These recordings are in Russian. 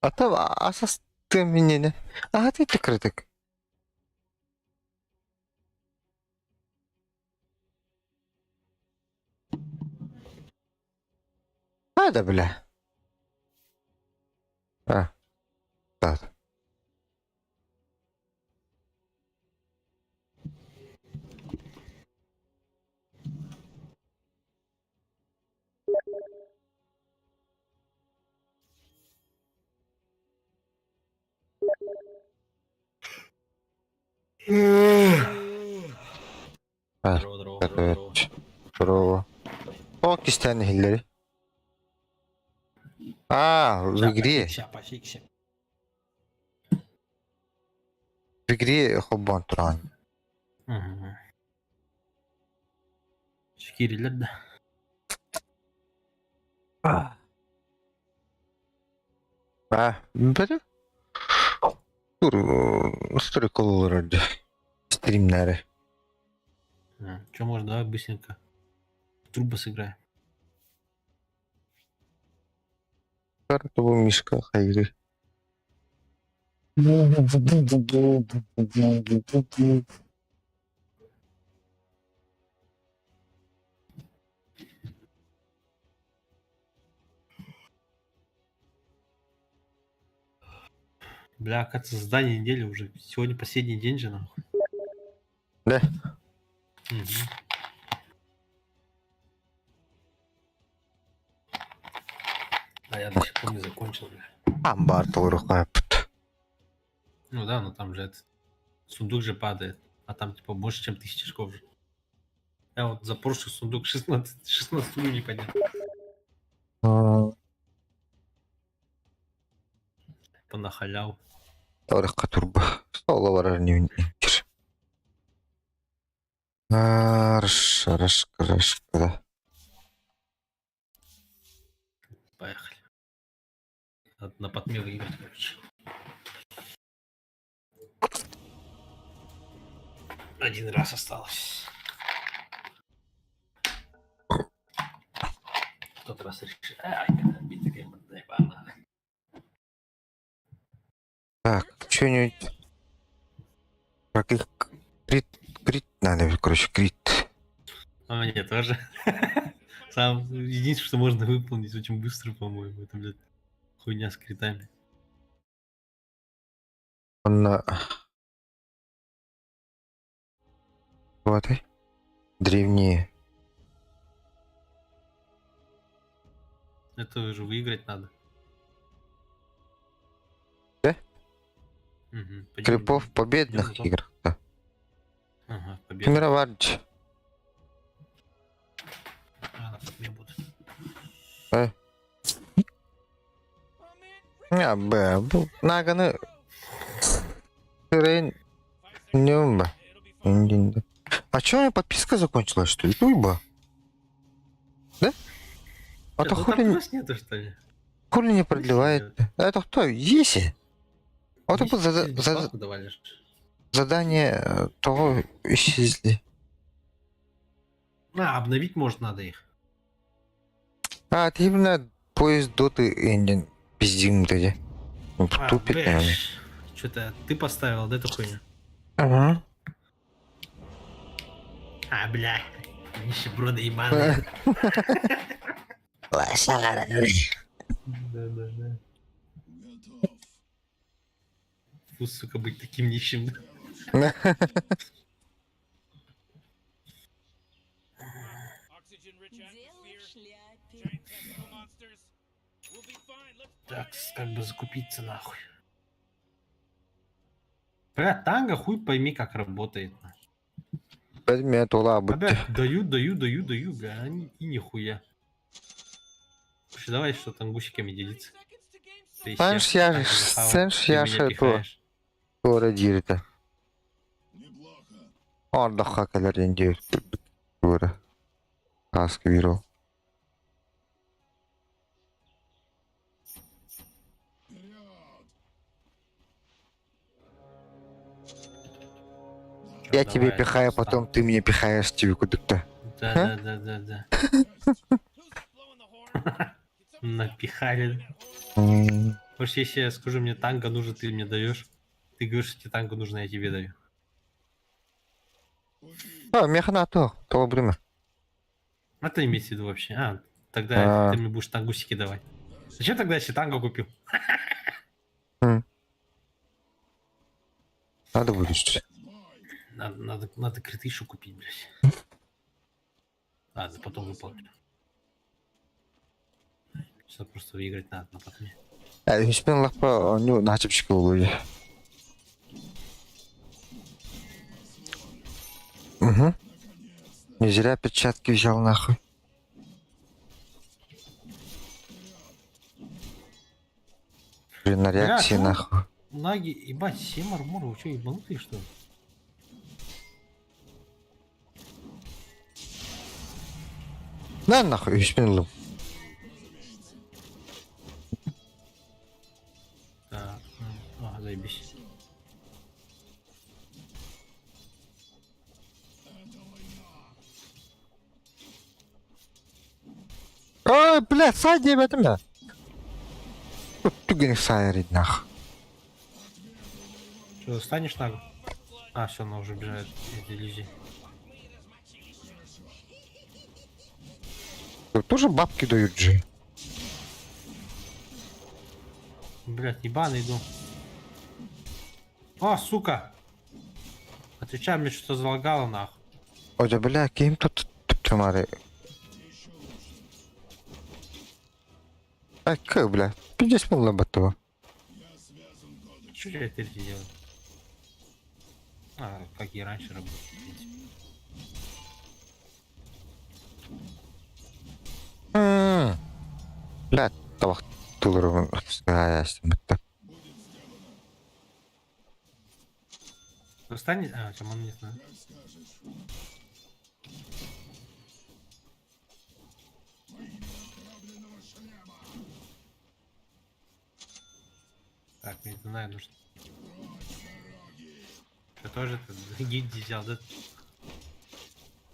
Ата асасты менен. А ты критик. Да, бля. А, да. Здорово. Здорово. О, кистяны хиллери. В игре. Пошикся. В игре хоббан туран. Шкирилер да. Бәрі? Тур, стори кололар стримнәрі. Че, может, давай быстренько в трубы сыграем. Карта бұл мишка хайры. Бля, оказывается, задание недели уже. Сегодня последний день же, нахуй. Да? А я до сих пор не закончил, бля. Бар толыры қойыпты. Ну да, но там же этот сундук же падает. А там типа больше, чем 1000 очков же. Я вот за прошлый сундук 16 уровней поднял. На халяву. Тарихқа турба. Столы бар не үнкер. Рашка. Поехали. Надо на подме выиграть, короче. Один раз осталось. В тот раз решил. Так, что-нибудь... Каких... Крит надо, короче, крит. А мне тоже. Сам единственное, что можно выполнить очень быстро, по-моему. Это, блядь, хуйня с критами. Он... Вот и. Древние. Это уже выиграть надо. Да? Угу. Крипов в победных играх. Да. Ага, победа. Камероварч. На подме буду. Наганы... Рейн... Не А чё у меня подписка закончилась, что ли? Туйба. Да? А то хули нету, что ли? Хули не продлевает. Это кто? Еси? А то задание того исчезли. Обновить может надо их. Ты именно поезд доты Эндин пиздим тогда. Тупит, наверное. Что-то ты поставил, да, эту хуйню? Ага. Бля. Нищеброды ебаные. Лошара. Да. Фу, сука, быть таким нищим. Так, как бы закупиться нахуй. Бля, танго хуй пойми, как работает. Предмет улабы. Даю, бля, и нихуя. Давай что там гусиками делиться. Знаешь, я же это радирует. Отдыха калерден дер. Говоря. Аски виру. Я тебе пихаю, потом ты мне пихаешь тебе куда-то. Да. Напихали. М. Может, если я скажу, мне танго нужно, ты мне даешь. Ты говоришь, что тебе танго нужно, я тебе даю. А, механато, проблема. А ты имеется в виду вообще? А, тогда А, ты мне будешь тангусики давать. Зачем тогда я себе танго купил? м. Надо будет, что ли? Надо критышу купить, блядь. Ладно, потом выполню. Сейчас просто выиграть надо на потоме. Хисмен лапа, ну, начепчик oluyor. Угу. Не зря перчатки взял нахуй. Блин, на Бля, реакции чё? нахуй. Наги, ебать, 7 армора, вы чё, ебанутые, что ли? На нахуй, Хисмен. Так, заебись. Ой, блядь, садим это меня. Ты не сайрит нахуй. Что, станешь нагу? А, все, она уже бежает. Иди. Тоже бабки дают же. Блять, ебаный иду. О, сука! Отвечай, мне что-то залагало, нахуй. Ой, да, бля, кем тут тумары? Ай, как, бля, пиздец был лабатова. Что я теперь делаю? А, как и раньше работал, в принципе. Бля, тавах тулырым. Ясно, бітті. Встанет? А, чем он не знает. Так, мне не знаю, нужно. Что тоже ты гильдии взял, да?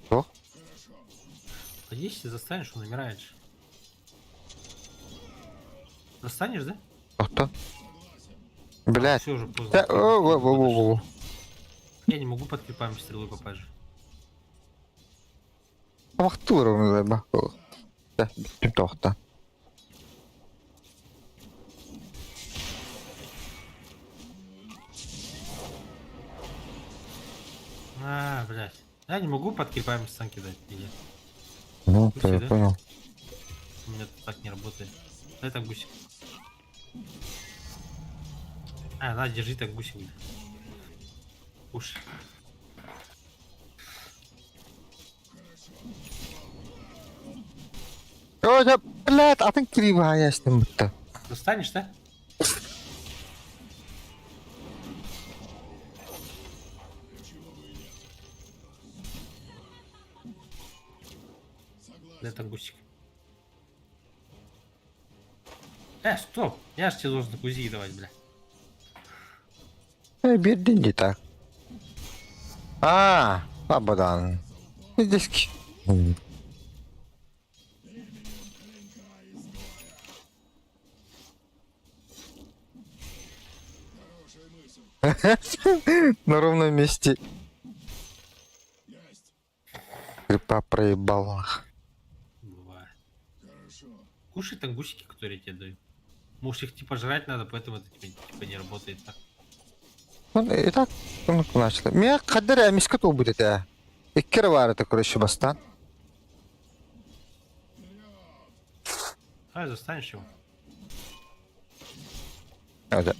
Что? Садись, если застанешь, он умирает же. Застанешь, да? Кто? Блядь. Все уже поздно. Да, о. Я не могу под крипами стрелой попасть же. Тавах тулырым, лабаху. Да, биттім тоқта. А, блядь. Я не могу под крипами стан кидать. Или... Ну, Гуси, я да? понял. У меня тут так не работает. Дай так гусик. А, на, держи так гусик. Уж. Ой, да, блядь, а ты кривая с ним-то. Достанешь, да? Дай так гусик. Стоп! Я же тебе должен кузи давать, бля. Бедный не так. Абадан. Здесь. На ровном месте. Крипа проебал. Бывает. Кушай так гусики, которые я тебе даю. Может их типа жрать надо, поэтому это типа не работает так. И так, ну, начал. Меня кадр мискат будет, я. И кервар это, короче, бастан. Давай застанешь его. Да.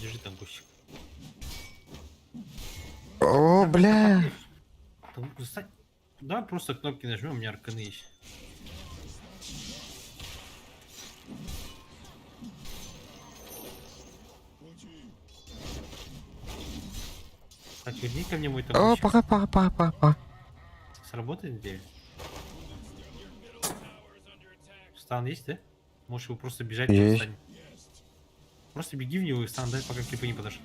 Держи там гусик. О, бля. Там застань. Давай просто кнопки нажмем, у меня арканы есть. Так, верни ко мне мой О, табучек. пока. Сработает где? Стан есть, да? Можешь его просто бежать, Есть. встань. Просто беги в него и стан дай, пока крипы не подошли.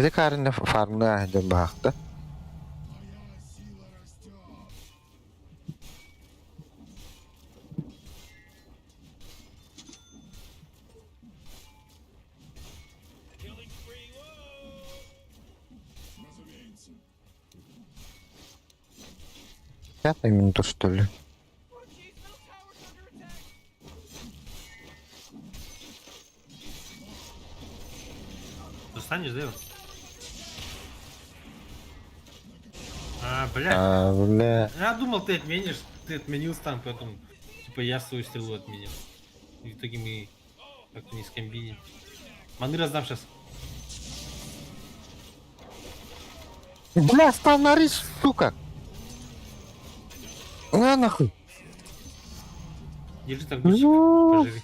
Hadi karın farmına ahide baktı. Пятая минута, что ли? Достанешь, да, его? А, бля. Бля. Я думал, ты отменишь, ты отменил стан, поэтому, типа, я свою стрелу отменил. И в итоге мы как-то не скомбинили. Маны раздам сейчас. Бля, остановись, сука! На нахуй! Держи так, гусик, Ну. поживи.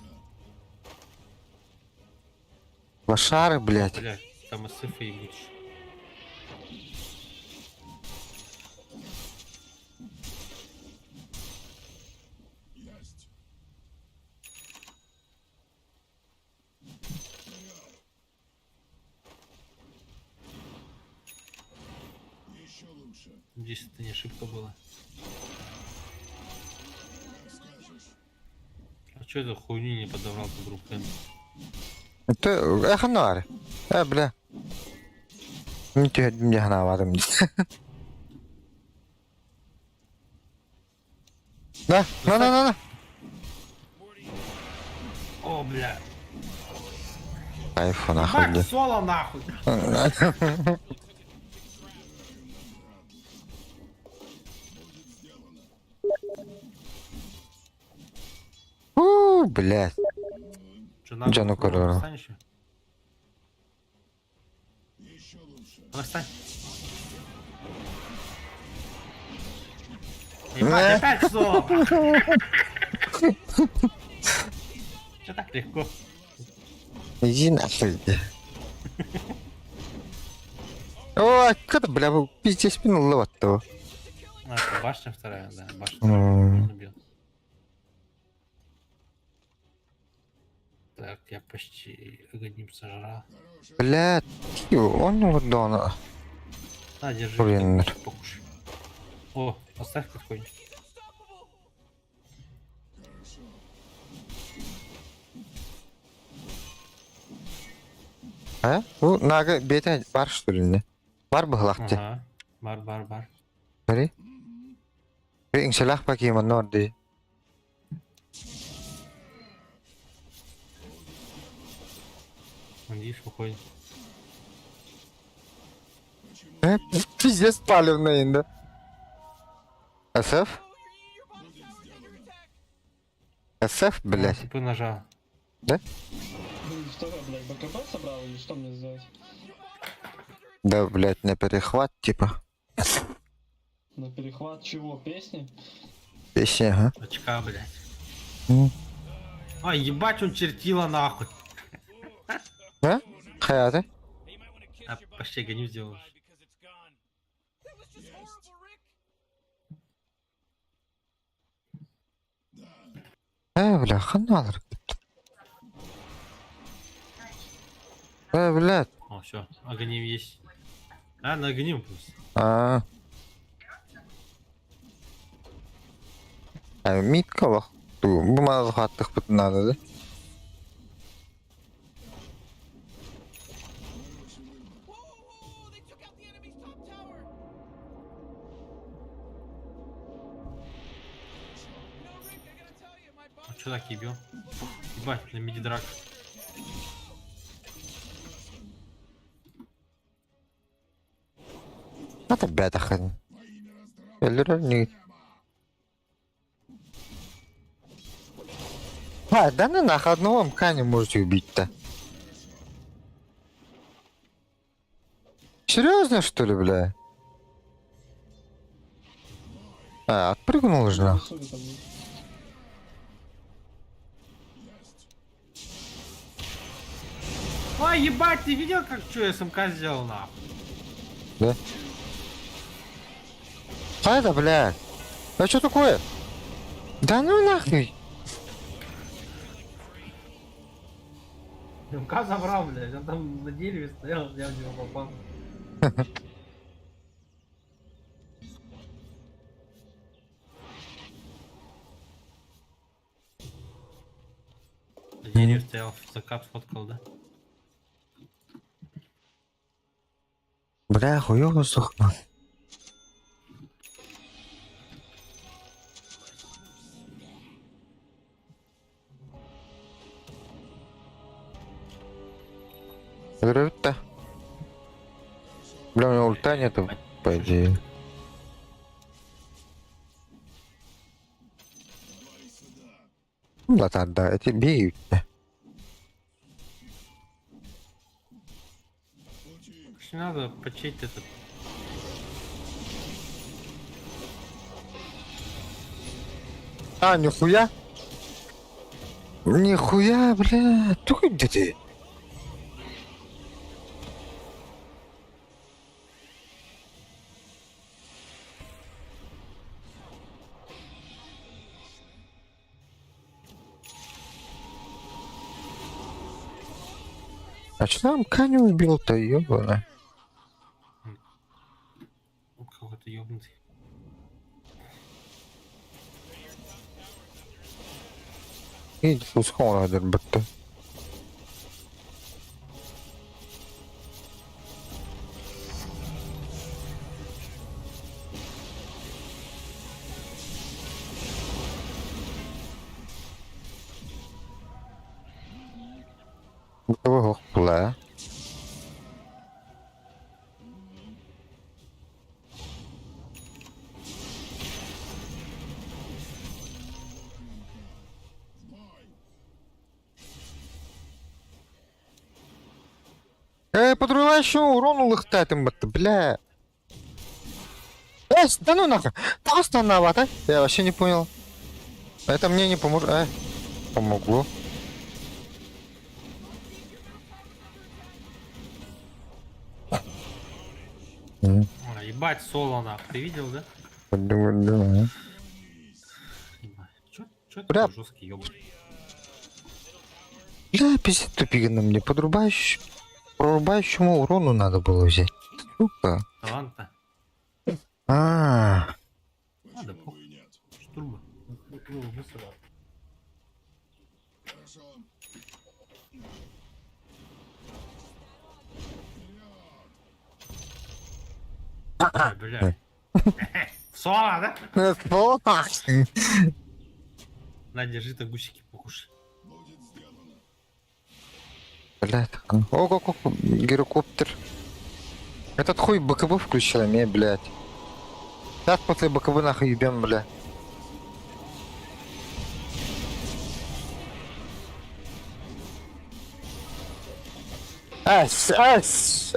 Лошары, блядь. Бля, там СФ и будешь. Здесь это не ошибка была. А что это хуйню не подобрал по группе? Ты, ханар. Бля. Не тебе не гнаварым. Да, на. О, бля. Кайфу нахуй, Бак соло нахуй. Блядь. Джану Королеву. Встань еще. Давай встань. Ебать, опять соло. Че так легко? Иди нахуй. О, когда, бля, вы пиздец спину ловат-то. А, это башня вторая, да, башня. М. Убил. Так, я почти огоним сожрал. Блядь, он вот дона. На, держи. Блин. вот так, покушай. О, оставь какой-нибудь. А? Нага бета бар что ли не? Бар бахлахте. Ага. Бар. Смотри. Иншаллах пакима норди. Видишь, уходит. Пиздец палевный, да? СФ? СФ, блядь. Типа нажал. Да? Что я, блядь, БКБ собрал или что мне сделать? Да, блядь, на перехват, типа. На перехват чего? Песни? Песня, ага. Очка, блядь. М. А, ебать, он чертила нахуй. А? Хаяты? А, почти гоню сделал. Бля, ханалар. Блядь. О, все, огоним есть. А, на огоним просто. Митка бak. Bu mazı hattık bütün adı. А что так ебем? Ебать, на миди драк. Это бета хрен. Эльрон. Да ну нахуй, одного МК не можете убить-то. Серьезно, что ли, бля? Отпрыгнул же нахуй. Что это, блядь? Ой, ебать, ты видел, как что СМК сделал нахуй? Да? Это, бля? А что такое? Да ну нахуй. СМК забрал, блядь, он там на дереве стоял, я в него попал. Дерево стоял, в закат фоткал, да? Бля, хуёво сухо. Гравита. Бля, у него ульта нету, по идее. Ну, да, эти беют. Короче, надо почить этот. А, нихуя? Нихуя, бля. Ты где ты? А что там Каню убил-то, ёбана? Какой-то ёбнутый. Иди, пускай надо, бата. Кого хла? Подрывающему урону лыхтатым, бля. Да ну нахуй! Да остановат, а? Я вообще не понял. Это мне не поможет. Помогло. А, ебать, соло нахуй. Ты видел, да? Да. Ебать. Чё Бля. такой жесткий ёб? Бля, пиздец тупик на мне. Прорубающему урону надо было взять. Сука. Таланта. А, Надо, похуй. Штурма. Ну, высоко. Ай, бля. Соло, да? На, держи, то гусики покушай. Бля, так. Ого, гирокоптер. Этот хуй БКБ включил мне, блядь. Сейчас после БКБ нахуй ебем, бля.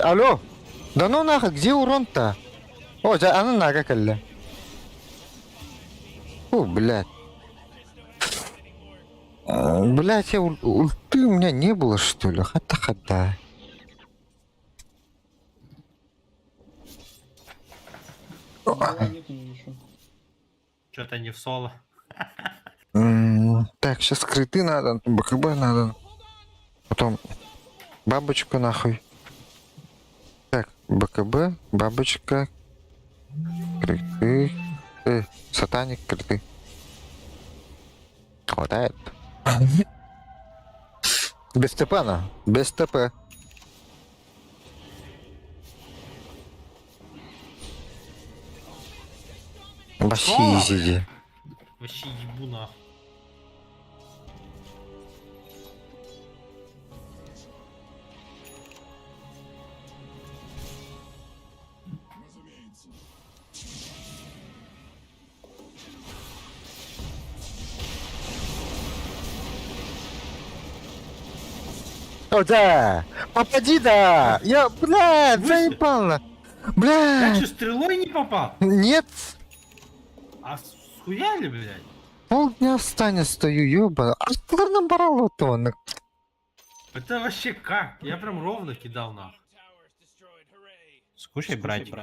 Алло. Да ну нахуй, где урон-то? О, да, она нага калля. Блядь. Блядь, ульты у меня не было, что ли? Хата-хата. Нет еще. Чё-то не в соло. Так, сейчас скрыты надо, БКБ надо. Потом бабочку нахуй. Так, БКБ, бабочка, крыты. Сатаник, крыты. Хватает. Без ТП она. Без ТП. Вообще Что? изи. Вообще ебу нахуй. О, да! Попади, да! Я, блядь, Выше. заебал на. Я Блядь! что, стрелой не попал? Нет! А схуяли, блядь? Полдня в стане стою, ёба. А что нам барало-то? Это вообще как? Я прям ровно кидал нахуй. Скушай, братик.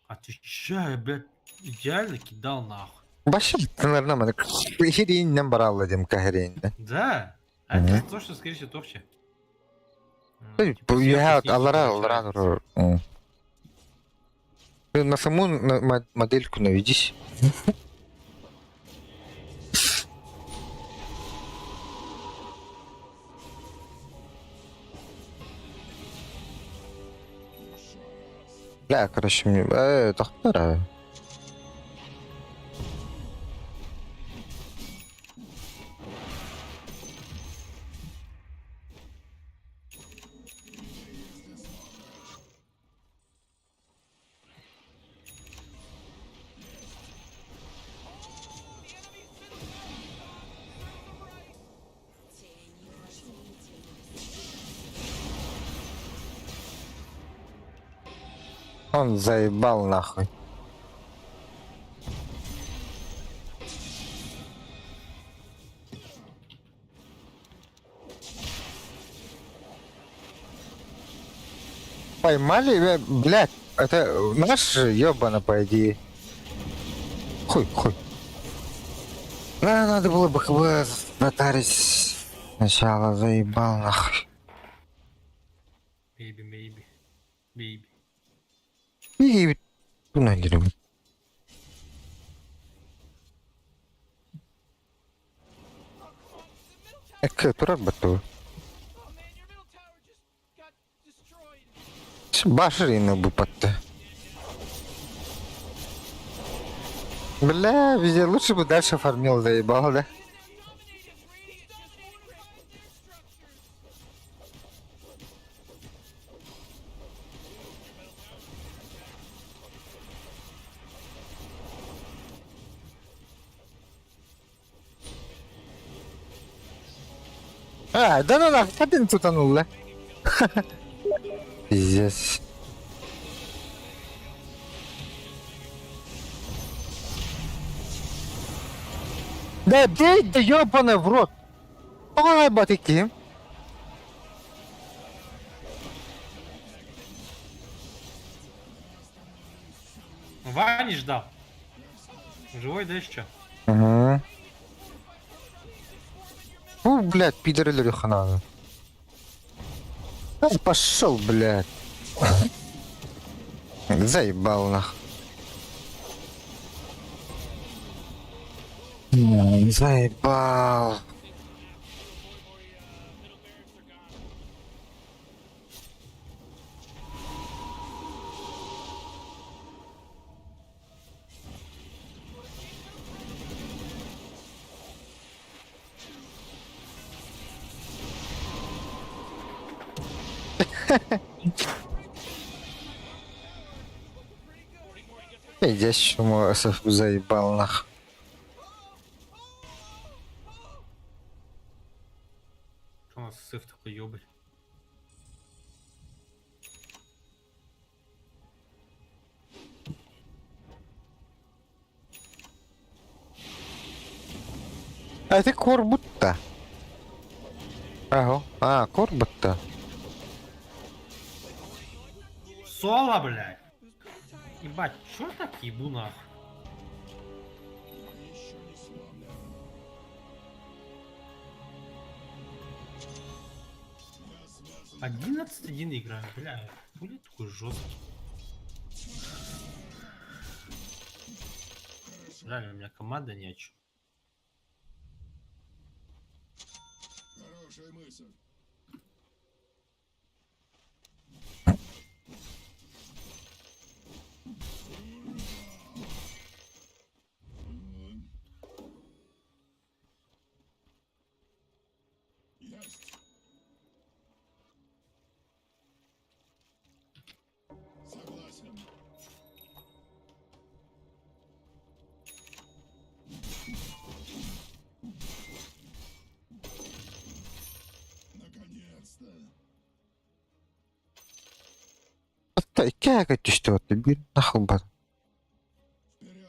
Отвечаю, блядь, идеально кидал нахуй. Вообще, нормально. Херень нам барало, Димка, херень, да? Да? А Мгм. это то, что, скорее всего, топче. Я сверху, Алара, снизу получается. Алара. Ты на саму модельку наведись. Бля, короче, мне... это вторая. Он заебал нахуй. Поймали, блядь, это наш ёбана, по идее. Хуй. Надо было БКБ затарить сначала, заебал нахуй. Maybe. И нагерем. Турат бату. Башрину бы подте. Бля, везде лучше бы дальше фармил, заебал, да? Да ну нахуй, один тутанул, да? Пиздец. Да бей, да ёбаный в рот. Ой, батыки. Вани ждал. Живой, да еще? Угу. Фу, блядь, пидор или рюхана. Пошел, блядь. Заебал нах. Заебал. Идящему СФ заебал нах. Что у нас сыв такой ёбарь? А это корбутта. Ага. А, корбутта. Соло, блядь! Ебать, чё так ебу нахуй? Один играю, бля, хули такой жесткий. Жаль, у меня команда ни о чем. Хорошая мысль. Есть. Согласен. Наконец-то. Как это что? Ты бери нахуй, бат. Вперед.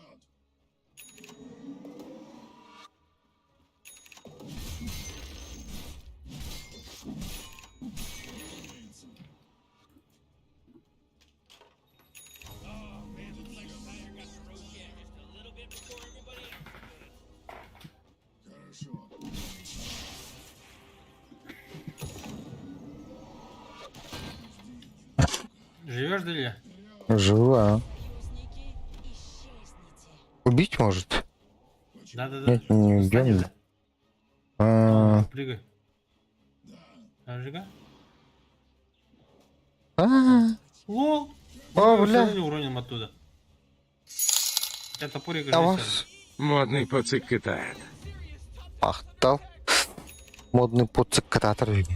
Хорошо. Живешь, Илья? Жива. Убить может? Да-да-да. Нет, не Встанешь, убьем. да? А, Прыгай. Жига? а, Лол! О, Мы все бля. равно не уроним оттуда. Я топорик А уже вас Модный пацик китает. ахтал. Модный подсекретарь.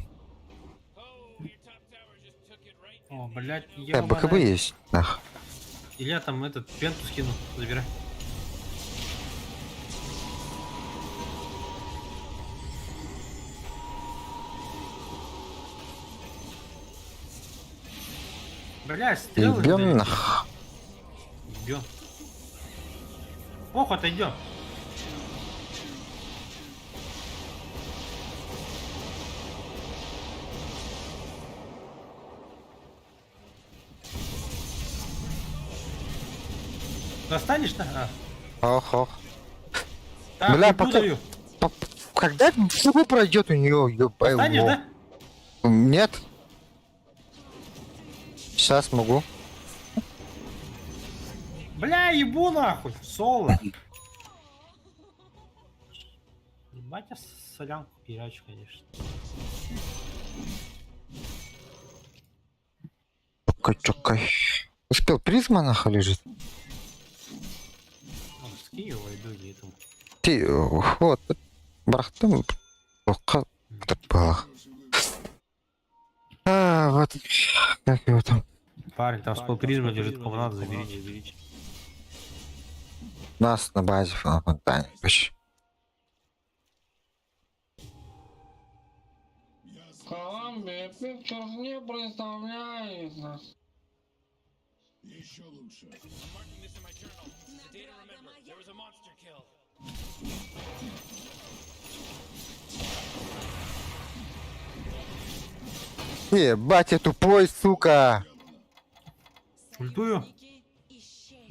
О, блядь, БКБ ёбаный. есть. Нах. Илья там этот пенту скинул. Забирай. Блядь, стрелы не Ебем долетели. нах. Ебем. Ох, отойдем. Достанешь, да? Ох, ох. Так, Бля, ульту пока- даю. Когда БКБ пройдет у нее? Достанешь, да? Нет. Сейчас могу. Бля, ебу нахуй. Соло. Ебать, я солянку херачу, конечно. Чокай. Успел призма нахуй лежит. С Киева иду или этому. Ты, вот. Брахтым. Так было. А, вот. Как его там? Парень, там спал призма лежит, кому надо, заберите. Нас на базе на фонтане. Вообще. Колумбия Pictures не представляется. Еще лучше. Батя тупой, сука. Ультую.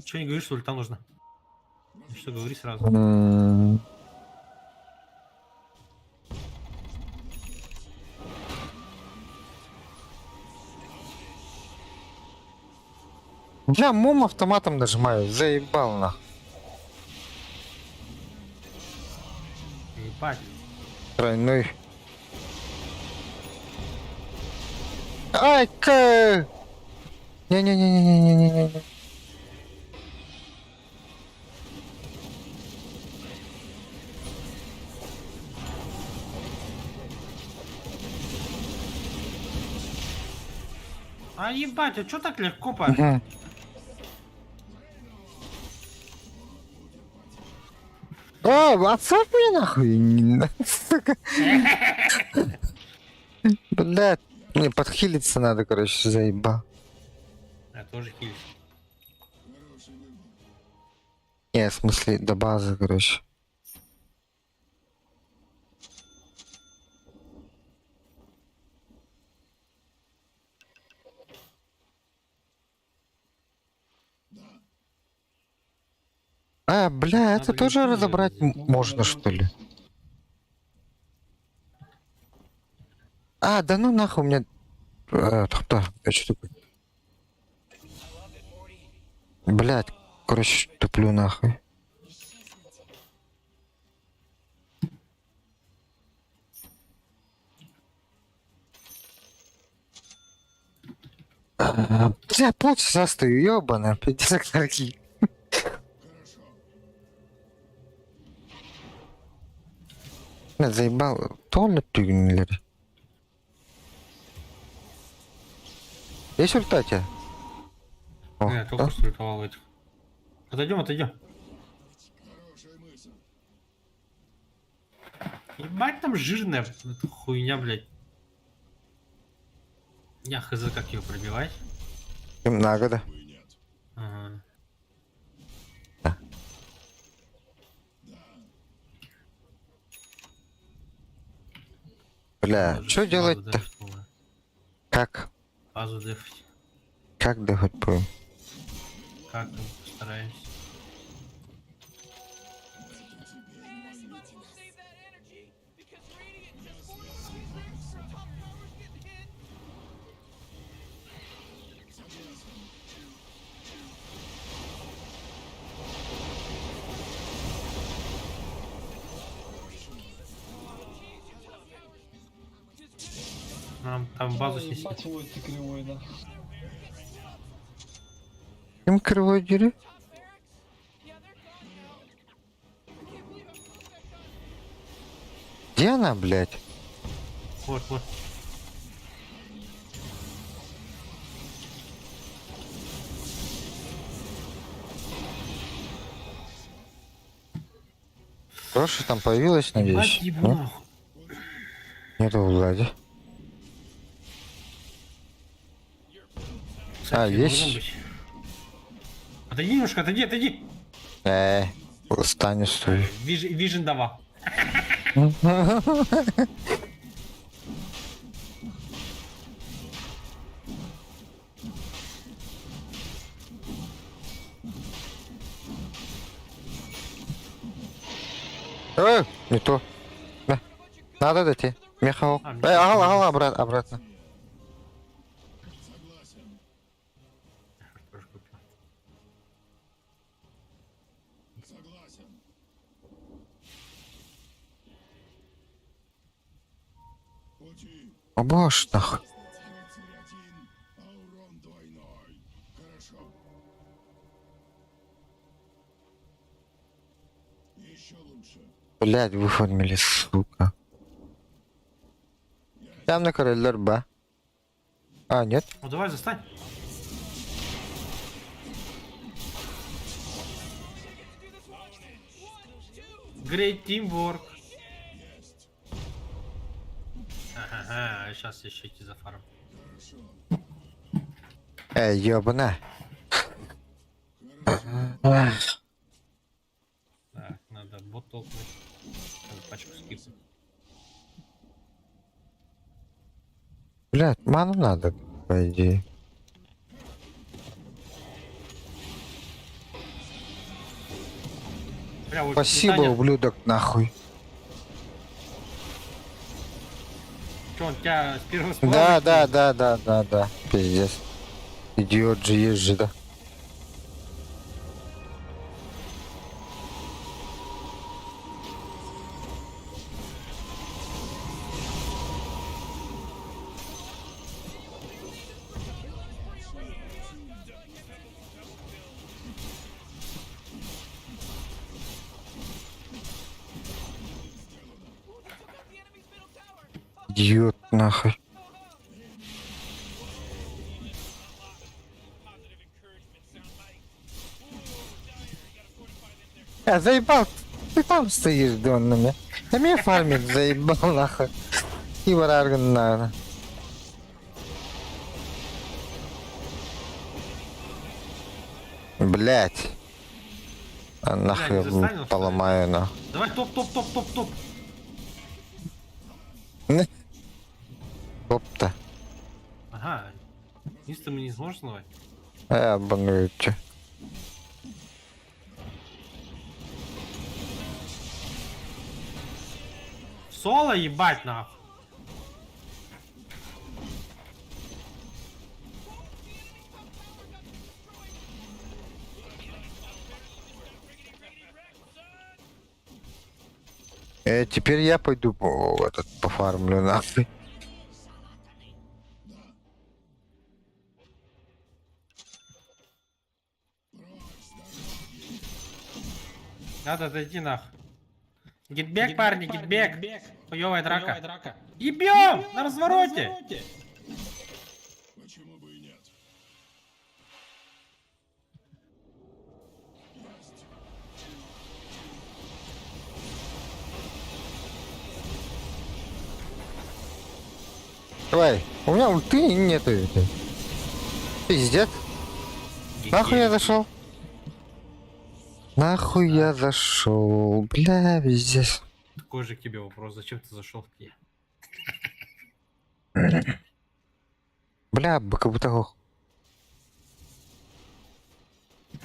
Че не говоришь, что ульта нужна? Что, говори сразу. Я мом автоматом нажимаю, заебал нах. Ебать. Тройной. Ай-ка! Не-не-не-не-не-не-не-не. А ебать, а чё так легко-то? Мгм. Отставь меня нахуй. Сука. Блядь, мне подхилиться надо, короче, заебал. Я тоже хилюсь. Хороший выбор. Не, в смысле, до базы, короче. Бля, это Надо тоже линку разобрать взять. можно, что ли? Да ну нахуй у меня... Кто? Я что такое? Блядь, короче, туплю нахуй. Бля, полчаса стою, ёбаная, 50 карки. Хорошо. Бля, заебал. Туалет тюгнили. Есть ульта тебя? О, Я да? только что ультовал этих. Отойдем, отойдем. Хорошая мысль. Ебать, там жирная эта хуйня, блядь. Я хз, как ее пробивать. Им нагода. Вы нет. Ага. Бля, Базу- что базу делать-то? дефать, по-моему. Как? Базу дефать. Как дыхать будем? Как там постараемся. Там базу Ой, снеси. ебать, Войт, ты кривой, да. Им кривой дери? Где она, блядь? Вот, вот. Тоже там появилась, надеюсь? Ебать ебу Нет? нахуй. Нету в Владе. Кстати, есть? должен быть. Отойди немножко, отойди. Станешь ты. Вижен дава. Не то. Да. Надо дойти. Мехал. мне Агал, обратно. Согласен. Согласен. Пути. О боже, нахуй. Рыцарь один, а урон двойной. Хорошо. Еще лучше. Блядь, выформили, сука. Темный коридор Б. А, нет? Ну давай застань. Great teamwork. Ага, сейчас еще идти за фарм. Ёбана. Так, надо бот толкнуть. Надо пачку скипнуть. Блядь, ману надо, по идее. Бля, вот Спасибо, Таня, ублюдок, нахуй. Что, он тебя с первого Да, спала? да. Пиздец. Идиот же есть же, да. Идиот, нахуй. Заебал, ты там стоишь донными. Да меня фармит, заебал, нахуй. И варарган, наверное. Блять. А нахуй не застанет, я поломаю, на. Давай топ. Топ-то. Ага. Низ ты не сможешь сломать? Я баную тебя. Соло ебать нахуй. Теперь я пойду по этот пофармлю, нахуй. Надо отойти нахуй. Гитбек, парни, гитбек. Хуёвая драка. Ебем! На развороте! Почему бы и нет? Давай, у меня ульты нету. Пиздец. Нахуй я зашел? Нахуй я зашел? Бля, пиздец. Такой же к тебе вопрос. Зачем ты зашел в Ки? Бля, как будто...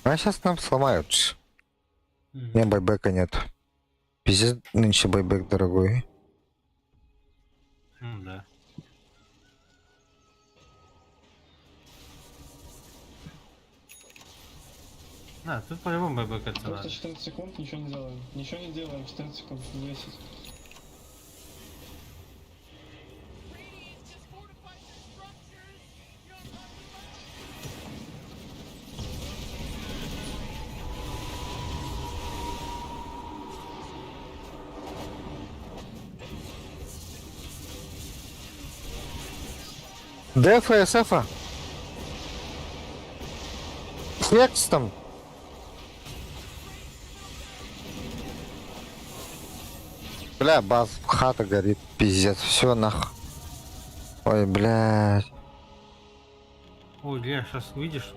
А сейчас нам сломают. У меня байбека нет. Пиздец, нынче байбек дорогой. Да. А, тут по-любому ББК цена. Просто 14 секунд, ничего не делаем. Ничего не делаем, 14 секунд, 10. Деф и СФ. Флекс там. Бля, баз, хата горит, пиздец, все нах. Ой, блядь. Ой, Илья, сейчас увидишь.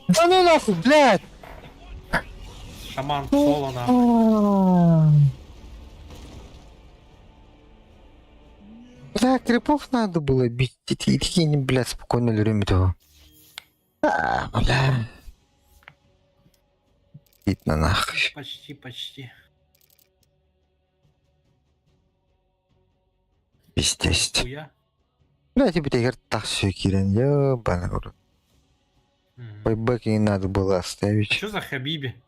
Да ну нахуй, блядь! Шаман соло нахуй. Бля, крипов надо было бить. И такие не, блядь, спокойно любят его. Бля. Бить на нахуй. Почти, почти. Пиздец. Хуя. Бля, тебе теперь так все, Кирин, ёбаный в рот. Байбеки не надо было оставить. Что за Хабиби?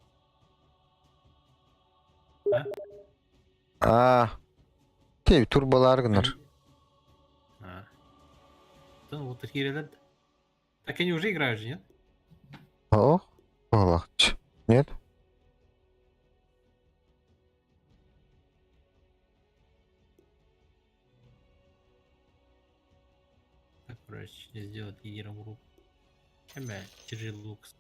Ты турболаргнер. А. Да, вот такие ребята. Так они уже играют же, нет? О, Палач. Нет? Так проще сделать лидером группы. Бля, держи лукс.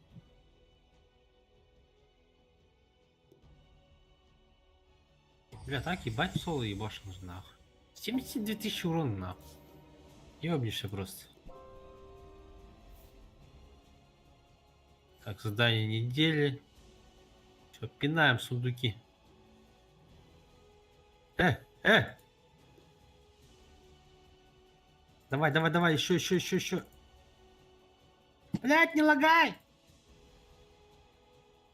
Бля, так ебать соло ебашим же нахуй. 72 тысячи урона нахуй. Ёбнешься просто. Так, задание недели. Все, пинаем сундуки. Давай, давай, давай, еще. Блять, не лагай!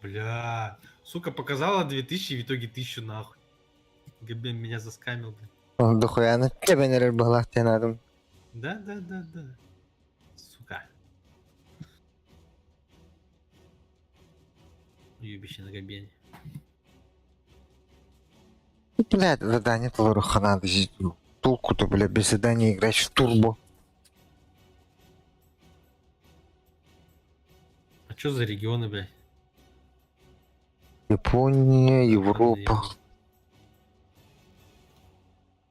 Бля, сука, показала 2000, в итоге 1000 нахуй. Габен меня заскамил, блин. Он дохуя на тебя не была, тебе надо. Да. Сука. Юбище на Габене. Блядь, задание твоего надо. Толку-то, бля, без задания играть в турбо. А чё за регионы, блядь? Япония, Европа.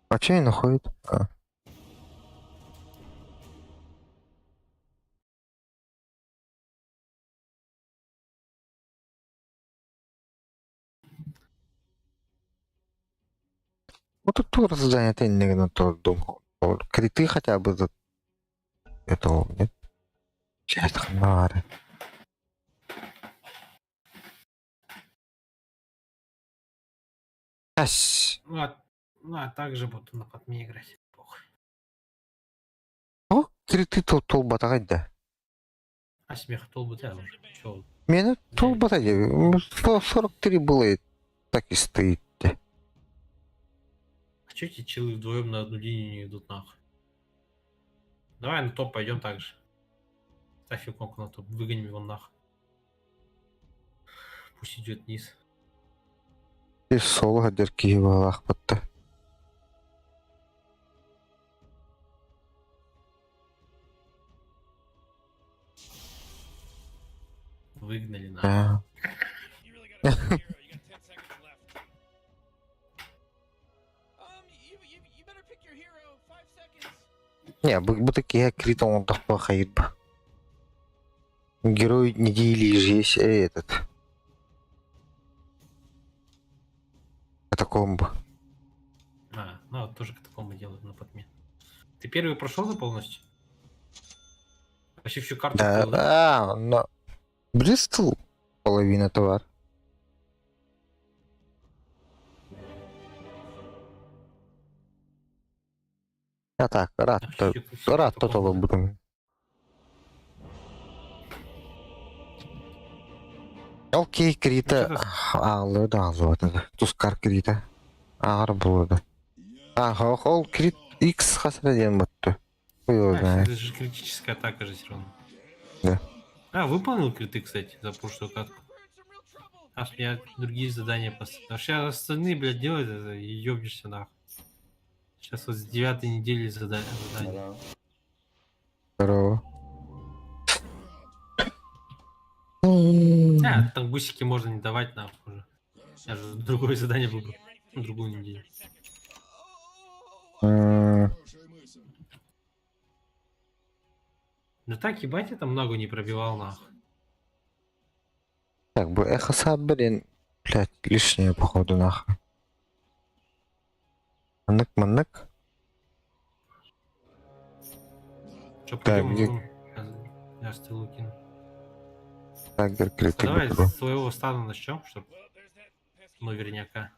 А че они находят? Вот тут тоже задание ты не на то думал. Криты хотя бы за этого, нет? Часть хмары. Ась. Ну а так же буду на подме играть. Похуй. О, криты толбата да. А смех толбу тебя уже. Чё? Меня толбата 143 было и так и стоит. А чё эти чилы вдвоем на одну линию не идут нахуй? Давай на топ пойдем так же. Ставь иконку на топ, выгоним его нахуй. Пусть идет вниз. И соло дырки его лахпатта. Выгнали нахуй. Да. Не, бы такие критом он так плохо бы. Герой недели же есть этот. Катакомбы. А, ну вот тоже катакомбы делают на подме. Ты первый прошел за полностью? Вообще всю карту Да, открыл, да? но Бристол половина товар. Я так, рад то буду. Окей, Крита. Да, вот это. Тускар Крита. Арбуда. Хол Крит X хасраден бутты. Хуй знает. Это же критическая атака же все равно. Да. А, выполнил криты, кстати, за прошлую катку. Аж я другие задания поставил. А сейчас остальные, блядь, делают это и ёбнешься нахуй. Сейчас вот с 9-й недели задание. Здорово. А, там гусики можно не давать нахуй уже. Я же другое задание выбрал. На другую неделю. Хорошая мысль. Ну так, ебать, я там много не пробивал нахуй. Так, бы эхоса, блин. Блять, лишнее, походу, нахуй. Манек, манек. Что, Так, пойдем где- урон? Я стрелу кину. Тагер, крытый Давай БКБ. с своего стана начнем, чтоб наверняка.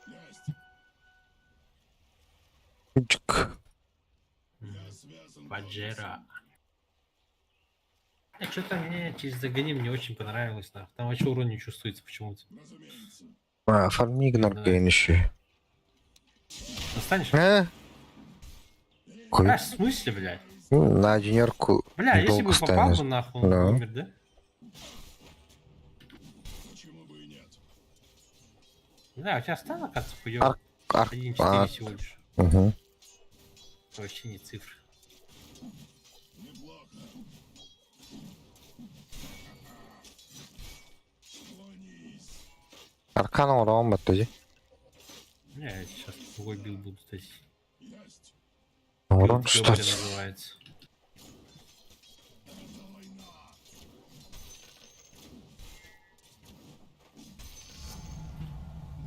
Есть. Чик. Я связан. Паджера. Что-то мне через загоним не очень понравилось, нахуй. Там вообще урон не чувствуется почему-то. Разумеется. А, фарми игнор гейн еще. Достанешь? Хуй. А, в смысле, блядь? Ну, на одинерку Бля, если долго бы попал станешь. бы нахуй, он Да. бы умер, да? Почему бы и нет? Да, у тебя стан, оказывается, хуёвый. Ар- 1.4 всего лишь. Угу. Это вообще не цифры. Неплохо. Склонись. Аркана урон батази. Не, я сейчас другой билд буду ставить. Есть. Урон Билд что? Кёбри называется. Это война.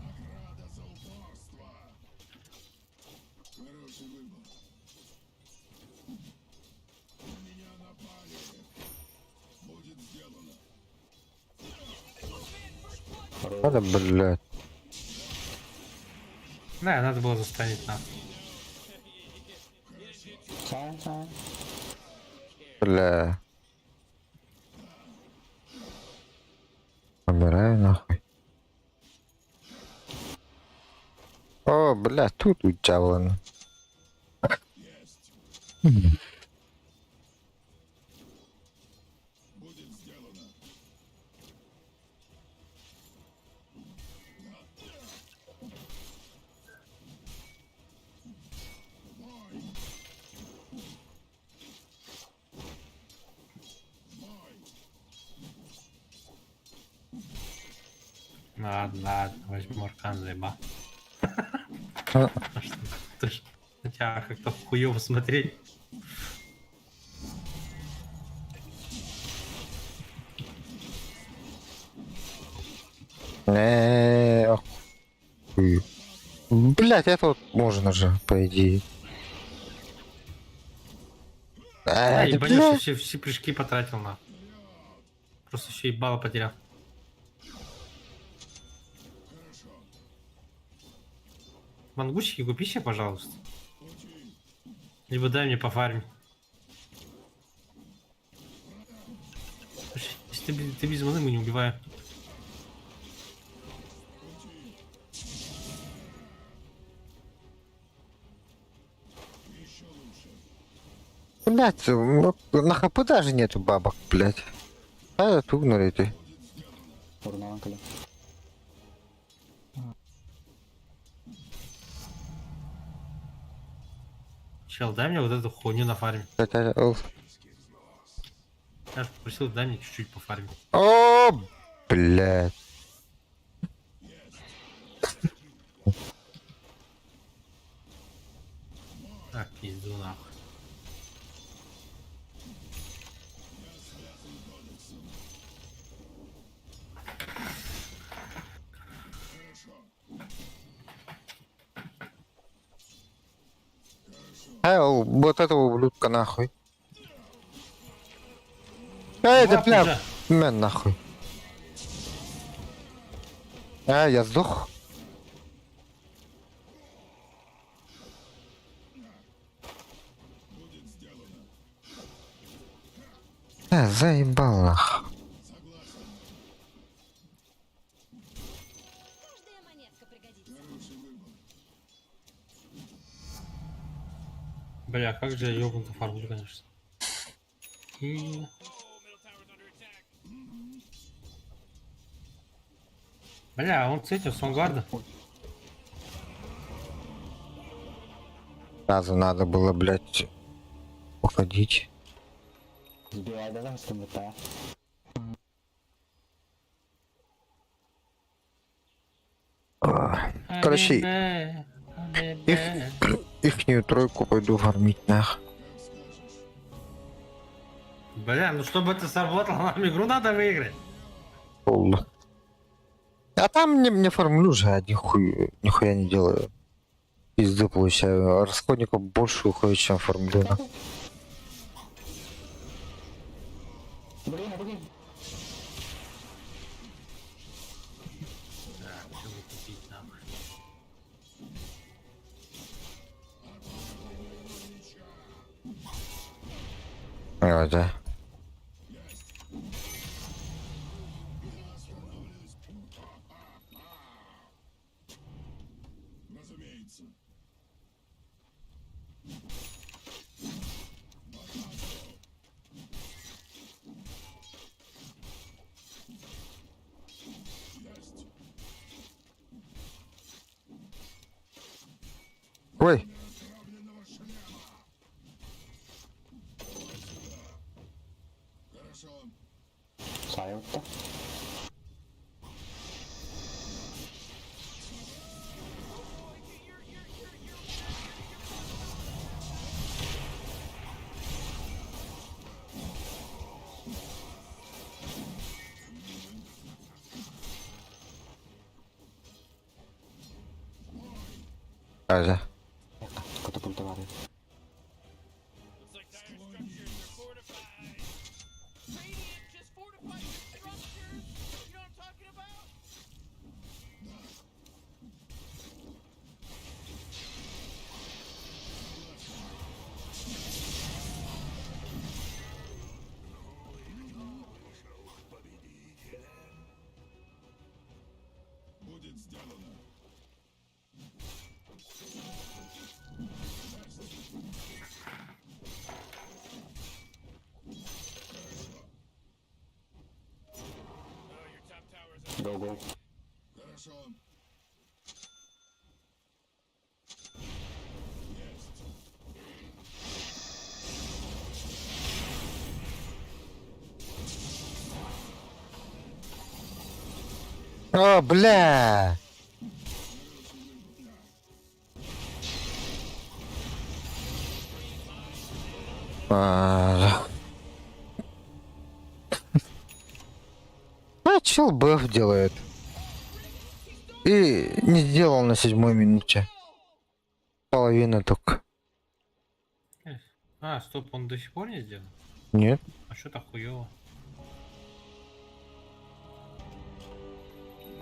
Награда за упорство. Хороший выбор. На меня напали. Будет сделано. Надо, блядь. Да, надо было застанить нахуй. Бля. Помираю нахуй. О, бля, тут у Джавлина. Есть. Будет сделано. Мой. Мой. Ладно, возьму аркан, заеба. А. Ты ж на тебя как-то хуёво смотреть. Охуй. Блять, это вот можно же, по идее. Да, Да, ебанешь, блядь. все прыжки потратил на. Просто еще ебало потерял. Мангусики купи себе, пожалуйста. Либо дай мне пофармить. Слушай, если ты без маны, мы не убиваем. Еще лучше. Блять, ну, на хп даже нету бабок, блять. А, тугнули ты. Чел, дай мне вот эту хуйню на фарме. Я же попросил, дай мне чуть-чуть пофармить. О, блять. А, пизду нахуй. Вот этого ублюдка нахуй. Это Два бля, пизда. мен нахуй. Я сдох. Заебал нахуй. Каждая монетка пригодится. Бля, как же я ёбнутый фармлю, конечно. И... Бля, он с этим, с Вангарда. Сразу надо было, блядь, уходить. Сбивай, да, там с КМТ. Короче, ихнюю тройку пойду фармить нах. Бля, ну чтобы это сработало, нам игру надо выиграть. Полно. А там не фармлю же, а нихуя не делаю. Пизды получаю. А расходников больше уходит, чем фармлю. Блин, блин. Так, что бы купить нам? А, да. Разумеется. Есть. Ой, Отравленного шлема. Хорошо. Сайот-то. а, да. Катапультовали. Будет сделано. Гоу-гоу. Хорошо. Есть. О, бля! А, а чел бэф делает. И не сделал на 7-й минуте. Половина только. А, стоп, он до сих пор не сделал? Нет. А что так хуёво?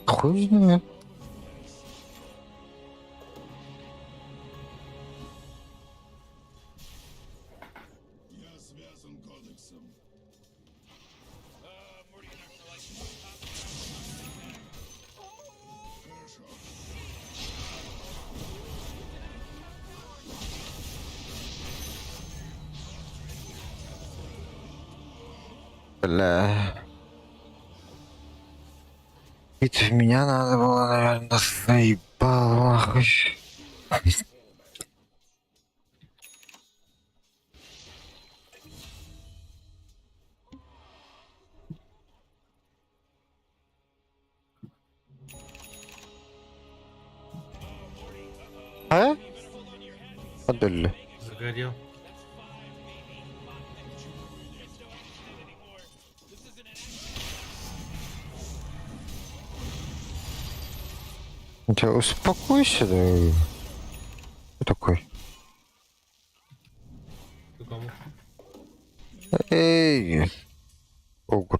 Хуй знает. Я связан кодексом. Хорошо. Бля. Ведь в меня надо было, наверное, заебал нахуй. А? Подали. Загорел. Тебя успокойся, да. Кто такой? Ты кому? Эй. Ого.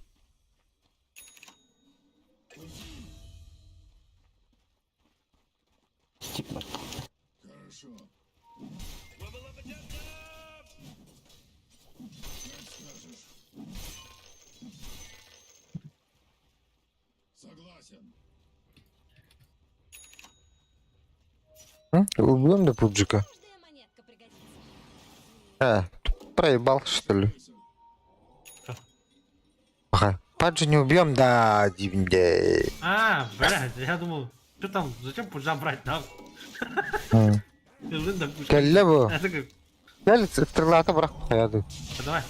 Стипнуть. Хорошо. Как скажешь. Согласен. Убьем до пуджика. Каждая монетка пригодится. А, проебал, что ли? Что? Ага. Паджи не убьем, да, дивней. А, блядь, я думал, что там, зачем пуджа брать, нахуй? Келлебу. Я такой, Гel стріляти браху. давай.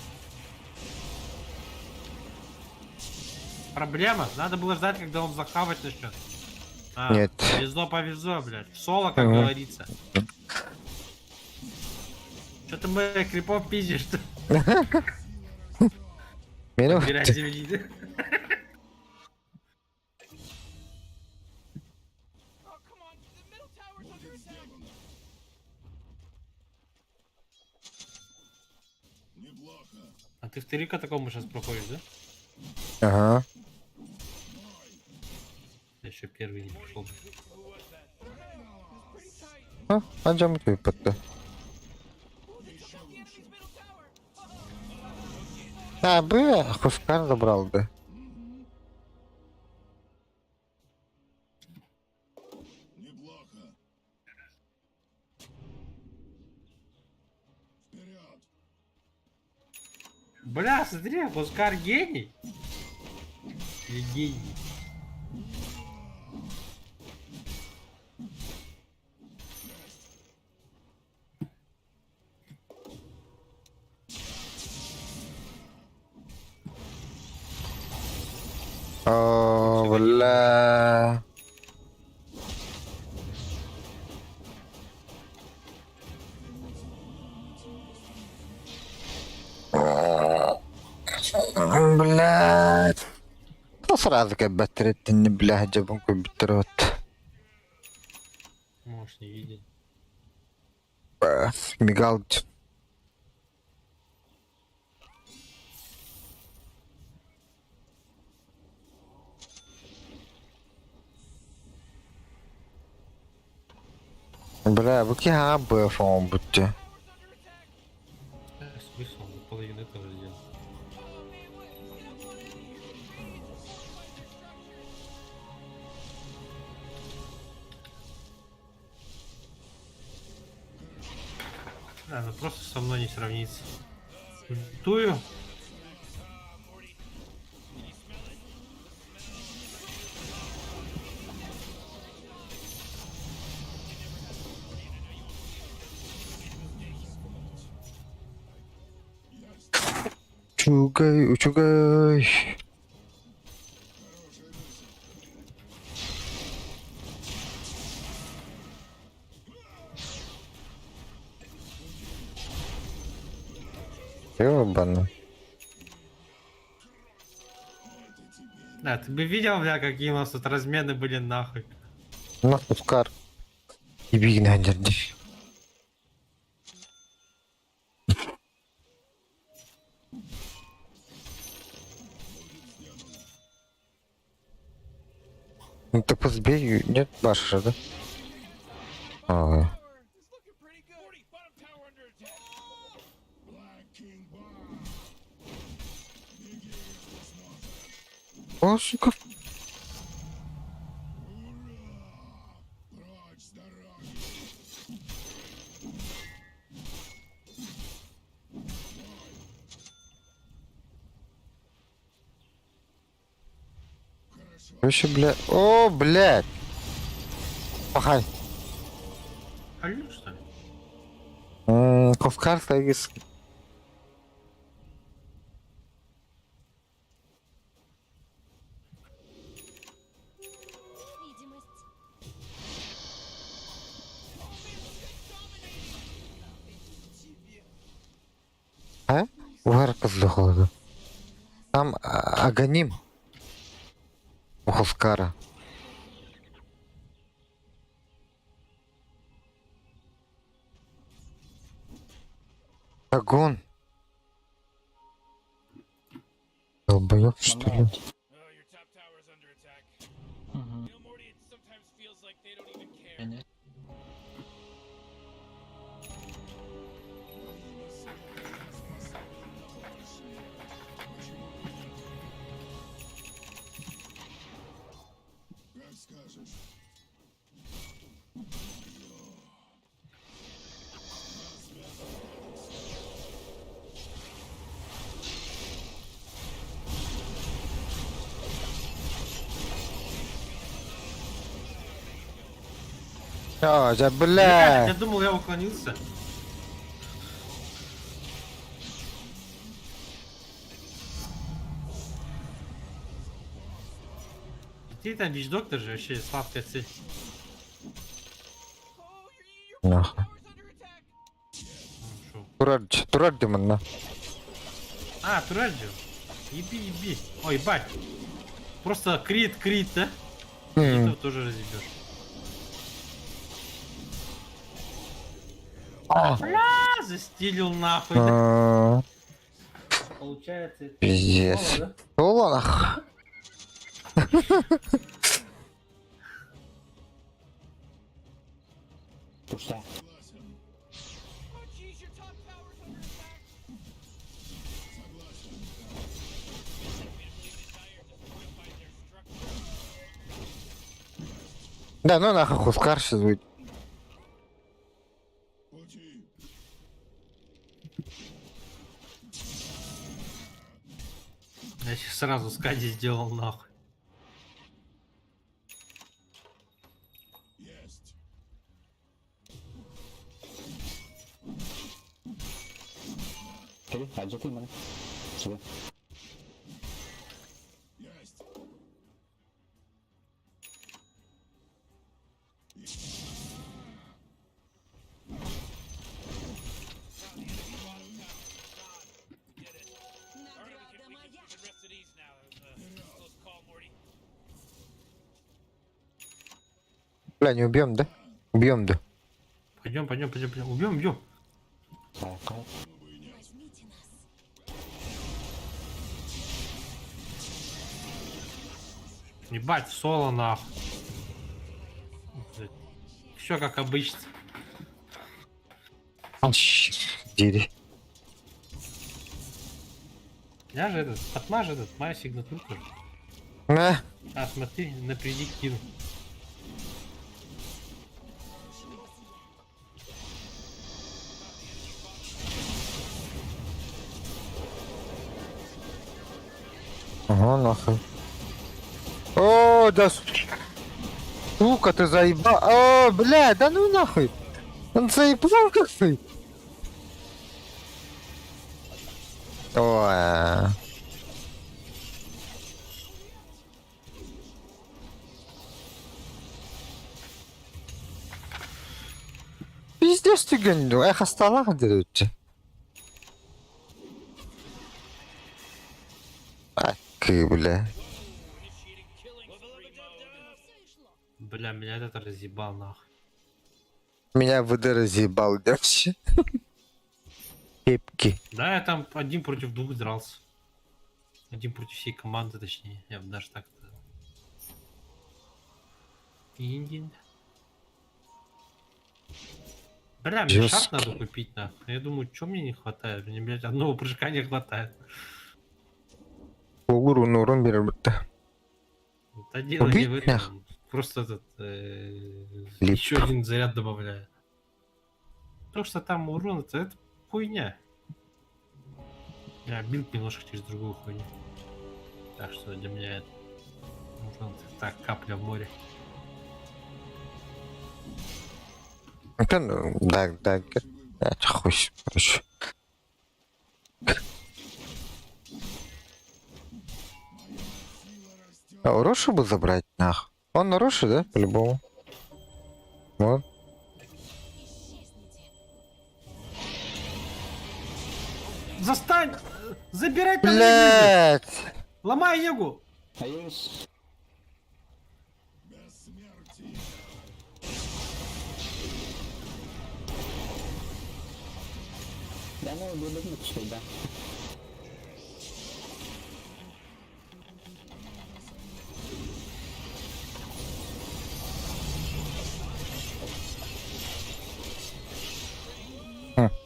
проблема. Надо было ждать, когда он захавать начнет. Нет. Повезло, блядь. В соло, как Ага. говорится. Что ты мы крипов пиздишь-то? Минут. Убирать земли. Неплохо. А ты в Терика такому сейчас проходишь, да? Ага. Я еще первый не пришел. А джаму твой подка. А, бля, Хускар забрал, да. Неплохо. Вперед. Бля, смотри, Оскар гений. Или гений. О, бля. Блядь. Ну сразу как батарея не бля, джабом компьютерот. Можешь не видеть. Мигал. Бля, вы हाँ б фон будьте. Смысл, он до половины тоже сделал. Да, ну просто со мной не сравнится. Ультую. Чугай, учугай. Ёбаный. Да, ты бы видел, бля, какие у нас тут размены были нахуй. На Хускар. И бигнандер. Ну ты позбей, нет, Баша, да? Ой. О, сука. Прочь с дороги. Вообще, бля. О, блядь. Пахай. Алло, что ли? Хускар стоит. Видимость. А? Варка сдохла, да. Там Аганим. У Хускара. Агон. Долбоёб, что ли? Момент. Your top tower's under attack. Мгм. You know, Morty, it sometimes feels like they don't even care. Как скажешь. О, да Блядь, я бля. думал, я уклонился. Ты там вич-доктор же вообще сладкая цель. Нахуй. Ну, шо? Турель демон, на. А, турель же. Еби. Ой, бать. Просто крит, да? И М. то тоже разъебешь. А, А, застилил нахуй. а, Получается, это Пиздец. соло, да? Соло, нахуй. Пусте. Oh, jeez, your top tower's under attack. Да, ну нахуй Хускар сейчас будет. Пути. Я сейчас сразу Скади сделал нахуй. Есть. Кири, аджати мене. Сюди. Есть. Награда моя. The rest of these now. Close call, Morty. Бля, не убьем, да? Убьем, да. Пойдем. Убьем. Сая, кай. Возьмите нас. Ебать, соло нахуй. Все как обычно. Дири. Я же этот, отмажь этот, моя сигнатурка. На. А, смотри, на предиктиву. Ага, нахуй. О, да сука, ты заебал. О, бля, да ну нахуй. Он заебал как ты. Ой. Пиздец ты гоню, эх, осталось дерёте. Бля. Все и шло. Бля, меня этот разъебал нахуй. Меня ВД разъебал, вообще. Пепки. Да, я там 1 против 2 дрался. 1 против всей команды, точнее. Я бы даже так сказал. Индин. Бля, мне Жёстко. шарт надо купить, нахуй. Я думаю, что мне не хватает? Мне, блядь, одного прыжка не хватает. Угру, ну, урон берем. Это дело не Убить в нах? этом. Просто этот... Лип. еще один заряд добавляю. То, что там урон, это хуйня. Я билд немножко через другую хуйню. Так что для меня это... урон это так, капля в море. Это, ну, да, это хуй, короче. А у Роши бы забрать, нах. Он на Роши, да, по-любому? Вот. Исчезните. Застань! Забирай там Егу! Блять! Ломай Егу! Аюсь. Бессмертие. Да ну, буду пустой, да.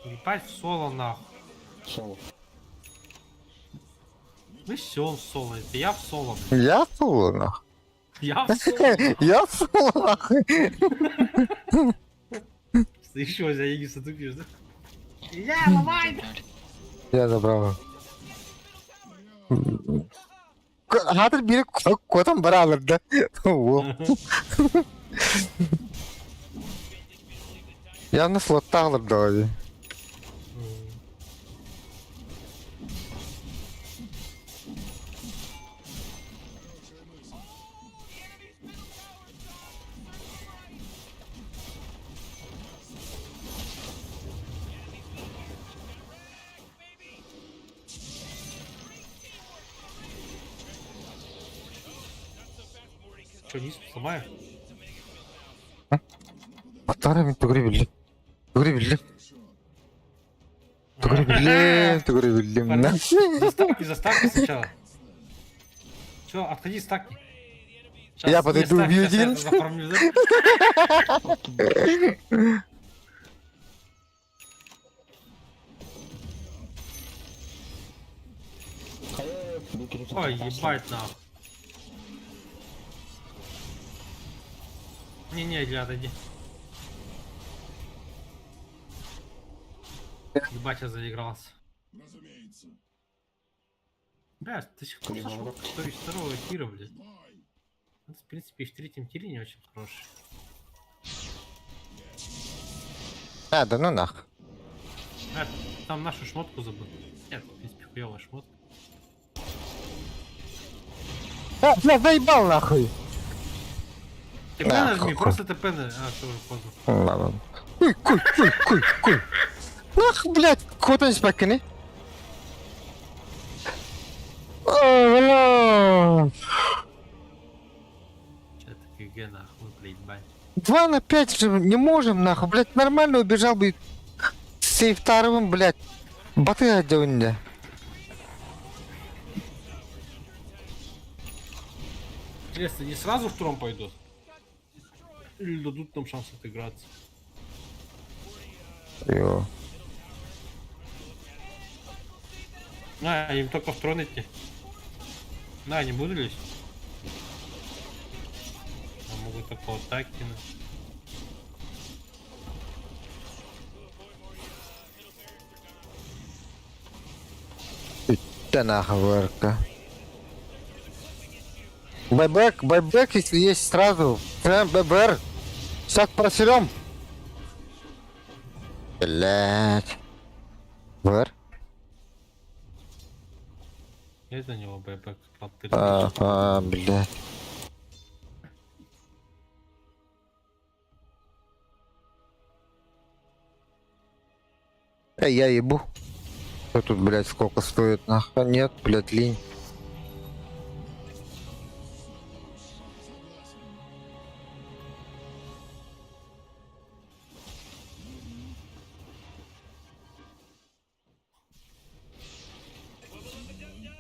Ебать в соло нахуй. Соло. Вы все в соло, это я в соло. блин. Я соло, нах. Я в соло. Я соло, нахуй. Ты еще за Егиса тупишь, да? Я ломай! Я забрал. Хатır biri kotan beraber de. Во. Явно слотта алып давай. Что, низ сломаю? Атарами тугребили. Тугребили. Тугребили. На. Заставки сначала. Че, отходи, стакни. Я подойду, убью один. Ой, ебать нахуй. Не, Илья, отойди. Ебать, я заигрался. Разумеется. Бля, до сих пор сошел из второго тира, блядь. Ну, в принципе, и в третьем тире не очень хороший. А, да ну нах. Там нашу шмотку забыл. Нет, в принципе, хуёвая шмотка. А, бля, заебал нахуй. Ты Да, нажми, хуй. просто ТП на... А, все уже поздно. Ладно. Куй. Нах, блядь, кто-то не спаканы. Че ты ГГ нахуй, блядь, бань. 2 на 5 же не можем, нахуй, блядь, нормально убежал бы с вторым, блядь. Баты отделали. Интересно, не сразу в тром пойдут? Или дадут нам шанс отыграться? Йо. А, им только в трон идти. На, не буду лезть? А могут только вот так кинуть. Да нахуй, ВРК. Байбек, если есть сразу. Прям ББР. Сейчас просерем. Блять. ВР? Есть за него бэйбэк под Ага, блядь. Эй, я ебу. Что тут, блядь, сколько стоит, нахуй? Нет, блядь, лень.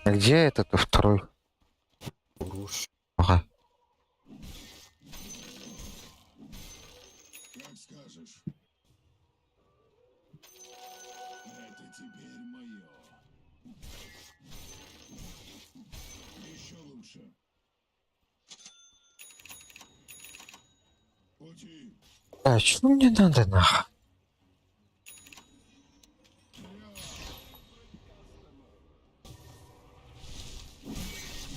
А где этот второй? Ага. Как скажешь. Это теперь мое. Еще лучше. Пути. А что мне надо, нахуй?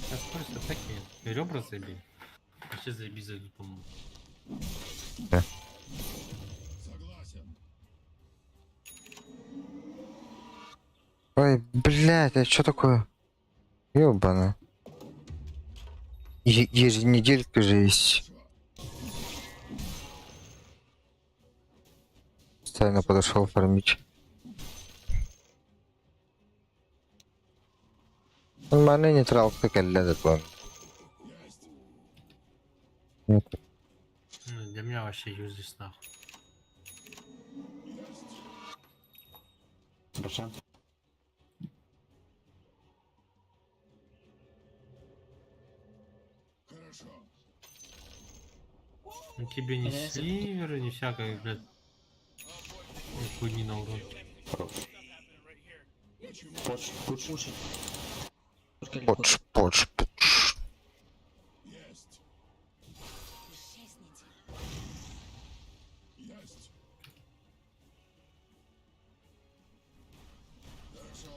Сейчас просто такие ребра забей. Сейчас заеби зайдут, по-моему. Согласен. Ой, блядь, а что такое? Ёбана. Еженеделька же есть. Постоянно подошел фармить. Маны нейтралка калляда план. Ну, для меня вообще юзлес нахуй. Хорошо. Хорошо. Ну тебе не сливеры, не всякое, блядь. Хуйни на урон. Пуш. Поч. Есть. Исчезните. Есть. Хорошо.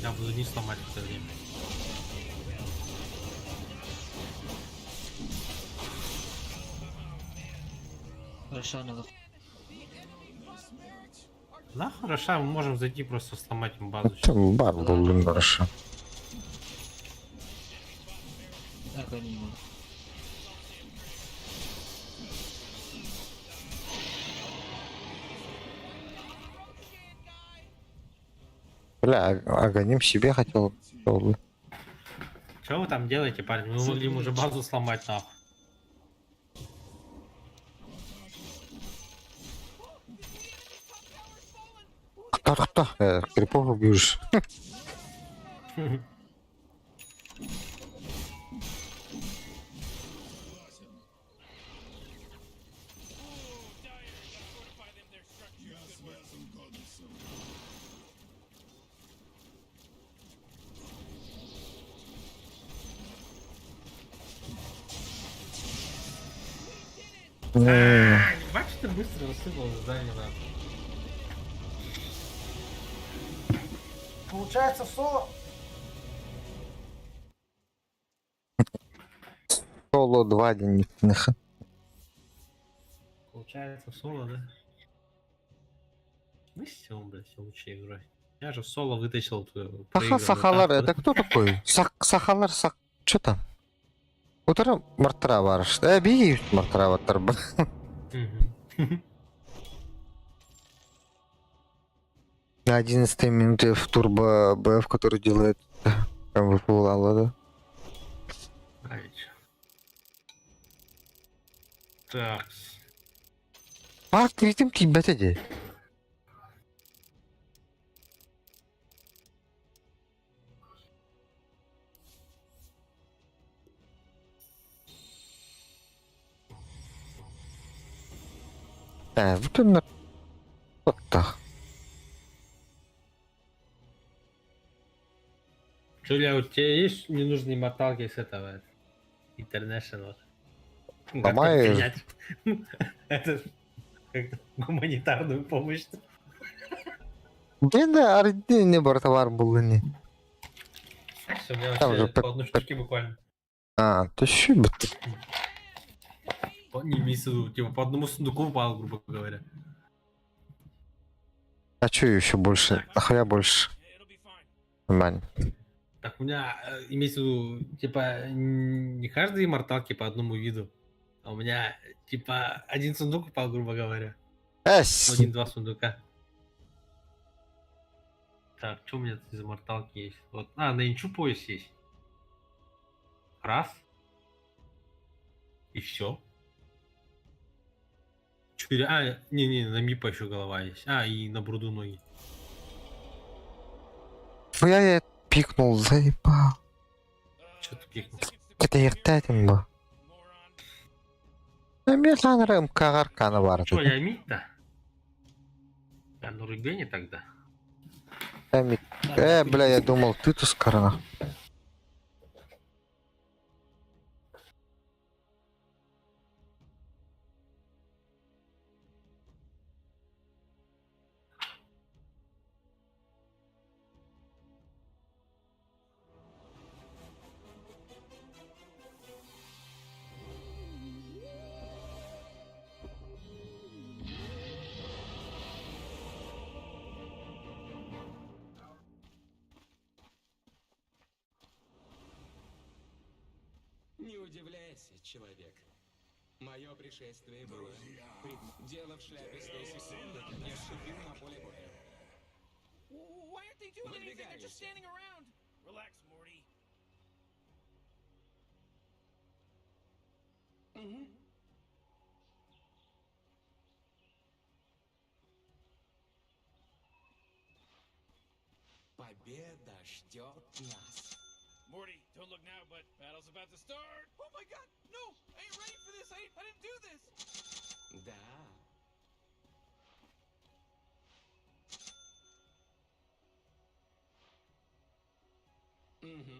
Я буду не сломать в это время. Рошана. Да, хорошо, мы можем зайти просто сломать им базу. Там бар был, блин, хорошо. Бля, Аганим себе хотел. Что вы там делаете, парень? Мы могли ему уже базу сломать, нахуй. Кто? Крипов убьешь. Fortify them, their structure. Я связан кодексом. Бачите, ты быстро рассыпал задание, нахуй. Получается соло. Соло 2 денежных. Получается соло, да? Мы с Тём, блядь, все лучше играть. Я же в соло вытащил твою проигранную Сахалар, карту. это кто такой? Сахалар, что там? Утро Мартра варыш. Беги Мартра ватар. Мгм. На 11 минуте в турбо БФ, который делает выплывала, да? Ай, чё. Так. Видим тебя тоді. Вот он. Вот так. Джулия, у тебя есть ненужные моталки с этого International? Ну, как Ломаешь? принять это, как гуманитарную помощь. Да, арди не бортовар були ні. Знаешь, у меня Там вообще же по одной штуке буквально. То що би ти? Не имеется в виду, типа по одному сундуку упал, грубо говоря. А чё еще больше? Нахуя больше? It'll be fine. Нормально. Так у меня имеется в виду, типа, не каждые морталки по одному виду, а у меня, типа, один сундук упал, грубо говоря. Один-два сундука. Так, что у меня тут из морталки есть? Вот, на инчу пояс есть. Раз. И все. 4. Не, на мипа еще голова есть. И на бруду ноги. Я пикнул, заебал. Что ты пикнул? Это ертетин был. Мне жанр МК Аркана варты. Что, я мить-то? Да, ну рыбени тогда. Бля, я думал, ты тут скорона. Не удивляйся, человек. Мое пришествие было. Дело в шляпе с той секунды, как я ступил на поле боя. Why aren't they doing anything? They're just Выдвигайся. standing around. Relax, Morty. Победа ждет нас. Morty, don't look now, but battle's about to start. Oh my god, no! I ain't ready for this. I didn't do this. Да. Угу.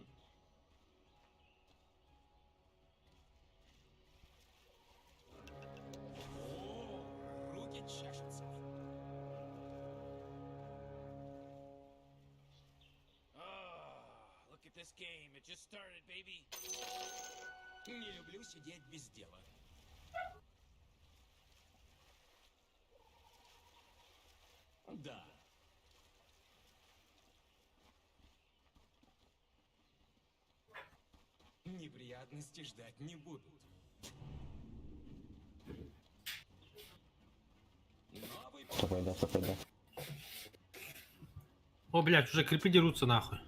О, руки чешутся. Look at this game. It just started, baby. Не люблю сидеть без дела. Да. Неприятности ждать не будут. Новый Что пойдет, что пойдет. О, блядь, уже крипы дерутся нахуй.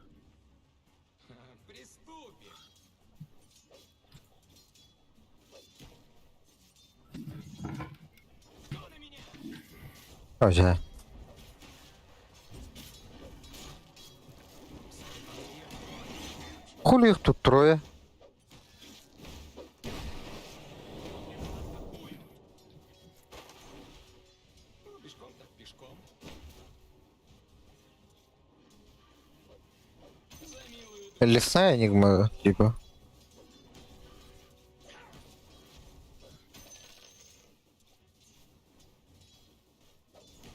Приступим. Озя. Хули их тут трое? Ну, пешком так пешком. За милую душу. Лесная энигма, типа.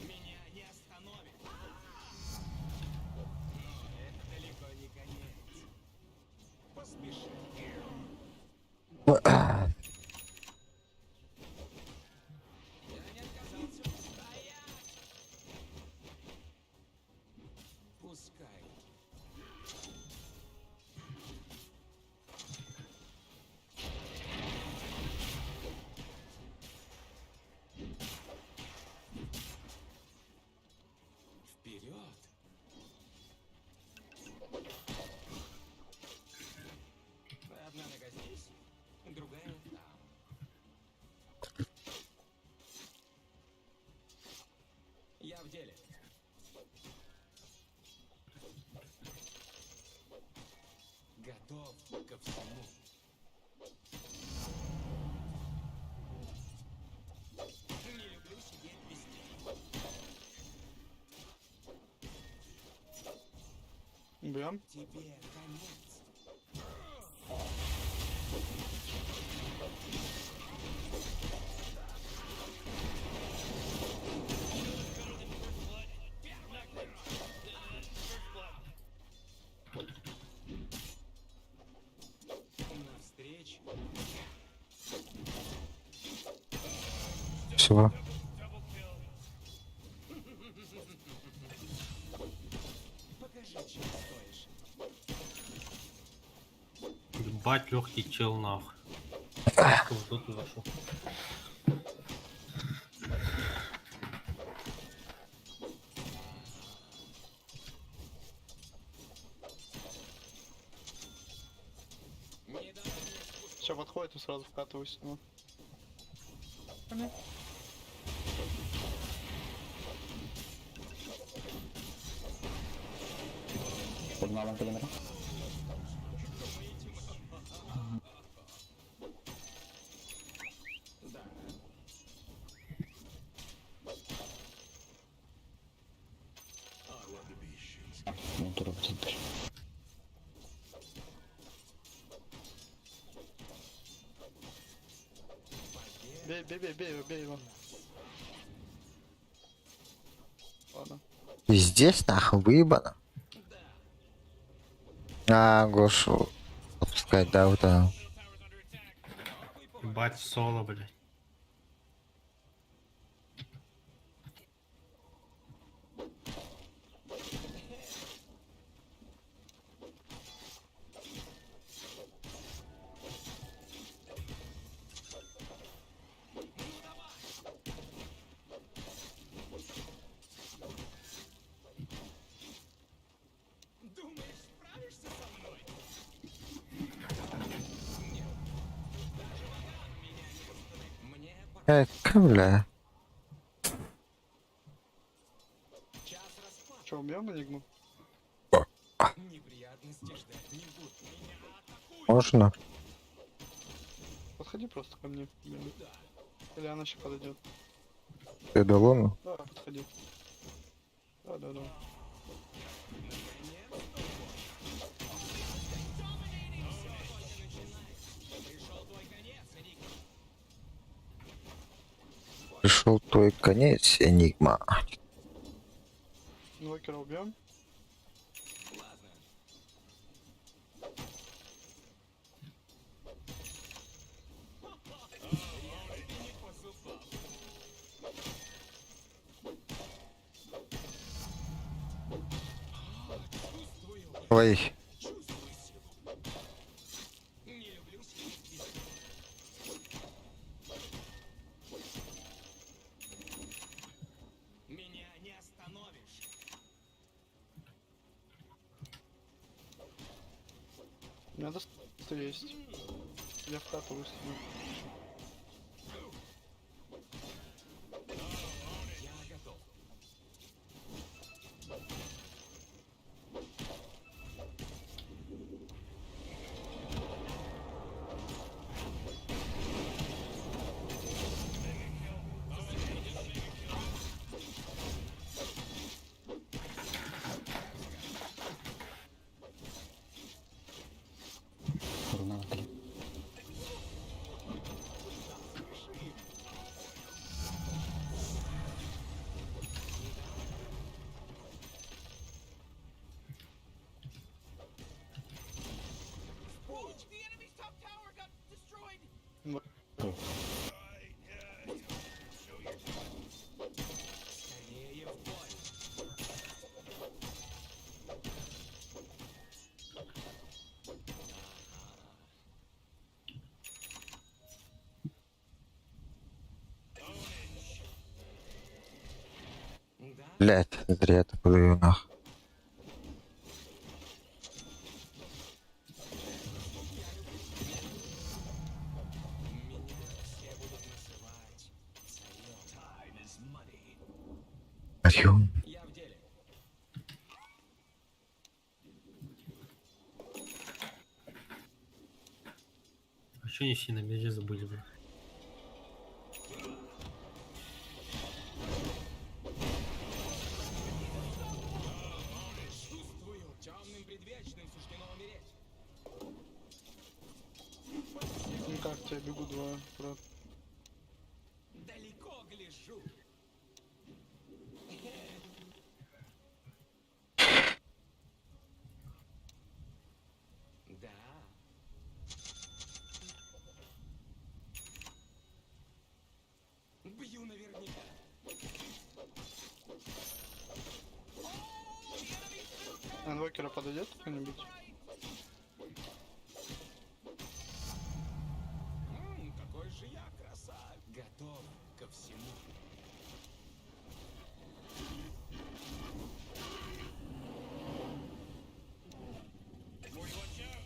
Меня не остановит. Но это далеко не конец. Поспеши. Я не отказался. Стоять! Пускай. Вперед! Одна нога здесь, другая там. Я в деле. Готов ко всему. Не люблю сидеть без дела. Бьем. Тебе конец. Навстречу. Всего. Покажи, чем стоишь. Ебать, легкий чел нахуй. В доту зашел. Не давай мне спуск. Все, подходит и сразу вкатываюсь. Ну. Под малым периметром. Да. Ну, туру в центр. Бей его. Ладно. И здесь нахуй выебано. А, Гошу. Отпускать, да, вот это. Ебать, соло, блядь. Думаешь, справишься со мной? Мне пора. Бля. Час расплаты. Че, убьем энигму? Неприятности ждать не буду. Меня атакуют. Можно? Подходи просто ко мне. Блин. Или она еще подойдет. Ты до лону? Да, подходи. Да. Пришел твой конец, Энигма. Пришел твой конец, Энигма. Инвокера убьем. Ладно. Не по зубам. Чувствую, Ой, чувствую силу. Не люблю сидеть без дела. Меня не остановишь. У меня что есть. Я в хату выстрелю. Я готов. Руна на 3. Oh, the enemy's top tower got destroyed. Скорее в бой. Да, Блять, зря я такую нахуй. меня все будут называть царем. Арьем. Я в деле. А что не сильно медведя забыли, бля? Чувствую, темным предвечным суждено умереть. Никак, тебя бегу двое, брат. Далеко гляжу. Да. Бью наверняка. Инвокера подойдет кто-нибудь? Какой же я красавец. Готов ко всему.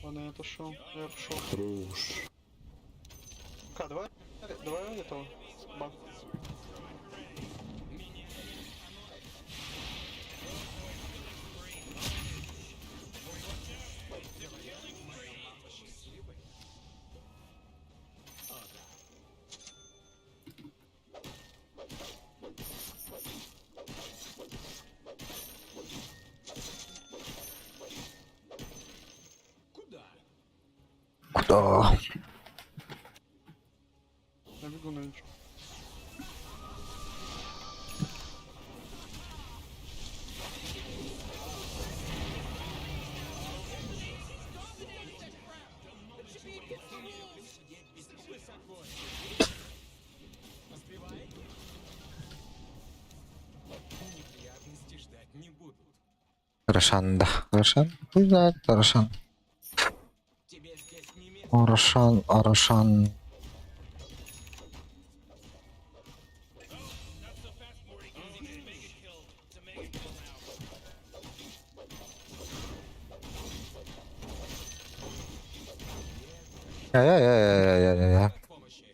Ладно, я отошел. Я пошел. Давай этого. Бак. Куда? Куда? Я бегу на ничего. Неприятности ждать не будут. Рошан, да. Рошан? Пусть знает, Рошан. Тебе здесь не место. О, Рошан, о, Рошан. Not so fast, Morty. Using his mega kill to mega kill now. Я-я-я-я-я-я-я. К помощи.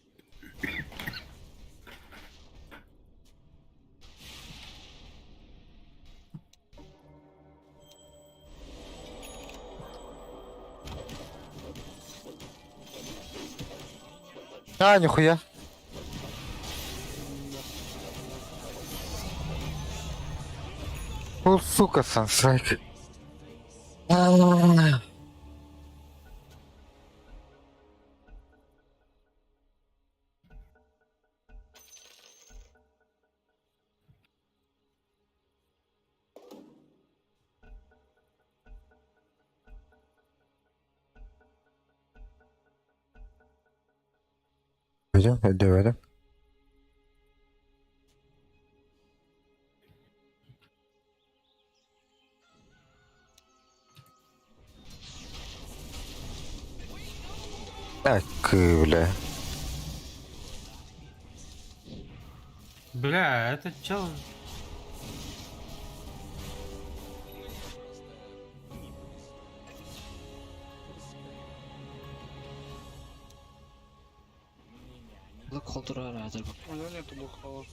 А, нихуя. Ну, сука, сансайк. Пойдем, давай. Так, бля. Бля, этот чел... Блокхол турары әзір бұл. У него нету блокхола.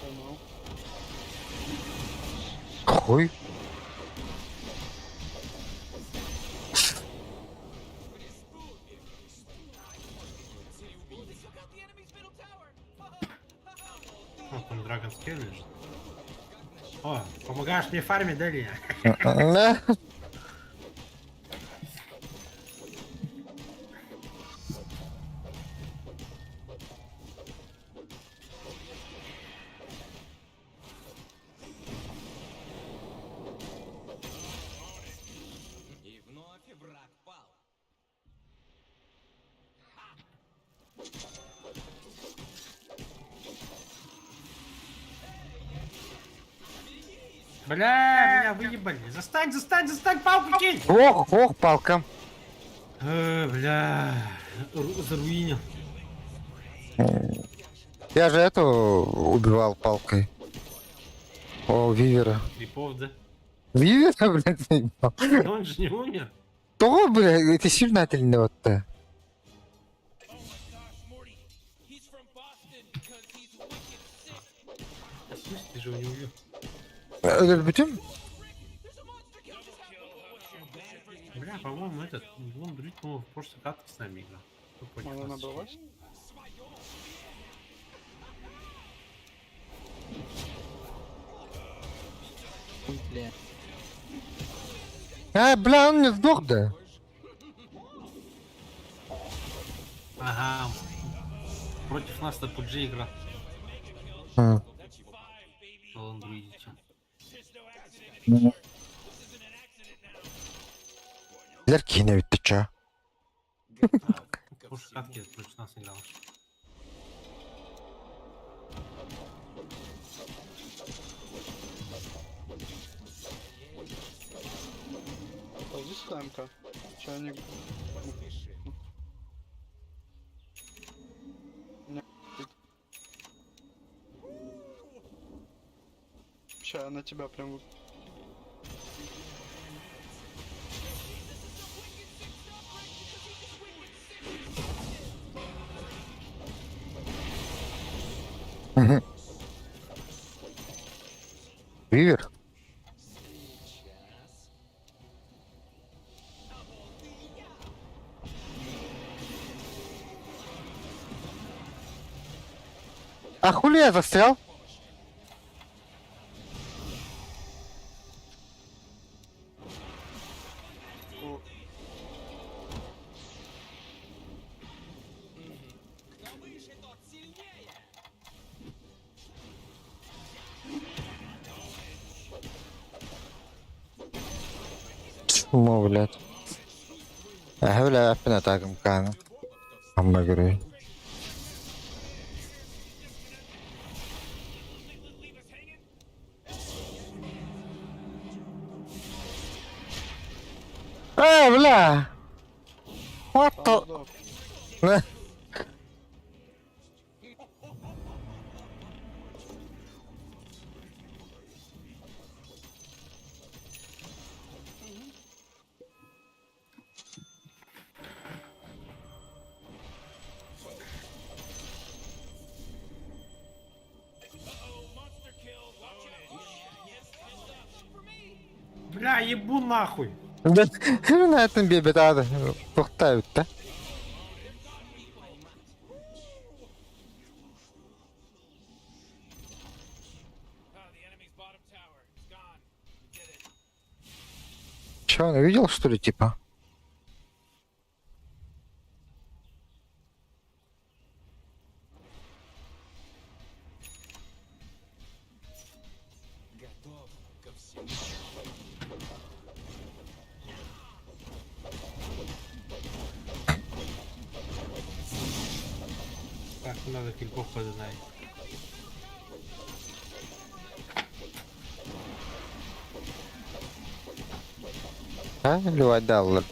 Поймал. Хуй. О, там Драгон Скелл лежит. О, помогаешь мне фармить, да, Илья? Да. И вновь враг пал. Бля, меня выебали. Застань, застань, застань, палку кинь! Ох, ох, палка. Бля, заруинил. Я же эту убивал палкой. О, Вивера. Крипов, да? Вивера, блядь, заебал. Но он же не умер. То, блядь, это сильно вот-то. Oh my gosh, Morty. He's from Boston because he's wicked sick. А слышь, ты же его не убил. Будем? Бля, по-моему, этот, он друид, по-моему, в прошлой катке с нами играл. Кто против Она нас? набралась? Бля. Бля, он не сдох, да? Ага. Против нас на PUBG игра. А. Он друидича. Зеркиня ведь ты чё? В прошлой катке против нас играл. Пойди сюда, МК. Чайник. Ща на тебя прям... Вивер? А хули я застрял? Кто выше, тот сильнее. Чмо, блядь. بلا أبنا تاكم كان عم بقري بلا what the Бля, ебу нахуй. на этом бебе надо тухтают-то. Че, он увидел, что ли, типа? Готов ко всему. Так, надо кильков подзнать. А? Или дал бы.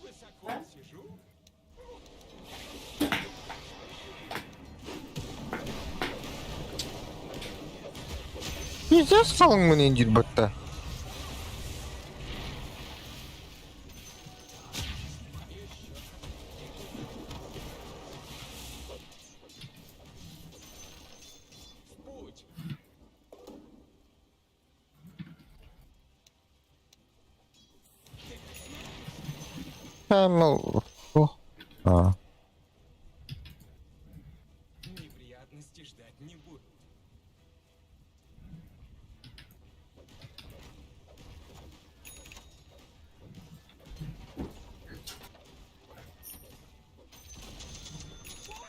Высоко сижу. Пиздец қалың мені дейді бітті. Путь! Камел. А. Неприятности ждать не буду.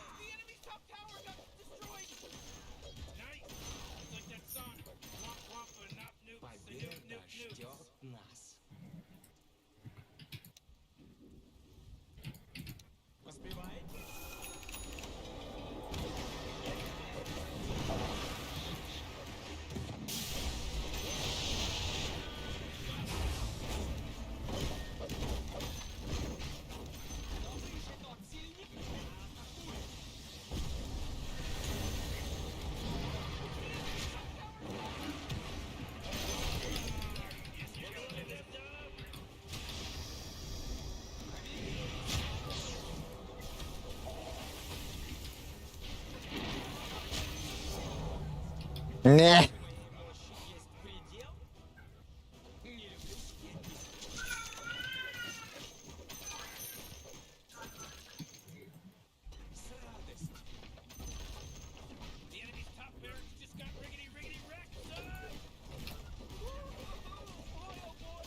The enemy's top tower got destroyed. Nice. It's like that song. Womp womp or not nuke. Победа ждет нас. Поспевай. Не. Мощи есть предел? Не люблю с радостью. The enemy's top barracks just got riggedy wrecked, son. Boy, oh boy.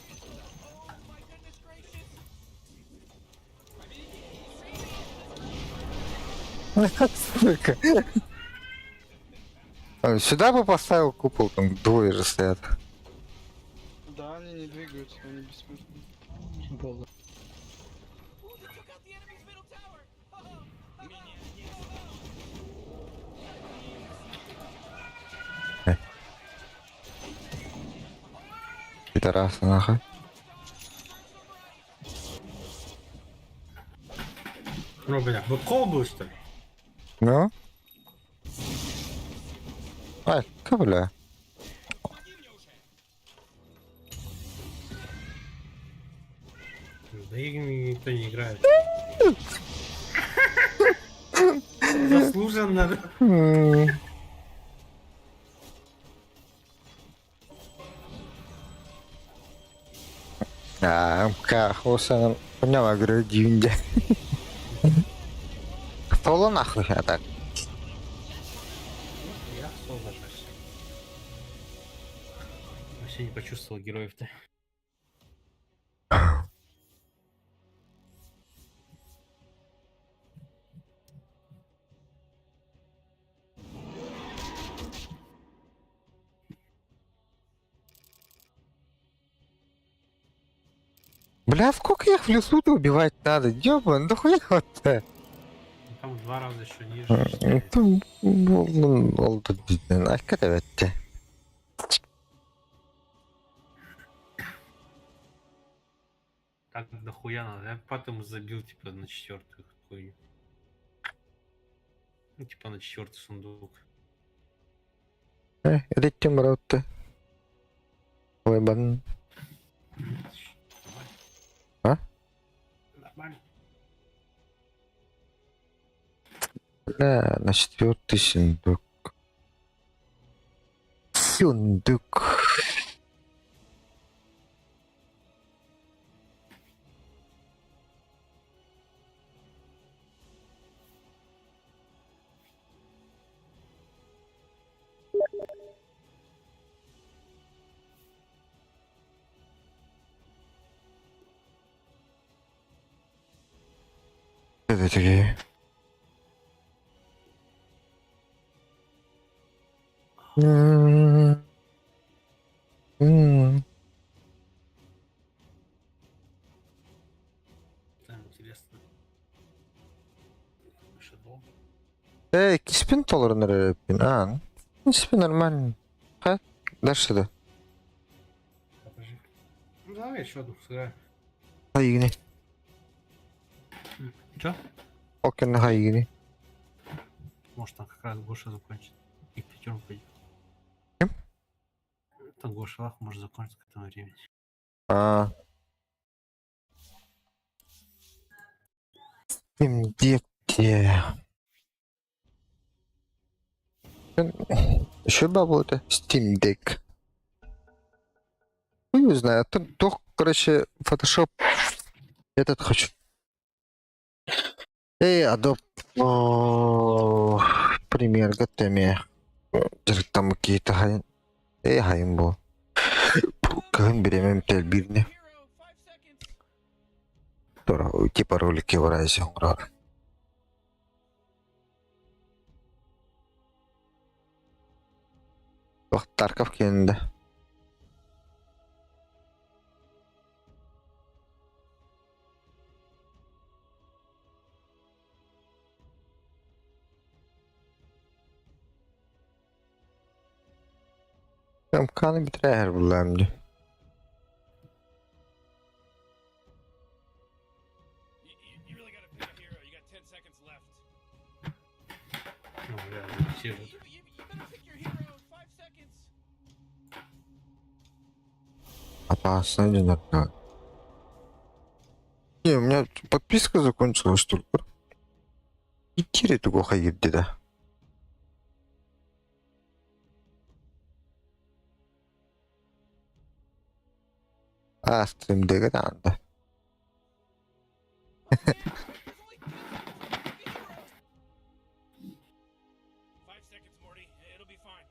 Oh my goodness gracious. Сука. Сюда бы поставил купол, там двое же стоят. Да, они не двигаются, они бессмертны. Болы. Ooh, they took out the enemy's middle tower. Меня не Пидорасы, нахуй. Ну, бля, быкол был, что ли? Ну? Ай, бля. Да играми никто не играет. Заслуженно. Kahrosan penyama gerejinja. Кто нахуй, а так? Я солдат. Вообще не почувствовал героев-то. Бля, сколько их в лесу-то убивать надо? Ёбан, да хуя-то? Там в 2 раза еще ниже. считается. Там oldu bizden. Hakikaten evet. Так дохуя надо. Я потом забил типа на 4-ю хуйню. Ну, типа на 4-й сундук. Rittim rotte. Вебан. А? Нормально. Бля, на 4-й сундук. Сундук. Это такие. Там интересно. Shadow. Киспин толар нерепин. А, в принципе, нормально. Ха, дальше да. Покажи. Ну давай еще одну сыграем. Хайгни. Че? Окей, на хайгни. Может там как раз Гоша закончит. И к 5 пойдет. Там Гошалах может закончиться к этому времени. А. Steam Deck где? Еще бабло-то? Steam Deck. Ну, не знаю, то, короче, Photoshop этот хочу. Эй, Adobe пример готами. Там какие-то гайын. Эй, гайын был. Гайын беремем телбирне. Типа ролики в разе. Тарков келді. Kanı bitirer bunlar şimdi. You really gotta pick a hero. You got 10 seconds left. Ну, реально, все You вот. better pick your hero in 5 seconds. Опасно, не надо. Не, у меня подписка закончилась, что ли? И тире туго ходит, да. А, стрим дегранда. Five seconds, Morty. It'll be fine.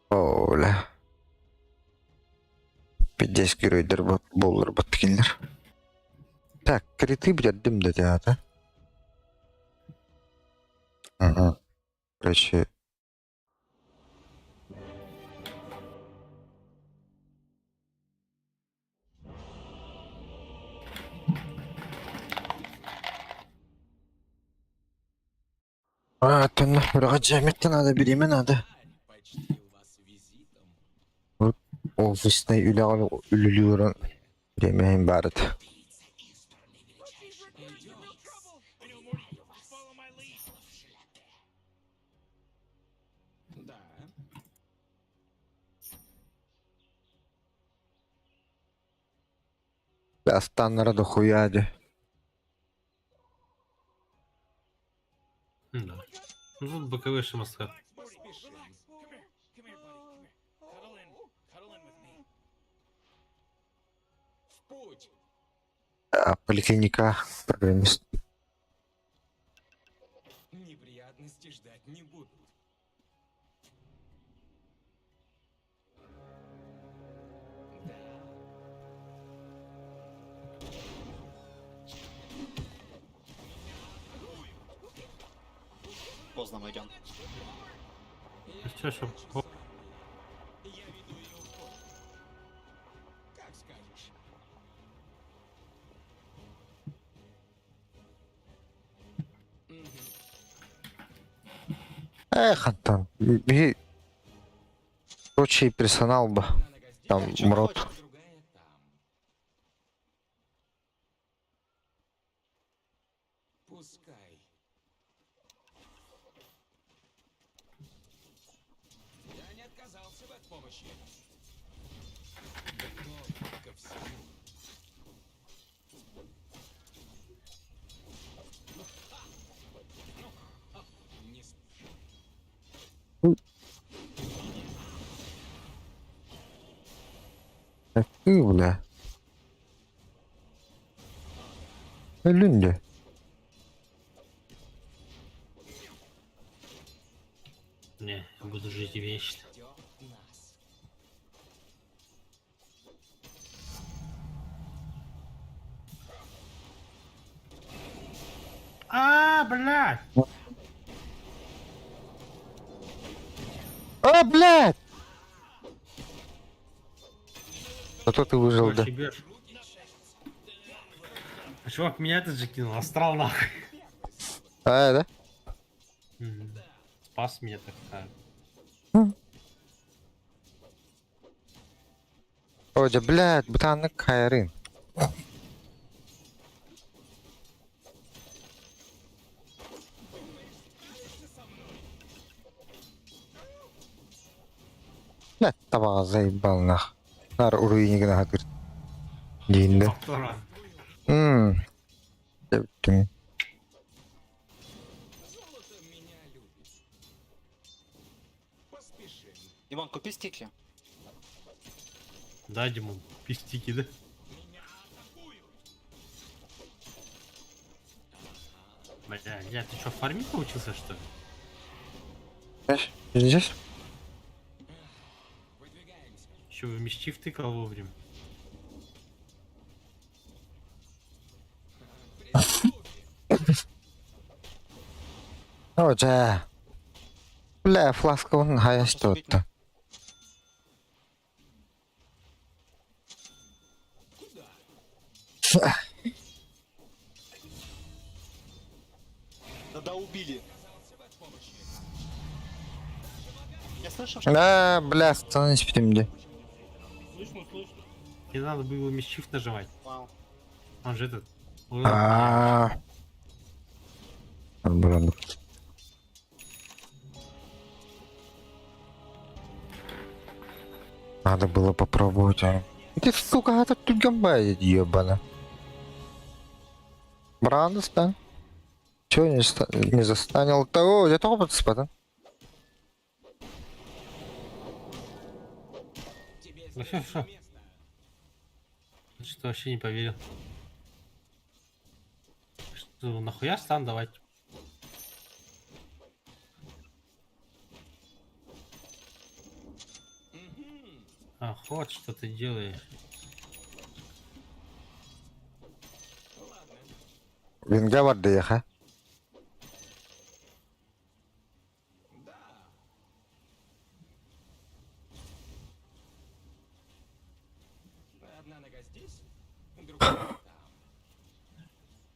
Оля. 50 героидер боллар баткиллер. Так, криты, блядь, дым до театра. Ага. Короче. А, это нахуй, джамет-то надо, беременна надо. Почтил вас визитом. Офисный үлілерін беремейін барды. Look, these recruits are in real trouble. I know, Morty. Just follow my lead. Да. Астаннара до хуяди. Да. Ну тут боковой шамаскат. Morty, relax. Come here. Come here, buddy. Come here. Cuddle in. Cuddle in with me. В путь. А поликлиника, программист. Неприятности ждать не будут. Поздно мы идем. Что, чтоб... О, Я веду ее в путь. Как скажешь. Эх, Антон, прочий персонал бы. На нога здесь, Там чё мрот. другая там. Пускай. Я не отказался бы от помощи. Готов ко всему. Не с- Бля. Люнде. не, я буду жить вечно. ждет нас. А, блядь! А, блядь! Зато ты выжил, да. Ебешь. А чувак меня этот же кинул, астрал нахуй. А, да? Мгм. Спас меня, так сказать. Ой, да, блядь, бутаны кайрын. Бля, табаға заебал нах. Нар уровень гына хатыр. Дейінді. Повтора. Дептің. Золото меня любит. Поспешим. Иван, купи стикли. Да, Димон, пистики, да? Бля, ты что, фармить научился, что ли? Здесь? Выдвигаемся. Еще в мечти втыкал вовремя. Отже. Бля, фласка вон гаясь тут-то. Да убили. Я слышал, что... А, бля, становись впереди. Не надо было мечтив нажимать. Вау. Он же этот... Блин. Надо было попробовать, а. Ты, сука, это тут гамбает, ебана. Брандс, да? Чего не застанил? О, я робот спада. Тебе Ну здесь всё. не место. Что вообще не поверил. Что, нахуя стан давать? Мгм. Ах, вот что ты делаешь. Ладно. Винга vardı ya ha. Да. Одна нога здесь, другая там.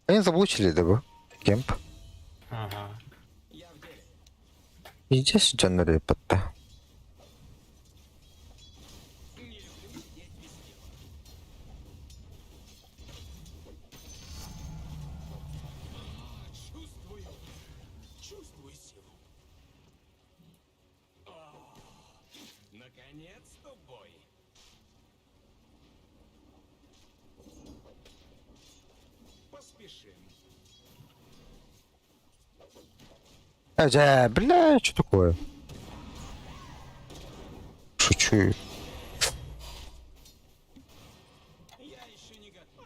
Они заблучили, да бы. Кемп. Ага. Я в деле. Иди сюда на репота. Не люблю сидеть без дела. Чувствую. Чувствую силу. Наконец-то бой. Поспешим. Бля, что такое? Шучу. Я еще не готов.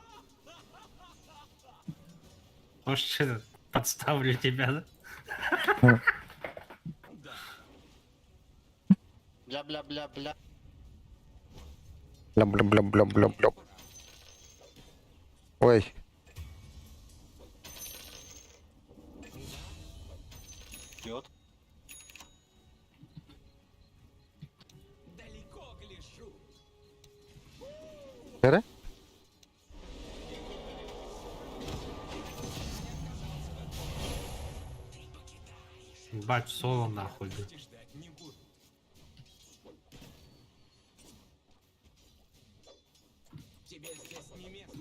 Может, что подставлю тебя, да? Да. Бля-бля-бля-бля. Бля-бля-бля-бля-бля-бля. Ой. Пьет. Далеко гляжу. Эре? Бать, соло нахуй, да. Будешь ждать не буду. Тебе здесь не место.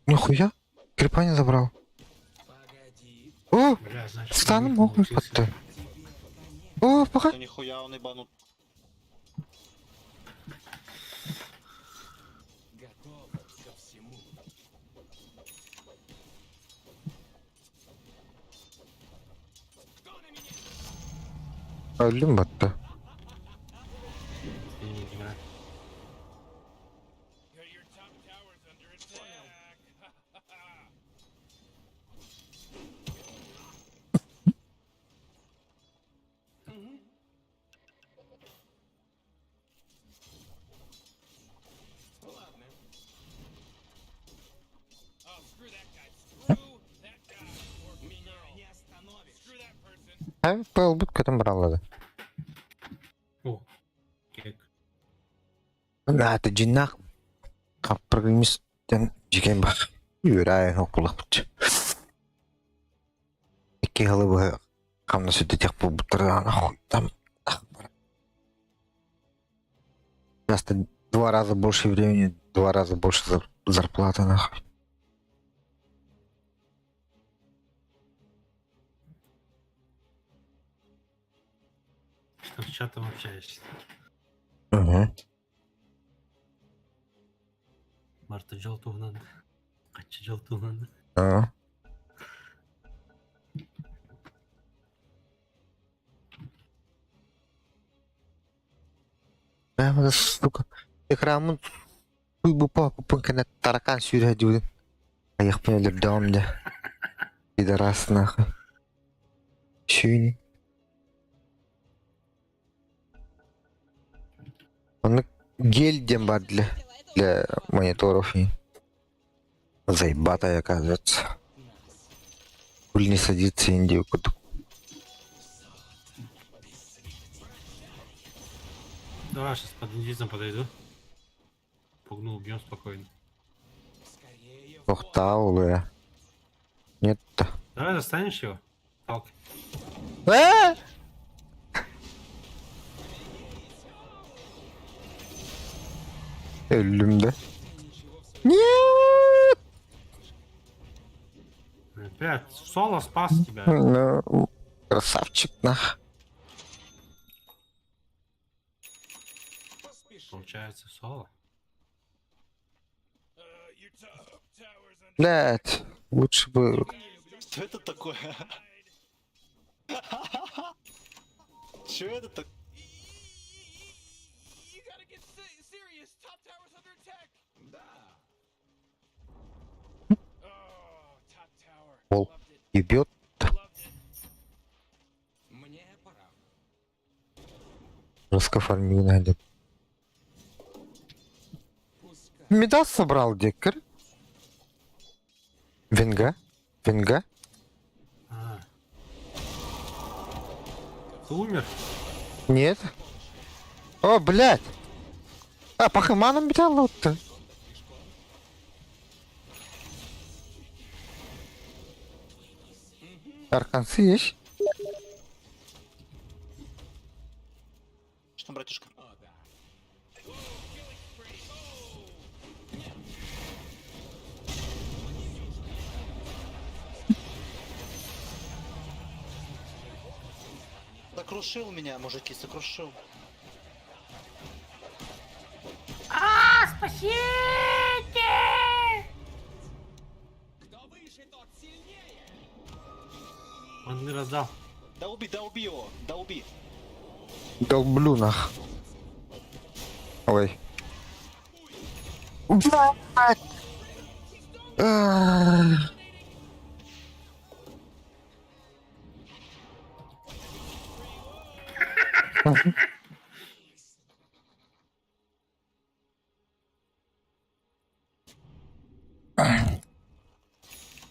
Нихуя? Крипа не забрал. Погоди. О, Бля, значит, стан не могут получился. под-то. О, пока. Да нихуя он ебанут. Готов ко всему. Кто на меня? Лимбат-то. Я не играю. Your top tower's under attack. Ладно. Oh, screw that guy. Screw that guy. Or Меня girl. не остановишь. Screw that person. А, пэл будка там брала, да. О, кек. Да, ты джиннах. Как программист, жекен бак. Юрай, окулапчы. Iki головы камна сюда тех побутра, нахуй, там. Часто 2 раза больше времени, 2 раза больше зарплаты, нахуй. Сейчас чатом общаешься. Угу. Марта Джолтугнан. Кача Джолтугнан. Ага. Прямо, сука. Экранын bu папа таракан сүйрәді. Аяқпен өліп даумда. Пидорас нахуй. Шүйни. Он гель бар для мониторов. Заебатая, оказывается. Пуль не садится Индию куда. Давай, сейчас под индийцем подойду. Пугнул, убьем спокойно. Скорее в Тохтаулы. Нет-то. Давай застанешь его. Палкой. Ölüm de. Нет! Опять, соло спас тебя. Ну, красавчик, нах. поспеши. Получается, соло. Your top tower's under Блять, лучше бы... Что это такое? Что это такое? You gotta get serious. Top tower's under attack. Да. Oh, top tower. Пол Loved it. ебет. Loved it. Мне пора. Раскофармию найдет. Пускай. Медас собрал, Деккер. Венга? Венга? А. Ты умер? Нет. О, блядь. А, по хэманам бежал-то. Арканцы есть? Что там, братишка? О, да. Сокрушил меня, мужики, сокрушил. Кто выше, тот сильнее. Он не раздал. Да уби его, да уби. Долблю нах. Ой. Блядь. А.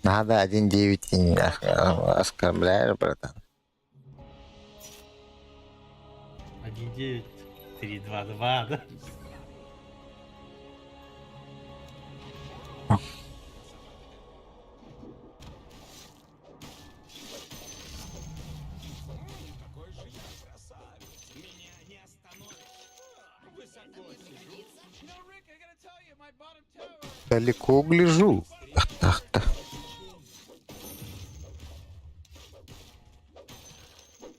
Надо 1.9 и не оскорбляешь, братан. 1-9, 3-2-2, да? Какой же я красавец. Меня не остановишь. Высоко сижу. No, Rick, I gotta tell you, my bottom tower. Далеко гляжу. Ах-так-то.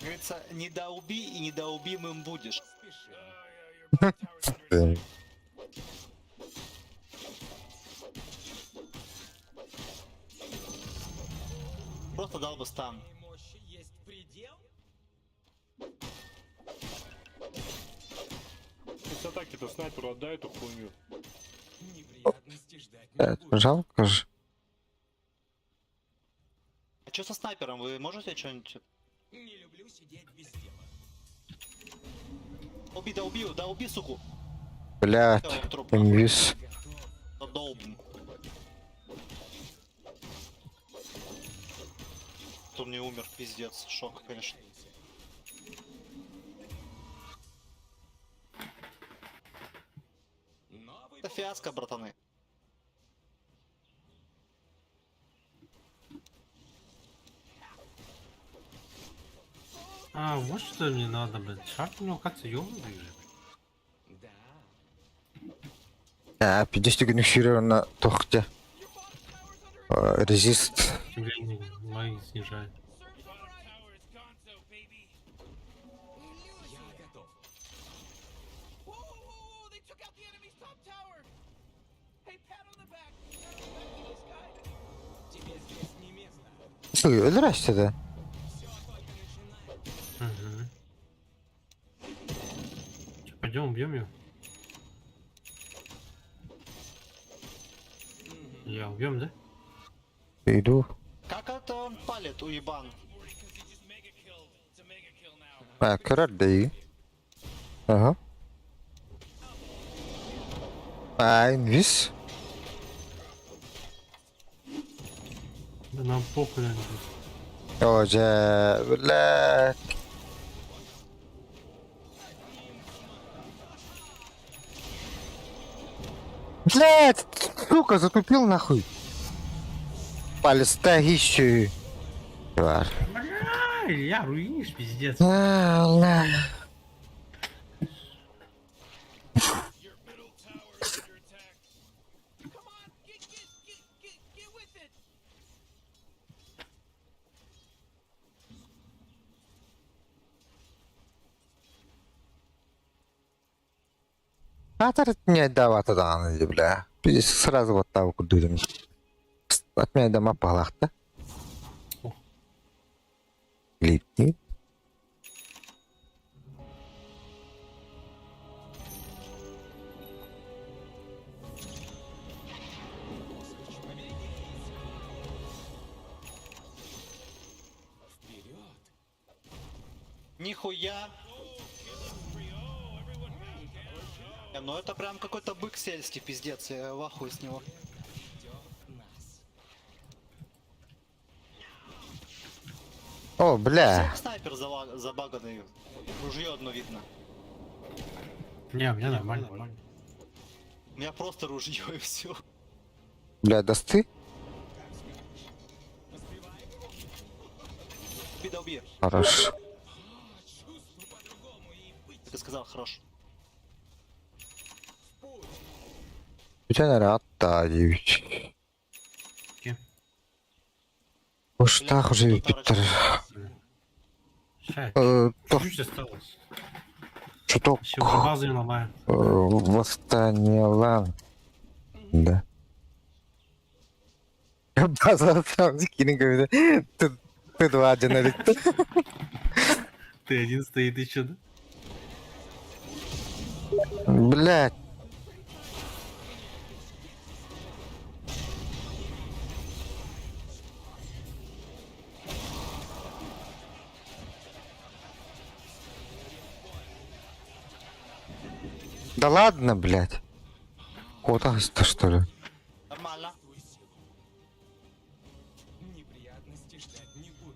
Говорится, недоуби и недоубимым будешь. Поспеши. Your bottom tower's under attack. Просто дал бы стан. Моей мощи есть предел? С атаки-то снайперу отдай эту хуйню. Неприятности ждать не буду. Жалко же. А что со снайпером? Вы можете что-нибудь? Не люблю сидеть без дела. Да уби, суку. Блядь. Всё, труп. Инвиз. Готов. Долбим. Кто мне умер, пиздец. Шок, конечно. Новый Это фиаско, братаны. А, вот что мне надо, блядь. Шаг у него, кажется, ёбаный же. Да. 50 günlük süre на тохте. Резист. Тем временем мои снижают. Bottom tower is gonzo, baby. Я готов. Здрасте, да. Угу. Че, пойдем убьем его? Я убьем, да? Иду. Как это он палит, уебан? А, карат дай. Ага. А, инвиз. Да нам похуй на них. Уже, блядь. Блядь, сука, затупил нахуй. Палец тагищу. Тварь. А, Илья, руинишь, пиздец. А, ла. Come on, get with it. А так не давай тогда, бля. Сразу вот так вот дурим. От меня дома палахта. Летний. Нихуя. Ну это прям какой-то бык сельский, пиздец, я в ахуе с него. О, бля. Снайпер забаганный, ружье одно видно. Не, у меня нормально. У меня просто ружье и все. Бля, досты? Бида убей. Хорош. Ты сказал, хорош. У тебя, наверное, Атаевич. Окей. Уж так уже, Юпитер. Ща, То чуть-чуть осталось. чуток Все, базу не ломаю. восстание лан. Да. База там скинь, говорит. Ты два один или кто? Ты один стоит и чё, да? Блядь. Да ладно, блядь. Куда-то что ли? Нормально. Неприятности ждать не будут.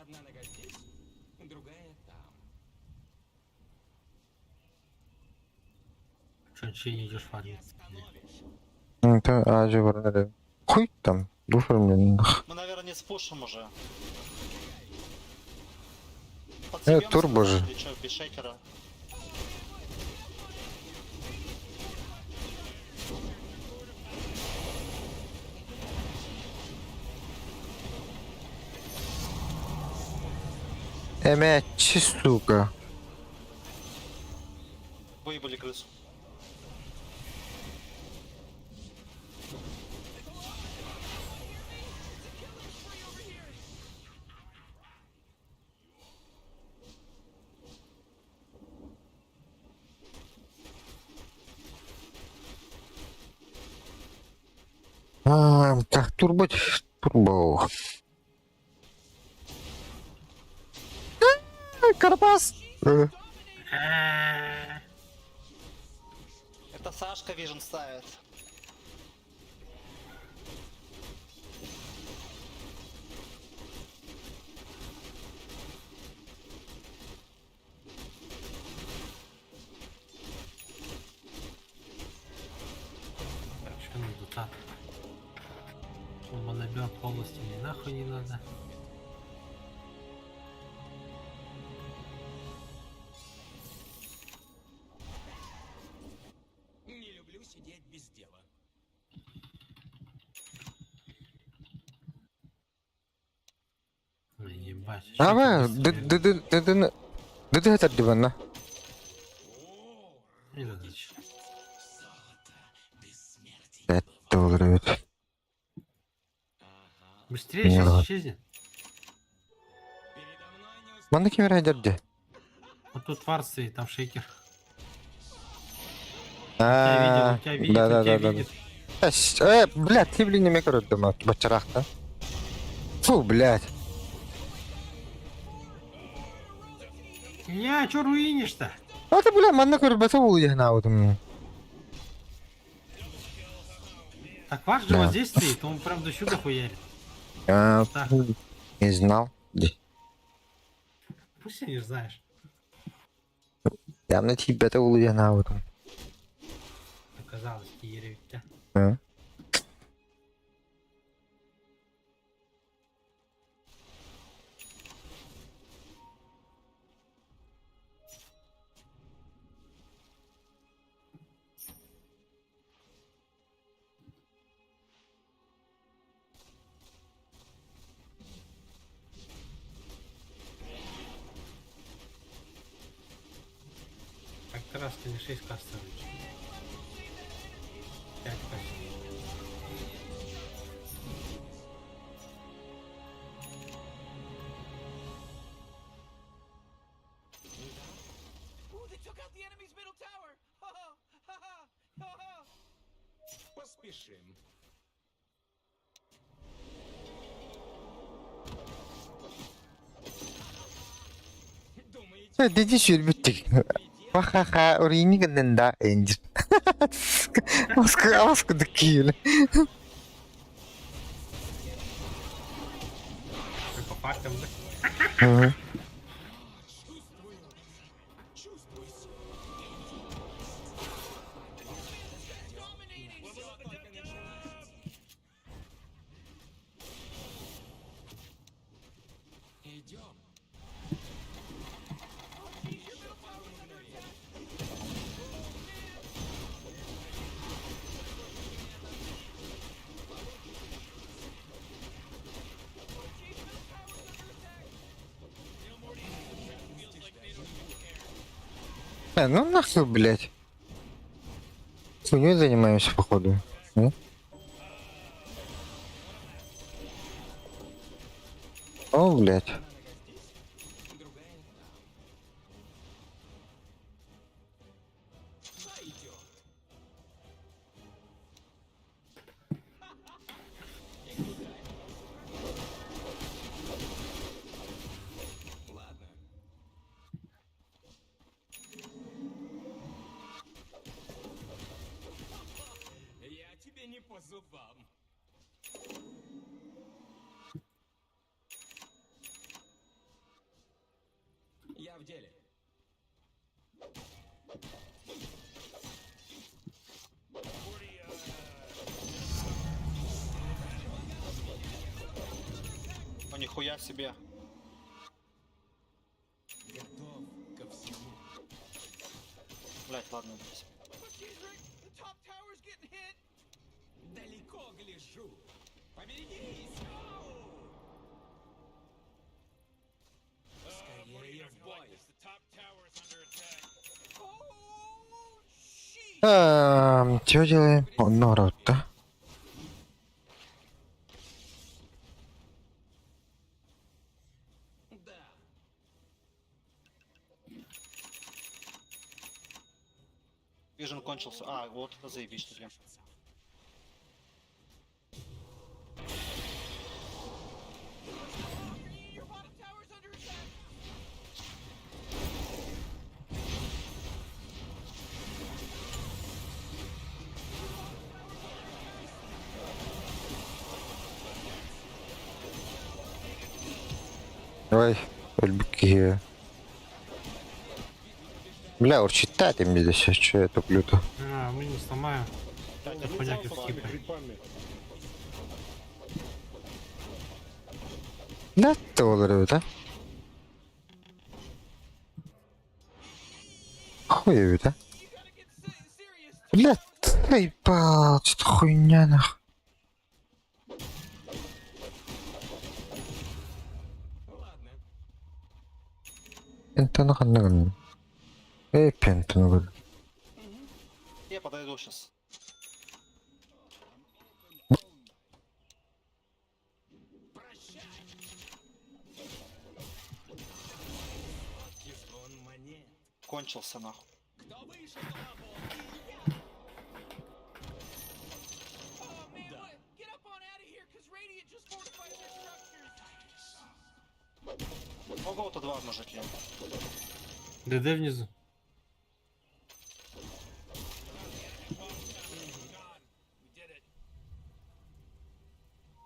Одна нога здесь, другая там. Что, ничего не идешь фармить? Это ажи варнали. Хуй там. Дуфермен. Мы, наверное, не спушим уже. турбо же. Или чё, без шейкера? Эмячи, сука. Выебали крысу. Так, турбо. Турбо. Карпас. Это Сашка Вижен ставит. Что надо так? Монобер полностью мне нахуй не надо. Не люблю сидеть без дела. Ой, ебать. Давай, ты это дивана. Не надо. Блять. долларов. Быстрее Не сейчас надо. исчезнет. Мана кемера дерде. Вот тут фарсы, там шейкер. А, Тебя видит, да, он тебя да. видит. Блядь, ты, блин, не корот дома, бачарахта. Фу, блядь. Чё руинишь-то? А ты, бля, манна корот басал я на вот. Так ваш же Да. вот здесь стоит, он прям до сюда хуярит. А, Так. не знал. Пусть не знаешь. Я на тебя-то я на вот. Оказалось, хиерит тебя. А? Как-то раз ты не 6 кастовый. 5 кастовый. Ooh, they took out the enemy's middle tower. Ha ha ha ha ha ha. Поспешим. Думаете, Деди сюрбиттик. Ха-ха-ха, урини ганденда энджин. Маску дакил. Ты по фактам, да? идем? Ну нахуй, блядь. Хуйней занимаемся, походу. Ну? О, блядь. Ладно. Я тебе не по зубам. Я в деле. О, нихуя себе. Готов ко всему. Блять, ладно. здесь. The top tower's getting hit. Далеко гляжу. Поберегись! Скорее в бой! The top tower is under attack. Oh shit! Чё делаем? О, народ, да? Да. Вижен кончился. А, вот это заебись, что ли. Your bottom tower's under attack. Давай, альбики. Бля, урчитать мне здесь, что я туплю-то? А, мы не сломаем. Да, Это не хуйня взял со своими кипа. крипами. Да, долларов, да? Хуеви, да? You gotta get serious. Бля, ебал, что хуйня нах. Ладно. Пентану ханнаган. Пентану. Я подойду сейчас. кончился нахуй. Кто вышел на работу? Oh man, what? Get up on out of here, cause Radiant just fortified their structures. Ого-то два мужики. ДД внизу.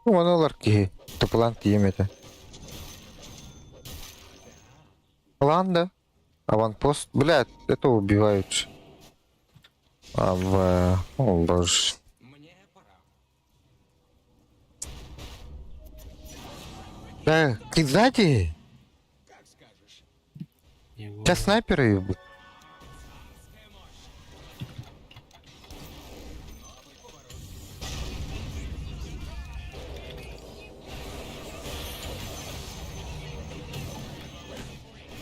Вон ларки. Топланки името. Ланда. Аванпост. Блядь, это убивают. А в... О, боже. Мне пора. Да, ты сзади? Как скажешь. Не говорю. Сейчас снайперы ебут.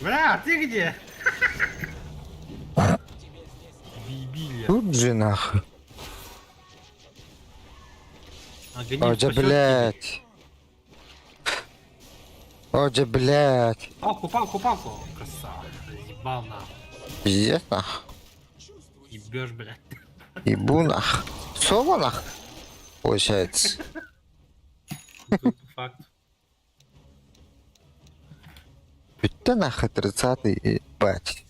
Бля, ты где? Бибиля. Тут же нахуй. Огонь Оджа, блядь. Оджа, блядь. Палку. Красава. Заебал нахуй. Пиздец нахуй. Ебёшь, блядь. Ебу нахуй. Сова нахуй. Получается. Тут факт. Ты нахуй 30-й, ебать.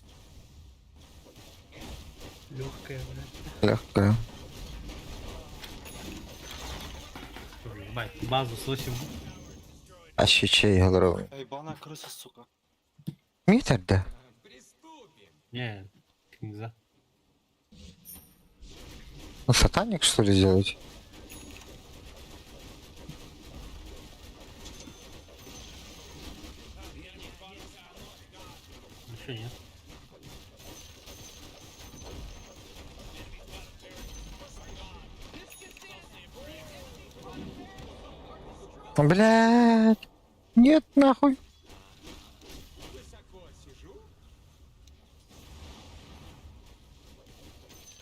Легкая, блядь. Легкая. Ебать, базу слышим. Ощущай головой. Ебаная крыса, сука. Митер, да? Приступим. Не, кинза. Ну, сатаник, что ли, делать? Ничего нет. Блядь. Нет, нахуй. Высоко сижу.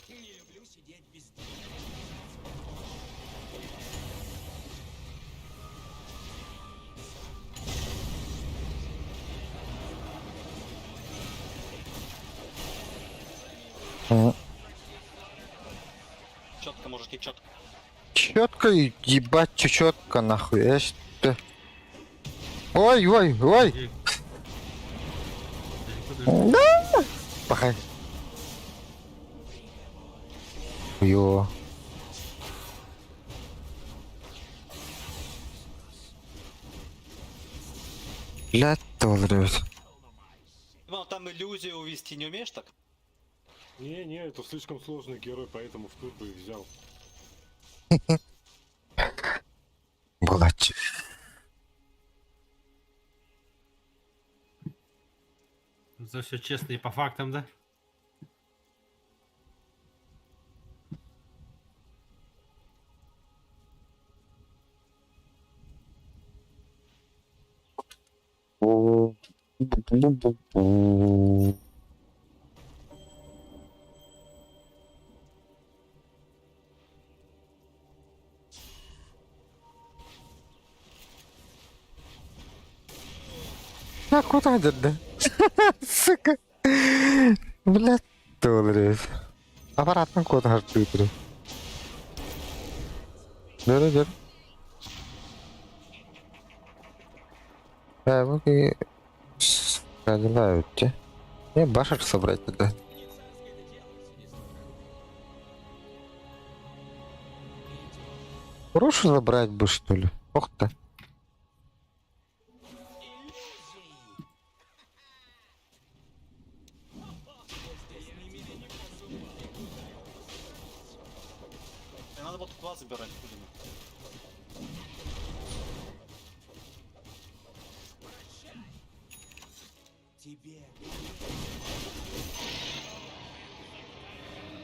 Не люблю сидеть без дела. Четко, мужики, четко. Четко, ебать, четко, нахуй. Я что? Ой. Далеко, далеко. Да. Пахай. Ё. Блядь, толрет. Ну, там иллюзию увести не умеешь так? Не, это слишком сложный герой, поэтому в турбо и взял. Блядь. За все честно и по фактам, да? А куда идет, да? Сука. Блядь, толрет. Аппаратный код хартует. Да. Вы сказываете. Не башер собрать тогда. Рушу забрать бы, что ли? Ох ты. Надо вот два забирать, блин. Тебе.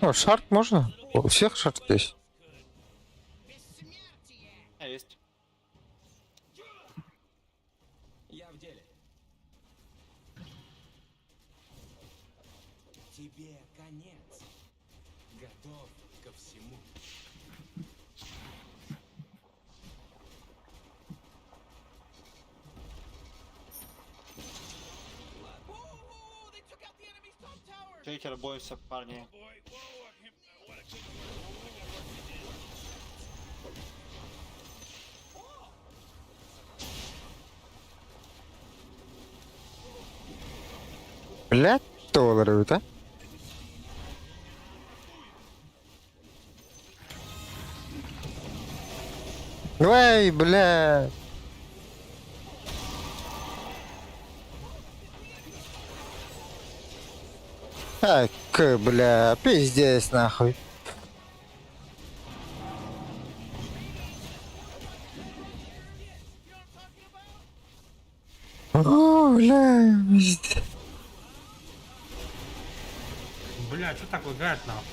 О, шарт можно? У всех шарт есть. Есть. Я в деле. Тебе конец. Готов ко всему. Whoa, they took out the enemy's top tower. Крикер, бойся, парни. Блядь, долларов, а? Ой, бля. Ай, бля, пиздец, нахуй. О, бля, пиздец. Бля, что так лагает нахуй?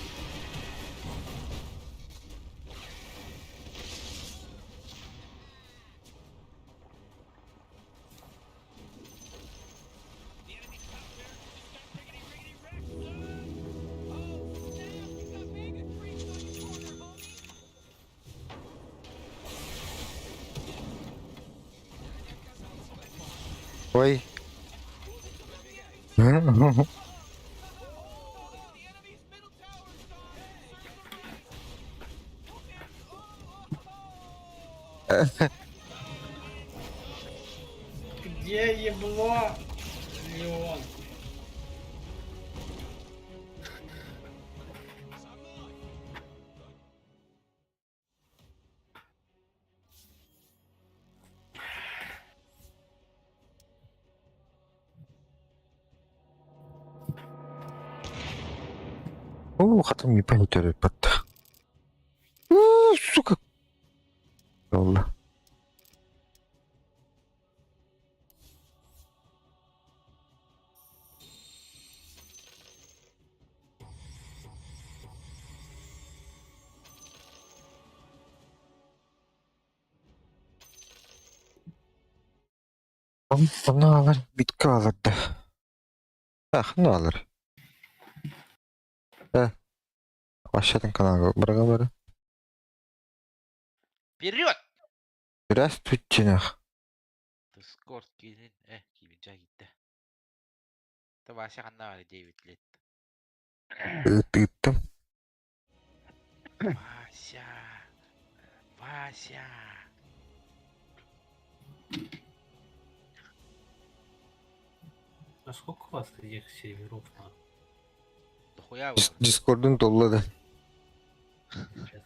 Ой. Где ебло? Леон. Хатам не понятен, пот. Сука. Аллах. Ne alır? Bitki alırdı. Ah, ne alır? Başladın kanala. Bırak bari. Вперед! Здравствуйте, нах. Дискорд келin. Келінжа gitti. Вася қандай var 9 лет. Тыттым. Вася. Вася. А сколько у вас этих серверов? Дохуя var. Discord'un dolladı. Сейчас.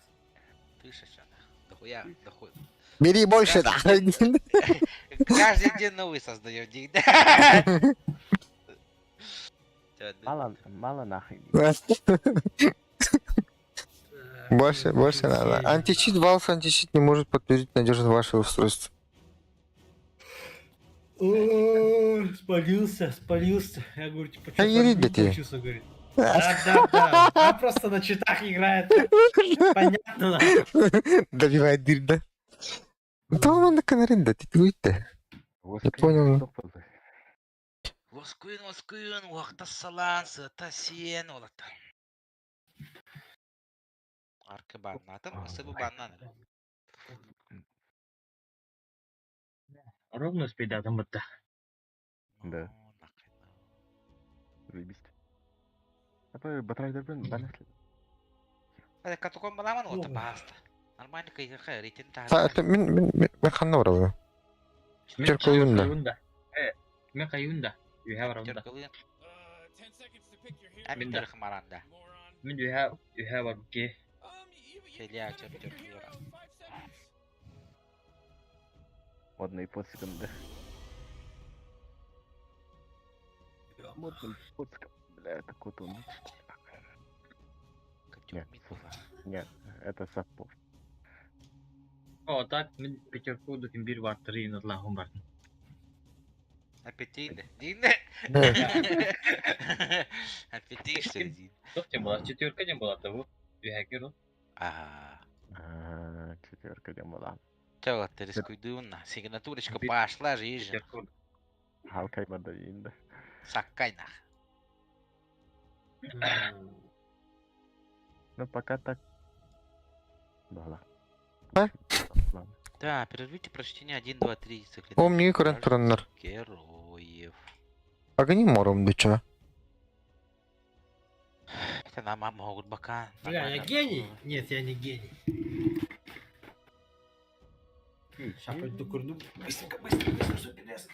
Ты шашана. Дохуя. Дохуя. Бери больше, да. Каждый день новый создаем. Мало нахуй. Больше надо. Античит, Valve античит не может подтвердить надежность вашего устройства. О, спалился. Я говорю, типа, что Ерит тебе. получился, говорит. Да. Она просто на читах играет. Понятно. Добивает дырь, да? Да он на канаринда, ты туйте. Я понял. Воскуин, уақтасалан, сытасиен, олата. Арка баннатын, ысыбы баннан. Ровно спидатом бытта. Да. Заебись. Apa батрайдер ben ben nasıl? Ada катукон баламан ота баста. Нормально кайга рейтин таа. Это мен ханна врага. Терка уюнда. Мен кайында. You have around. 10 seconds to pick your hero. Амин дырхмаранда. Мен you have a gay. Селя чертер. 5 seconds. Модный подскам, да. Модный подскам. Бля, это кот он. Нет, это Саппов. О, так мен пятерку до кимбир бар 3 на лагом бар. Аппетит. Динне. Аппетит что ли? Что тебе была? Четверка не была того. Вихакеру. Четверка не была. Чего ты рискуйдуна? Сигнатурочка пошла жизнь. Халкай мадавинда. Саккайна. Ну пока так. Бала. Да, прервите прочтение 1, 2, 3 циклы. Помни, Крентронер. Героев. Огни мором, да чё? Хотя нам могут бока. Бля, я нормально. гений? Нет, я не гений. Сейчас пойду курну. Быстренько, быстренько, что перелез.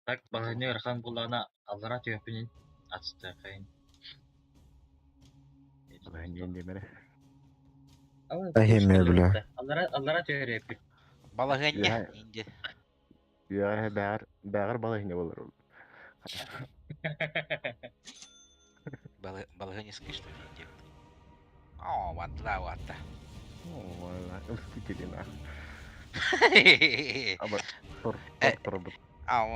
Так, бағаны ырхан булана аллара түйөпүнүн атысты кайын. Әйеме, бля. Аллара түйөреппит. Балагенне инде. Я бәгір бала не болар ул. Балагенне что ли инде. О, вот да, вот да. Вала, устикелина. Хе-хе-хе. Аба, торбут. Ау.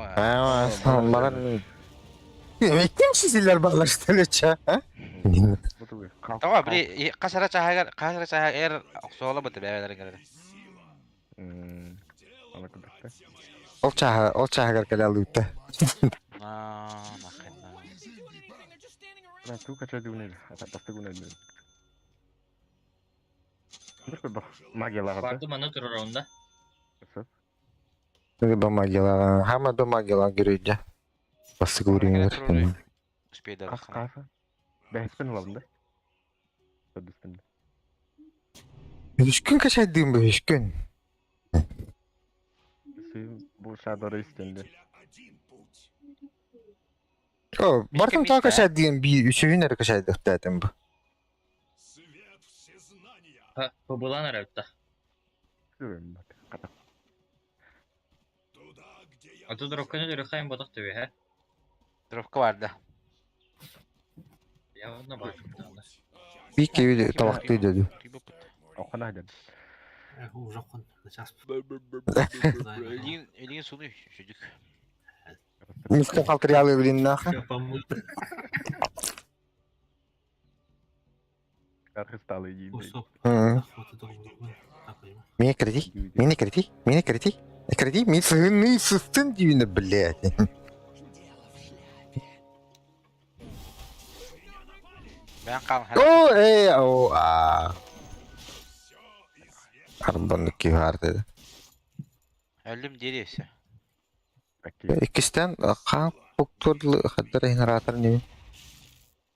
Маған... Мектен шизелер bağlaştı ça? Tamam, biri kasara çahar soğla mı tebelerin geldi. Ana kudukta. Ол çahar kala alıptı. Na, nahın. Na tu kaça düğünü. Ata pasta günü. Bir kudu. Magiyalar Барды мана турар онда. До магила. Хама до магила грейде. Басты говорим. Успей да. Каfa. Бәспен лавында. Södüsünde. 3 gün kaçaydın bu 3 gün. Bu şadara istendi. O, Bartın daha kaçaydın bir 3 günler kaçaydık dedim bu. Ha, bu булан арабта. Görüyorum bak. Kata. Аты дропканы ырыхайын бодық төбе, ха? Dropka vardı. Я онда бар. Bir kere tavaktı dedi. Okana hadi. Уже он. Сейчас. Elin sonu çocuk. Miska kaltıryalı bilin naha. Помыть. Karşı stalı yiyeyim. Усоп. Hı. Вот это вот. Так, понимаю. Mini kredi. Mini kredi. Mini kredi. Kredi mi sığını sıstın düğünü блядь. Ben kalın. O a. Arbanlık ki var dedi. Öldüm derisi. İkisinden kan doktorlu kadar generator ne?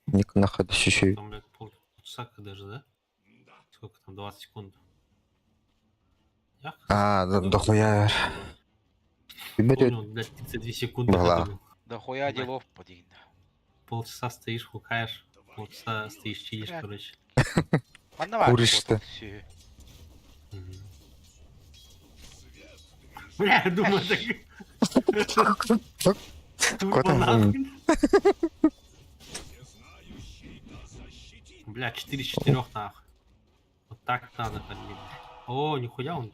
Ник на ходу еще. Там, блядь, полчаса даже, да? Сколько там, 20 секунд? А, дохуя. Понял, блядь, 32 секунды. Была. ходил. Да хуя делов подъедет. Полчаса стоишь, хукаешь, полчаса стоишь, чилишь, Блядь. короче. Ладно, ладно. Куришь-то. Бля, я думаю, так... Турбо там? нахуй. Бля, 4 из 4 нахуй. Вот так надо ходить. О, нихуя он.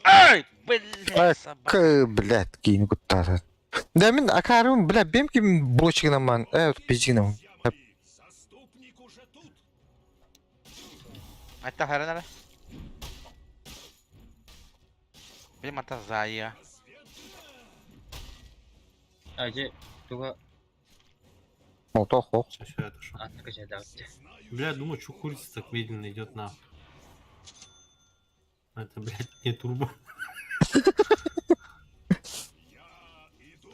Ай, блядь, собака. Блядь, кинь куда-то. Да, мен акарым, бля, бем ким блочки ман. Пиздином. Hatta herhalde. Benim hatta zaya. Аже туга Молоток, ох. Сейчас я отошел. атны качай давытты. Бля, думаю, что курица так медленно идет на. Это, блядь, не турбо.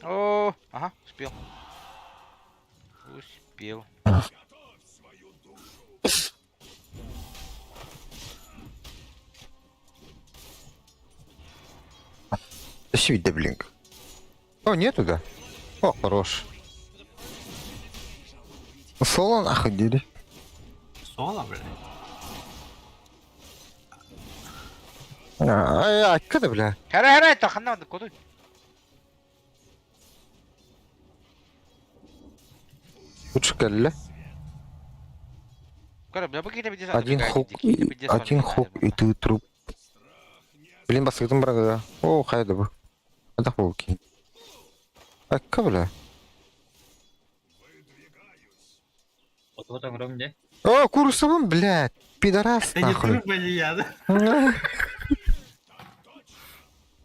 О, ага, успел. Успел. Свида, блин. О, нету, да? О, хорош. Соло находили. Соло, блядь. Откуда, бля? Herhalde takınamadık kodu. Лучше Галля. Коля, бля, быки de Один хук и ты труп. Блин, басыктым брага. О, хайда бу. Адак болу кейин. Акка, бля. Отугатан ромде. О, курсовым, блядь. Пидорас, Это не нахуй. турбо, не я, да?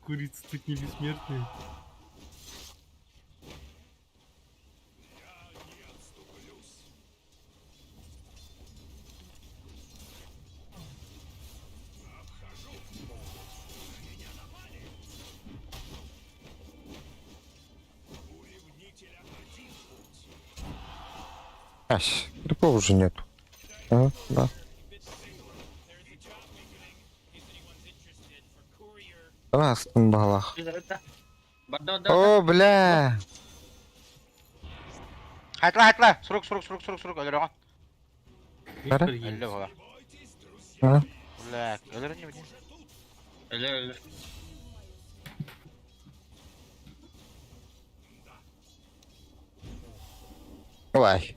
Курица тут не бессмертная. Ась, крипов уже нет. А, да. Раз, балах. О, бля. Айтла. Сурук. Өлөр оған. Ара? Өлі бола. А? Бля, өлір не біне? Өлі. Ой.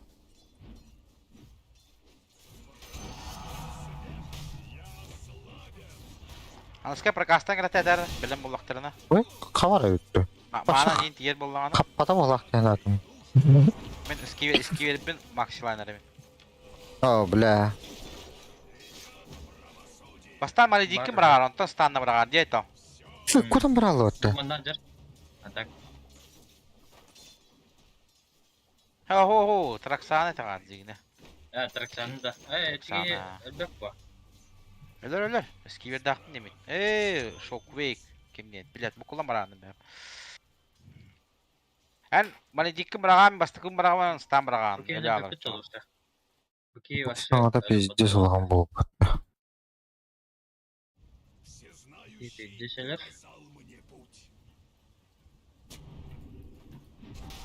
Анысқа прокастан кірі тәдәрі. Білім болақтарына. Ой, қавар өтті. Мана дейін тиер болағаны. Қаппата болақ тәнатым. Мен іски веріппен максилайнарымен. О, бля. Бастан мали дейкен бірағар, онтан станна бірағар. Дей айтам. Шу, көтім бір алы өтті. Мындан жер. Атак. Хо, траксаны тағар дегіне. Траксаны да. Чеге өлбек ба. Өлір. Іски верді ақтын демейді. Шоквейк. Кемден. Білет, бұқылан бірағаны бәп. Ән, мали дейкен бірағар, бастықын бірағар, стан бірағар. Бүкей Өлі өлбек алыр. тұлышты. Бүкей вашы. Саңада пиздес олған болып қатты. Дешелер.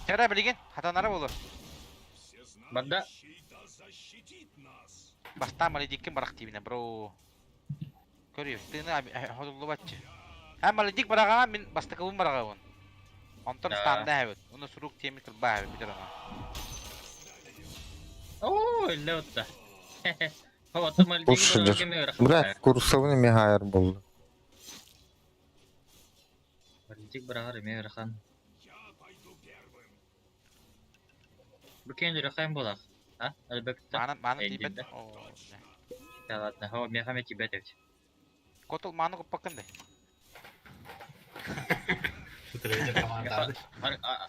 Тәрі білеген, хатанары болу. Банда. Бастан мали дейкен бірақ дейбіне, бро. Көрейіп, тіні hodullu бәтчі. Әм мали дейк бірағар, мен бастықын бірағар он. Онтан станда әвет. Оны сұруқ темі кірба әвет, бітір оға. О, өлі өтті. Хаваты мали Лучше дейгі же. бөлгеме ұрақын. Блядь, курсовный мегайр болды. Мали дейг бірағар еме ұрақын. Бүкейін ұрақын болақ. Әлбәкті. Маны дейбет. Ya ладно, хава мехаме тебя тевчі. Котыл маны құп бақынды.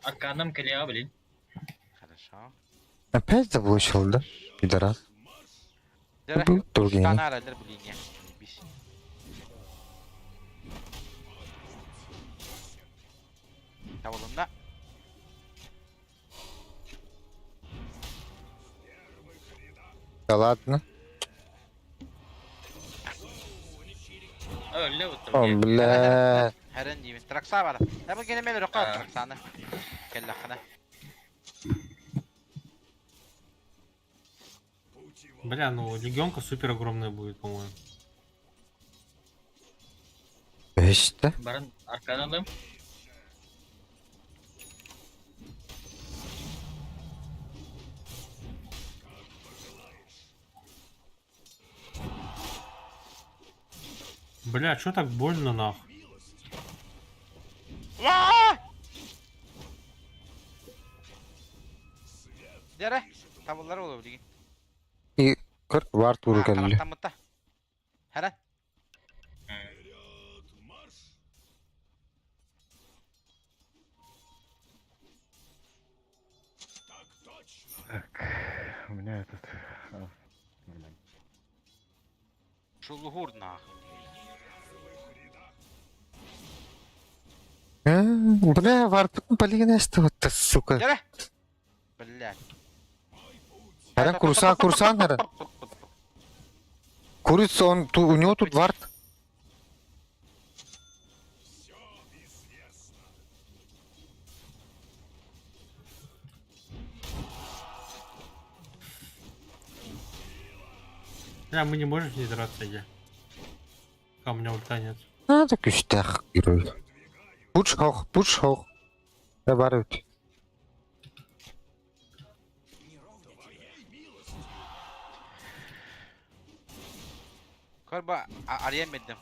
Арканом калеа, блин. Хорошо. Опять заблочил, да? Пидорас. Дәрі, Бұл тұрген. стан әрәлдер біліне. Бис. Тавылымда. Да ладно. Өлі өтті. О, бля. Әрін деймін. Тракса бар. Әбіл гені мен ұрыққа траксаны. Келі ақына. Бля, ну легионка супер огромная будет, по-моему. İşte. Барын арканалым. Бля, чё так больно нахуй? Дәрі, табылары олы білген. И кыр var туру келді. Тамытта. Әрін. У меня этот... нормально. Шулугур нахуй. Бля, варп, блин, что вот, сука. Дәрі. Блядь. Әрін курсан, әрін. Курица, у него тут варп. Бля, мы не можем не драться, я. А у меня ульта нет. Надо күштәк герой. Пуш хоқ. Я барып. Көрба, ариян беддім.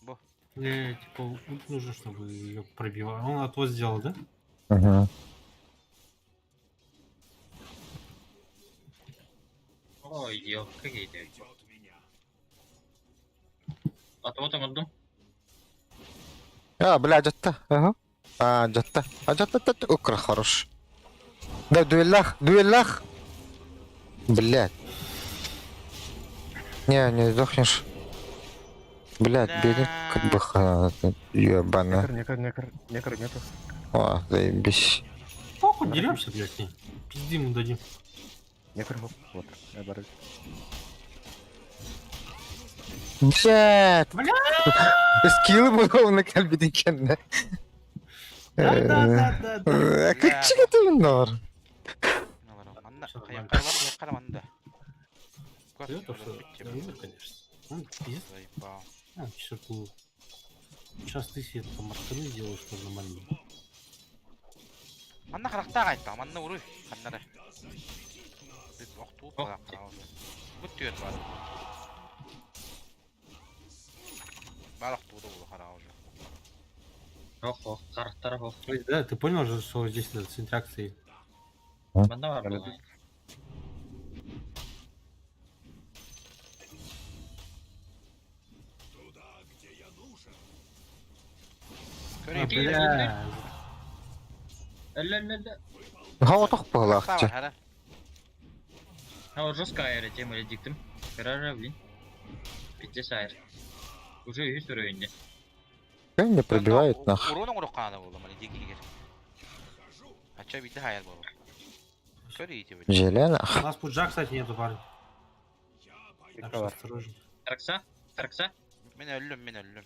Бу. Мне, типа, ульт нужно, чтобы ее пробивал. Он отвод сделал, да? Ага. Ой, ел, какие-то. Отвод аңырдым. Я, бля, жатта. Ага. Жатта. Жатта. Окра, хорош. Да, дуэллах. Блядь. Не сдохнешь. Блядь, бери как бы ебаная. Некр нету. О, заебись. Похуй, деремся, блядь, с ней. Пиздим ему дадим. Я прям вот, наоборот. Блядь! Скиллы было на кальбиден кенне. Да. Кычыга тыйнар. Манна Всё каяк нормально. калам я караманда. Это что? Ну, конечно. Ну, пиздец. Заебал. А, черту. Сейчас ты себе там марканы делаешь, что нормально. Манна характа кайта, манна уру. Ханнара. Бит вақту калак калды. Бүт түйет бар. Барлық туды бұл қара уже. Ох, қарақтар ох. Да, ты понял же, что здесь надо с интеракцией? Мында бар бұл. Көрейін. Бля. Әлі. Хава тох Қара палахчы. бар, хара. А жестко айры темірі диктім. Көрәрі блин. Питте сайр. Уже 100 уровенде. Кем не пробивает нах. Уроның ұрық қанады болды, мали дек егер. Ача биді хайыр болу. Көрейте бөді. Желе У нах. нас пуджа, кстати, нету, парень. Так что осторожней. Таркса? Мен өлім.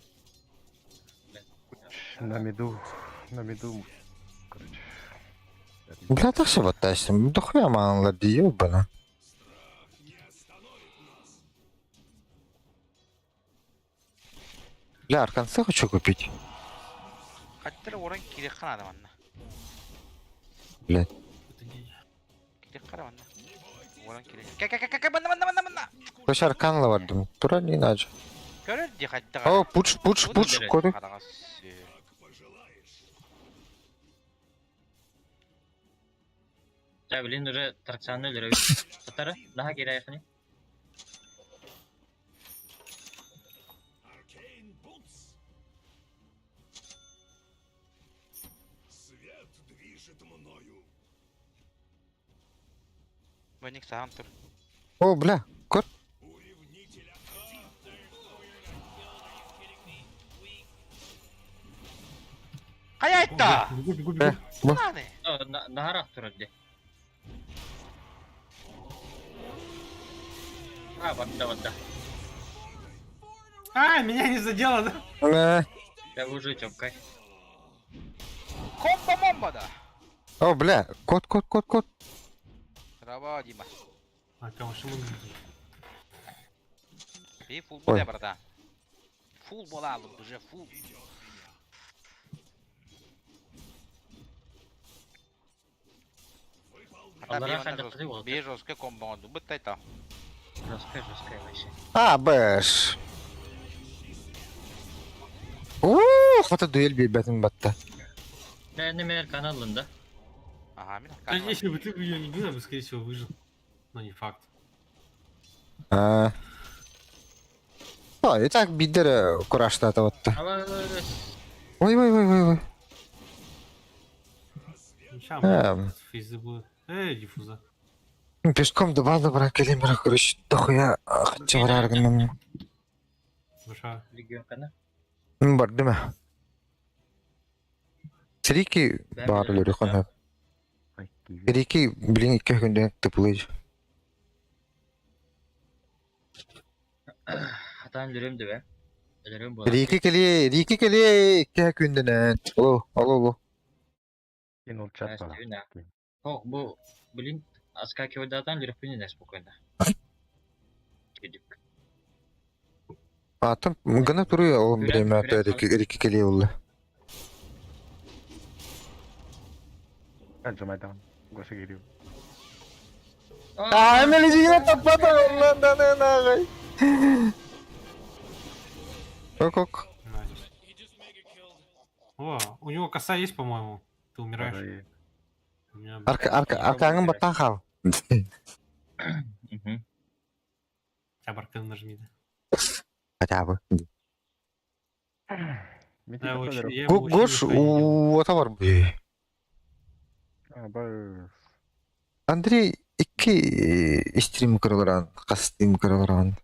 На меду. Бля, так все вот тащим. Дохуя манла ёбана. Бля, арканцы хочу купить. Қаттыры орын керек қанады манна. Блядь. Это не- Керек қара манна. Орын керек. Манна. Koş arkanla vardım. Turan inacı. Көрер де қайтты О, пуч, koru. Да, блин, уже тарксаны өлірі. Сатары, наға кері аяқыны. Свет движет мною. Бәнік саған тұр. О, бля, кор. Қай айтта? Бегу. Bu. Наны? Нағарақ тұр әлде. А, банда. А, меня не задело, да? Я уже тёмкай. Комба-момба да. О, бля, кот. Раба Дима. А, каваши мы И фул Ой. буде, братан. Фул болалым, уже фул. Аллаға қандай болды. Бе жестко комба онду. Бұтты айта. Жесткая вообще. А, бэш. Вот это дуэль бейбетин батта. Да, немер каналында. Ага, мен А если бы ты ее не бил, я бы, скорее всего, выжил. Но не факт. Ой, и так бидер курашта это вот. Ала, Ой. Ну, ща, фейзы будут. Диффуза. Пешком добра, калимера, короче, дохуя хотя варарганным. Душа. регион кана. Бар, деме. Сирики бар лүрі қана. Сирики, блин, 2 күнден тыпылый. Хатан жүрем деп, Жүрем болады. Рики келе, 2 күнден. Алло. Кен ол чат бар. О, бұл, блин, аскакивайдадан жүреппен не спокойно. Кедік. Атым, гана туру алым время ата Рики келе олды. Отжимайдан. Гоша келеу. Мені жігіне таппады оландан ағай. Ок. О, у него коса есть, по-моему. Ты умираешь. У меня, Аркаңын баттан қал. хотя бы аркан нажми, да. Хотя бы. Я его очень Гош, не понял. ота бар бі. Андрей, 2 стрим кырылыран, қастым кырылыран.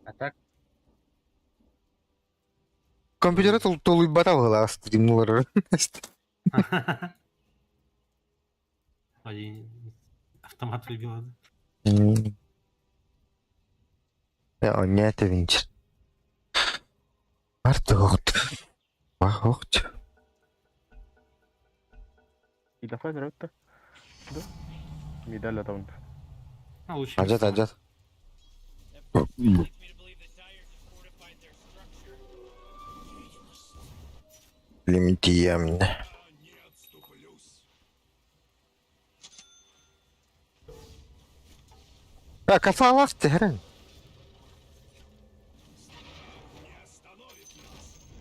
А так? Компьютер толуй бата была стримлар. Один автомат выбил. Ja, нет, Винч. Артурт. Вахохт. И давай драться. Да? Медаль это он. А лучше. Аджат, аджат. Лимитиям. А, касалас терен.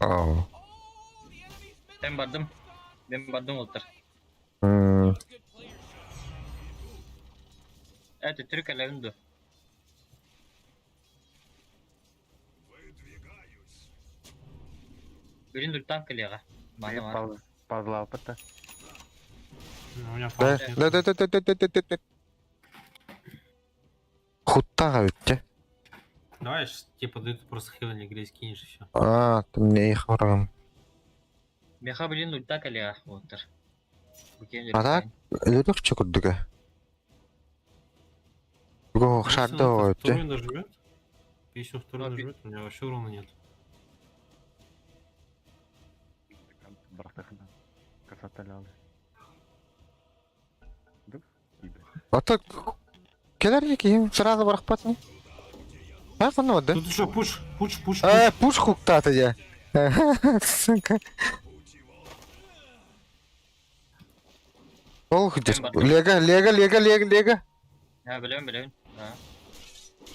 О. Ben bardım. Ben bardım oltar. Это Türk elevinde. Блин, тут танк лега. Мана var. Пазла опыта. У меня Да, палки нет. да. Хуттага өтте. Давай, типа, дают просто хилани, грей скинешь и все. А, ты мне их врагам. Меха блин, тут так лега oltar. А так, ледовче кудыга. Го, шардо өтте. Второй нажмет. Если второй нажмет, у меня вообще урона нет. Брахтахна. Касаталяли. Да? А так, келердики сразу врахпатни. А, ну да. Тут еще пуш. Пуш хуктата я. Сука. Ох, Лего. Ha biliyorum. Ha.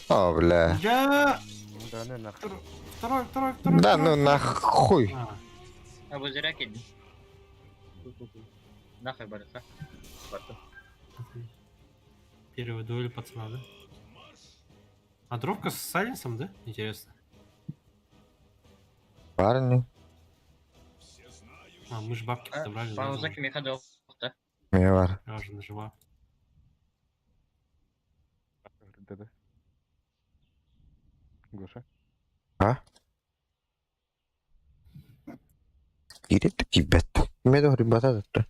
О, бля. Я... Да, не нахуй. Второй. Да, ну нахуй. А, Ha bu zira kedin. Нахуй барыха. Барту. первая дуэль пацана, да? А дровка с сайленсом, да? Интересно. Парни. А, мы ж бабки подобрали. Паузаки меха дал. Не var. Я уже нажимаю. Да. Гоша. А? Ирет кибет. Медо ребята это.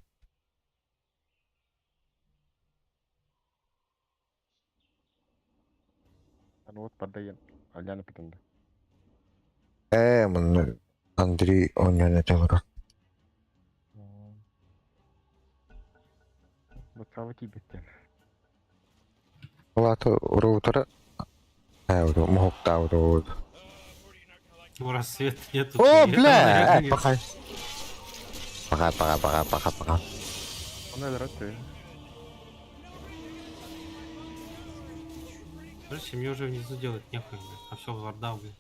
Ну вот поддаем. Аляна потом. Мын Андрей онян этелер. Вот кого тебе тем. Лато роутера. Мохта роут. Ну, рассвет нет. О, бля! Пока. Он драться. Короче, мне уже внизу делать нехуй, блядь. А все в вардау, блядь.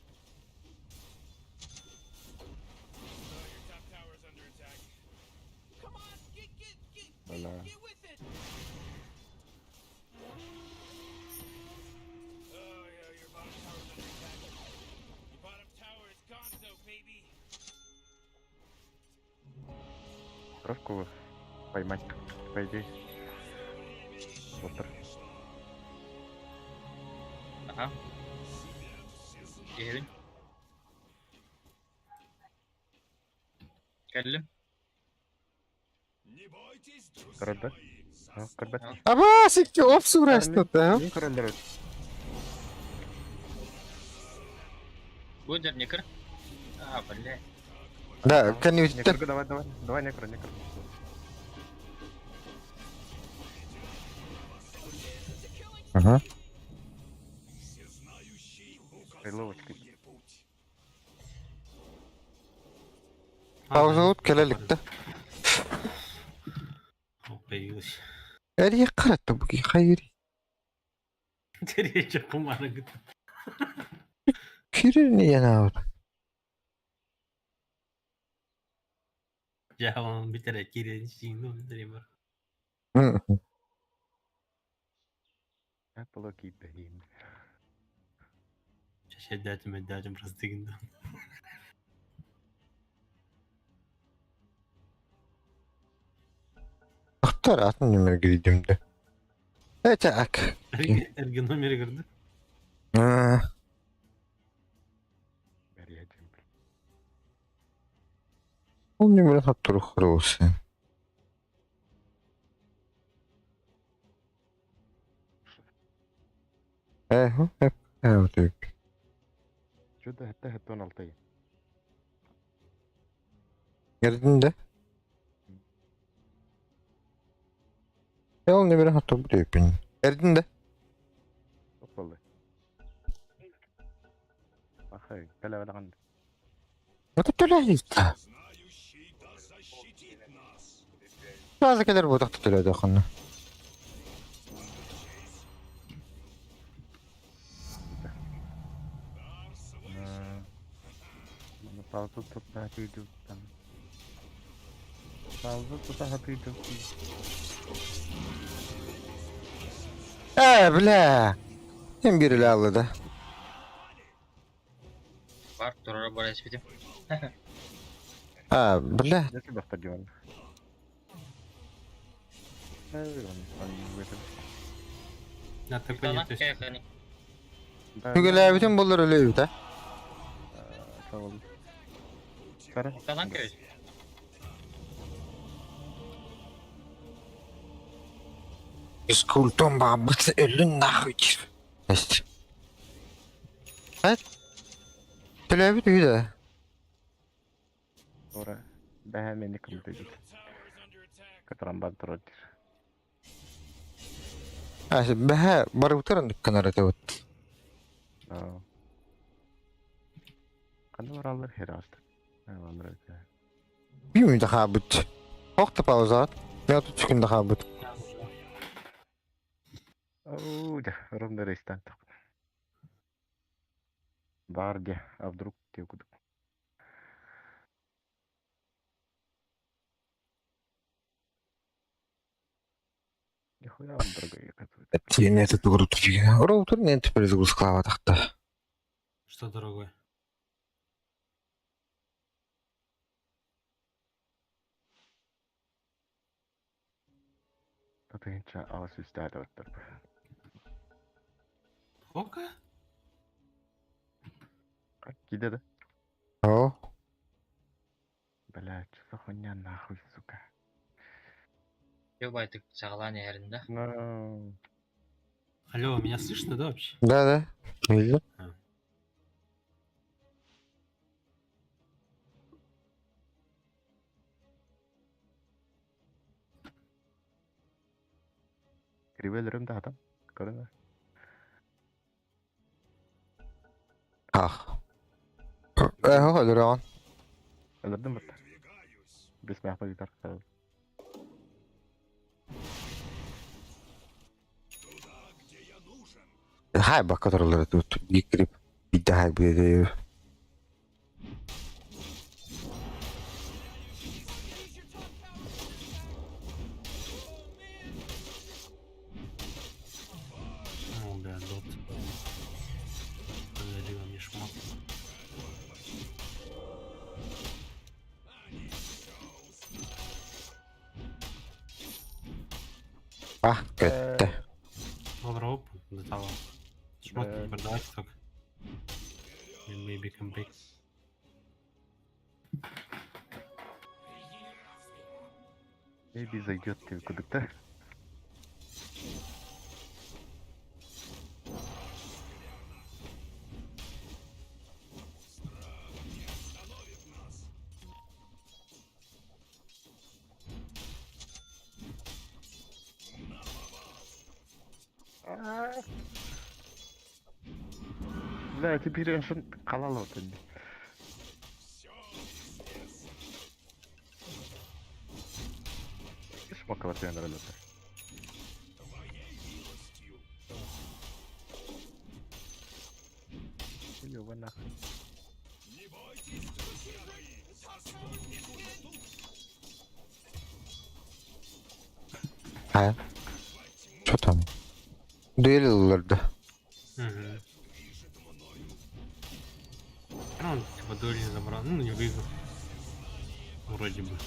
Аля. Травку поймать, по идее. Вот так. Ага. Gelin. Geldim. Коротко. Коротко. Аба, сикти обсурашты, да? Коротко. Будер некр. А, блядь. Да, конечно. Некр, давай, некр. Ага. Приловочкой. Пауза от келеликте. Появилась. Эри карата буги хайри. Речь кумара говорит. Кирини янавр. Я вам битера кирен сигну дремар. Apple keep the him. Сейчас датим простыгну. Охтар атын номер гидимде. Так. Эргономер girdi. Он не может оттурхнулся. Вот так. Что-то это тоналтай. Gördün de. Он не может оттурхнулся. Gördün de. Опалы. Ахай, калавалан. Вот это лезет. Знающий да защитит нас. Bazı kadar bu tahtı tüle dokunu. Паузу тут идет там. Паузу тут идет. Bля. Hem biri aldı da. Бар, турара бар эспетим. Bля. Я тебя стадион. На ТП не Талант то есть. каяхани. Hügele bütün bunlar ölüyor da. Sağ olun. Kara. Талант каяш. Из культом бабыцы ölün nahıy. Есть. Tüle bitiyor da. Ора. Да, меня кому идет. Которым бантрот. Бәһә барыбытырын дükkanlara tevut. Кандай баралар херасты. Алар. Bilmiyorum da habut. Okta pauzat. Ya tut çıkın da habut. Оу, да, ровно рестан. Барде, а вдруг те куда? Нихуя он дорогой, оказывается. Тень этот роутер. Роутер не перезагрузка аватахта. Что дорогой? Тут инча ассистент оттыр. Сколько? Киде да? О. Блядь, что за хуйня нахуй, сука. Ёбайтык сағалане әрінде. Ну. Алло, меня слышно, да, вообще? Да. Вижу. Кривелерим да там. Көрінді. Ölür ağın. Өлірдім бітті. Бес мияқпа гитар. Хай бak которылары тут кирип. Bir daha bir de. О, бля, дот. Погоди, во мне шмот. Kötü. Добро, оп, до того. Шмот не продавать только. Maybe come back. Maybe зайдет тебе куда-то. Бля, теперь он что қалалы отын. Шмакова тебе нравится. Ёба нахуй. Ha? Что там? Дуэль olurdu. Угу. Ну, он типа дуэль не забрал, ну не выиграл. Вроде бы.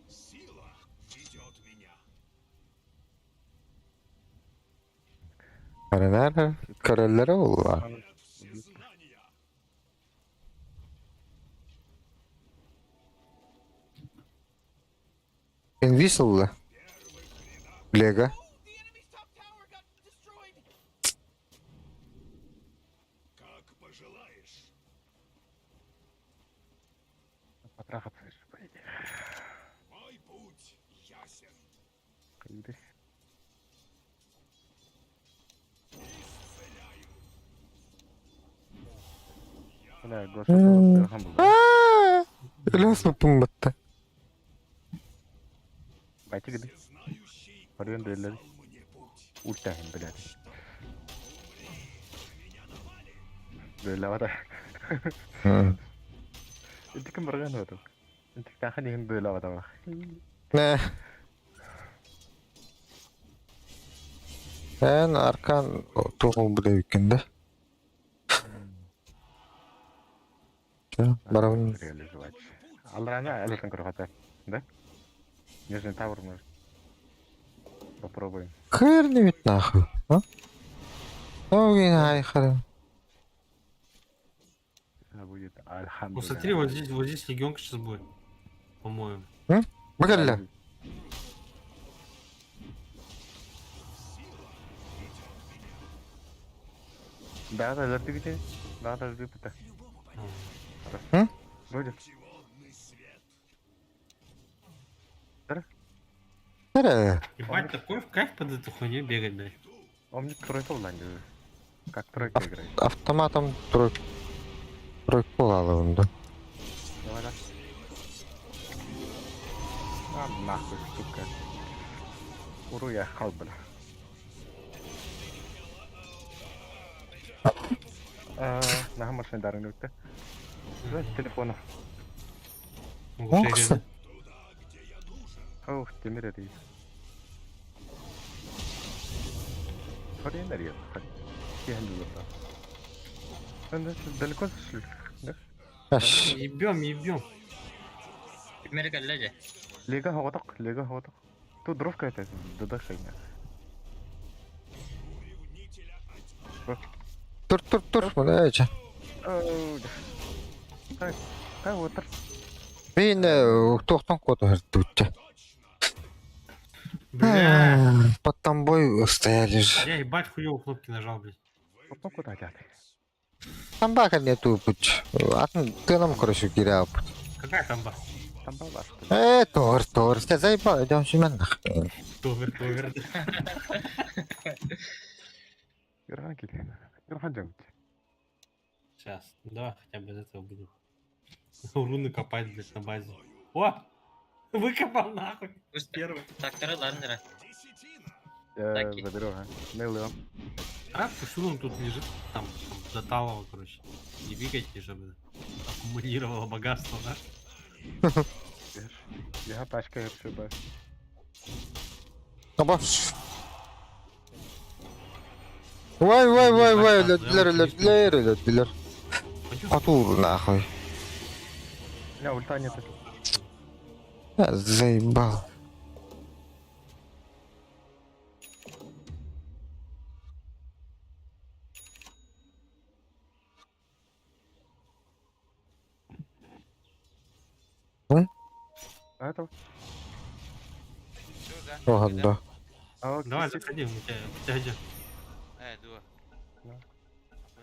Сила ведет меня. Короллері олар. Инвисл Лего. The enemy's top tower got destroyed. Как пожелаешь. Потрахаться решил, по идее. Мой путь ясен. Кайдыш. Бля, Гоша Тырхан был. Лёсну пумбатта. Байти гиди. Парион дэйлэри. Ультахин, блядь. Дэйлавада. Инти кем барган бата? Инти кахан ихин дэйлавада ба. Не. Эн аркан тугул буде икенде. Барабын. Реализовать. Алрана элтен крохата. Да? Нижний тавр может. Попробуем. Херни ведь нахуй, а? Ой, ай, хрен. Будет Ну альхамдулилlah. смотри, вот здесь легионка сейчас будет. По-моему. Багалля. Да, зажди где? Да, зажди пыта. Будет. Ебать, такой в кайф под эту хуйню бегать, блядь. Он мне тройку вландил. Как тройка играет. Автоматом тройку алалım да. Давай, да. А, нахуй, сука. Уру я хал, бля. Нахуй машина дарың өтті. С телефона. Оксы. Ох, темір еді. Парень дарьет. Далеко зашли? Да? Аш. Ебем. Америка леже. Лега хаваток. Тут дровка это, да шейна. Тур, мынайча. Кай отыр. Мен тоқтан коду тут. Бля. Под тобой стояли же. Я ебать хуёво кнопки нажал, блядь. Потом куда дядь? Тамбака нету путь. Ты нам, короче, кирял. Какая тамба? Там была что ли? Тор. Ты заебал, идем сюда нахуй. Товер. Ирхан джанг. Сейчас, давай хотя бы из этого буду. Руны копать, блядь, на базе. О! Выкопал нахуй. Первый. Трактора ландера. Я заберу, а? Нейло. А, почему он тут лежит? Там до талого, короче. Не бегайте, чтобы аккумулировало богатство, да? Я тачка РСБ. Абаш. Вай, ледлер. Атур нахуй. Я ульта нет. Я заебал. А это? Ага, да. Давай, заходи, у тебя где?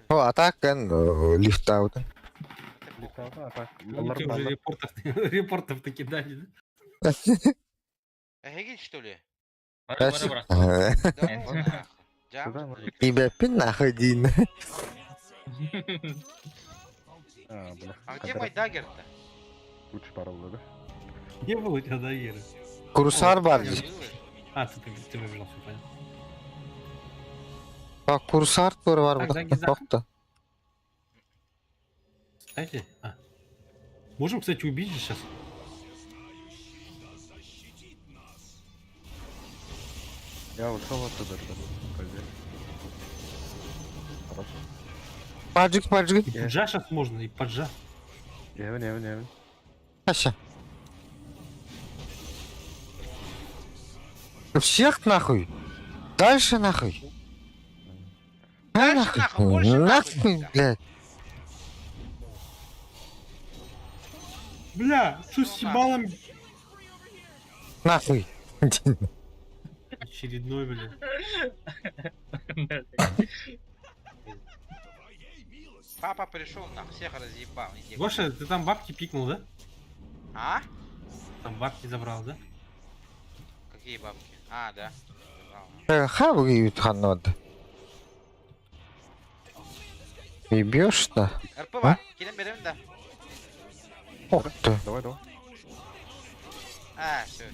О, атак, лифт аут. Ну, ты уже репортов-то кидали, да? Офигеть, что ли? Тебя пин нахуй, Дин. А где мой даггер-то? Лучше пару, да? Не было у тебя доверия. Курсар бар здесь. А, ты выбрал, все понял. А курсар тоже бар Так, burada. Заги, Yok da. Кстати, можем, кстати, убить же сейчас. Я ушел оттуда, да. Хорошо. Поджиг. И поджа сейчас можно, и поджа. Не. Аща. Всех нахуй. Дальше нахуй. Дальше нахуй, больше нахуй. Нахуй, блядь. Бля, что с ебалом? Нахуй. Очередной, бля. Папа пришел, нахуй, всех разъебал. Иди. Гоша, ты там бабки пикнул, да? А? Там бабки забрал, да? Какие бабки? А, да. Хавают ханод. Ебешь-то? РПВ, кидем берем, да. Ох ты. Давай, давай. А, все.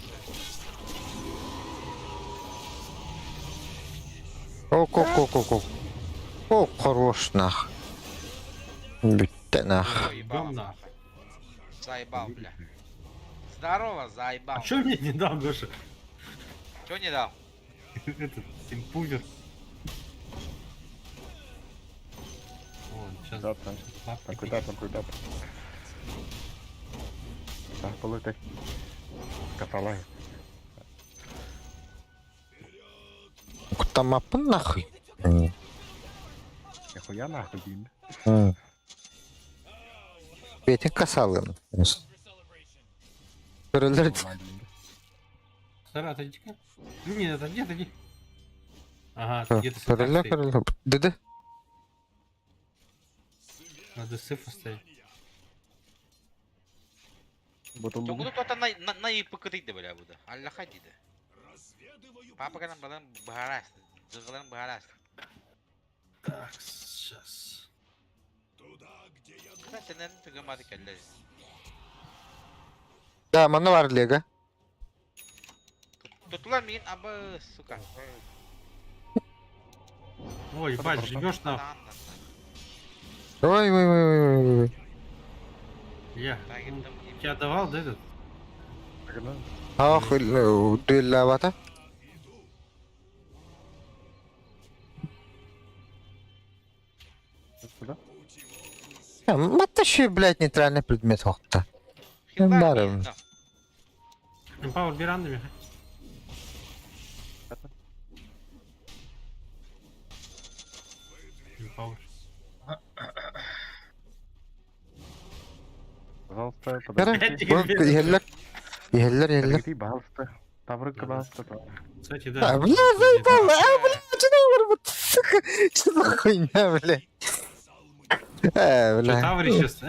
О, О, хорош, нах. Битте, нах. Заебал, нахуй. Заебал, бля. Здорово, заебал. А чё мне не дал, Гоша? Чё не дал? Этот, импувер. О, сейчас. Да, там. Там куда, там куда. Так, полетай. Каталай. Там апы нахуй. Нихуя нахуй, блин. Петя касалым. Көрелер. Сара, отойди-ка. Нет, отойди. Ага, ты где-то Көрелер. Деде. Надо сыф оставить. Чё буду кто-то на ипокрыты, бля, буду. Аллаха дида. Папа kan balan baharas. Загалан baharas. Так, сейчас. Кстати, наверное, ты гамады калляй. Да, мана var Лего. Tutulan min aba, сука. Ой, ебать, жмешь на. Ой. Я тебя давал, да, этот? Ах, дуэллавата. Куда? Маташи, блядь, нейтральный предмет хохта. Барым. Пауэр берандами. Пауэр. Пожалуйста, Ехелер. Подожди, пожалуйста. Таврык, пожалуйста. Кстати, да. Бля, заебал. Бля, что за хуйня, бля. Что, Бля. Таври сейчас?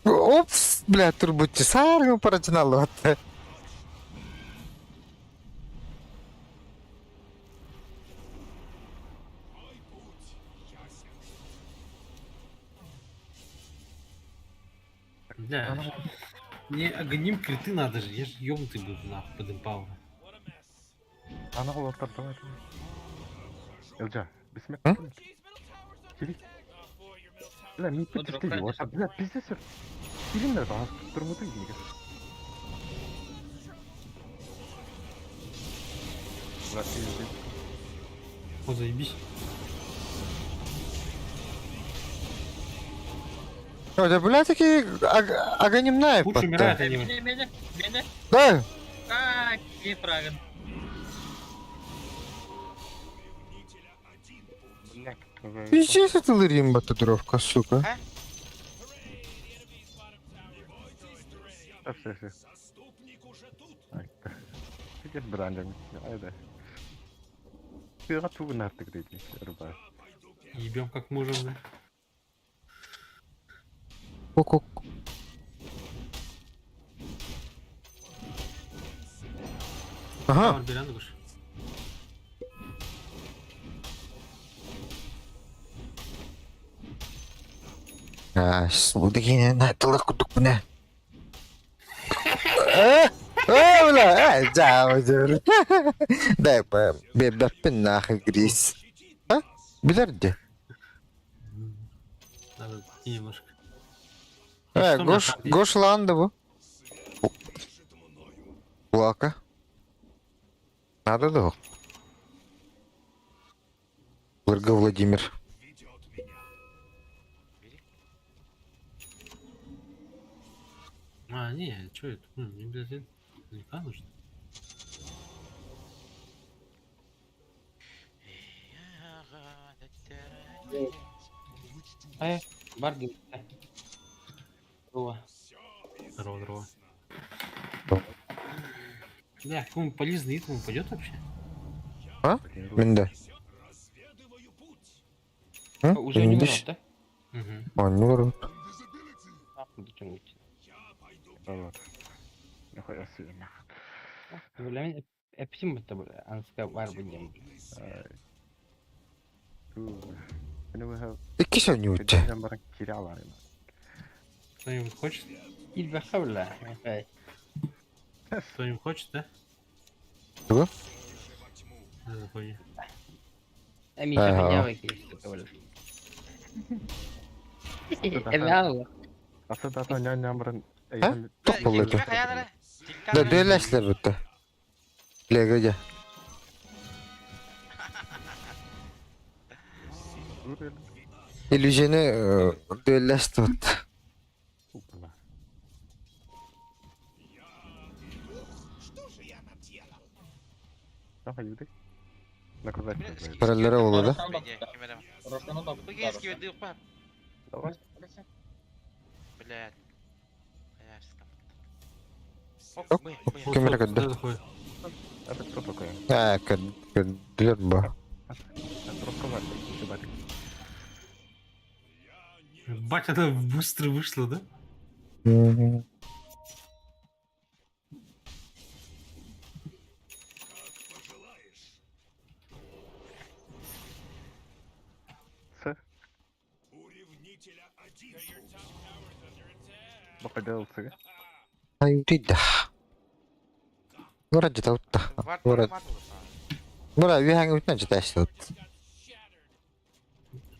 Опс, бля, турбути саргу парачинало. Бля, мне огним криты надо же, я же ёбнутый буду нахуй под импаура. Ана вот давай. Элджа, бессмертный. Киви. Бля, ми потестили, вот, бля, пиздец. Фильмler var, durmadı gibi. Bля, пиздец. О, заебись. О, да, бля, такие аганимная. Лучше умирает они. Меня. Да. А, Гейфраген. Пиздец, это лыримба тодоровка, сука. Все. Ты брандами. Айда. Ты готов на ты грейди, рыба. Ебем как можем, да? Ку-ку. Ага. Пауэр беранды уж. Судагine натылых кудукне. Бля, да, дай по бебдапин нахуй грис. А? Билярде. Надо немножко. Гош Ландову. Плака. Надо, да. Лырга Владимир. А, не, что это? Мне, блядь, наверняка нужно. Бар gibi. Здорово. Здорово, здорово. Да, кому-нибудь полезный итем упадет вообще? А? Менде. Уже не Индиш. врот, да? Угу. Он не врут. Дотянуть. Вот. Нихуя себе. Бля, почему это, бля, анска бар будем? Iki se on juutse. Kötü barın kiralar ya. Кто-нибудь хочет? Ilbe havla. Кто-нибудь хочет, да? Чего? Да, заходи. Миша, Ага. меня выкинешь, что говоришь. Реально. Aslında da nyan barın. Ha? Top buldu. Kime kayanlara? Da düelleşler bitti. Legece. Illusion'ı düelleşti bitti. Daha yürü. Ne kadar Paraları oldu. Ростана баб. Богейский ведь дыхпа. Давай. Блядь. Оп, камера кадда. Это кто такой? Каддерба. Рассказать, что Бать, она быстро вышла, да? Поделался. Ай, tidak. Murah jauh tak. Murah, dia hanya itu aja tes.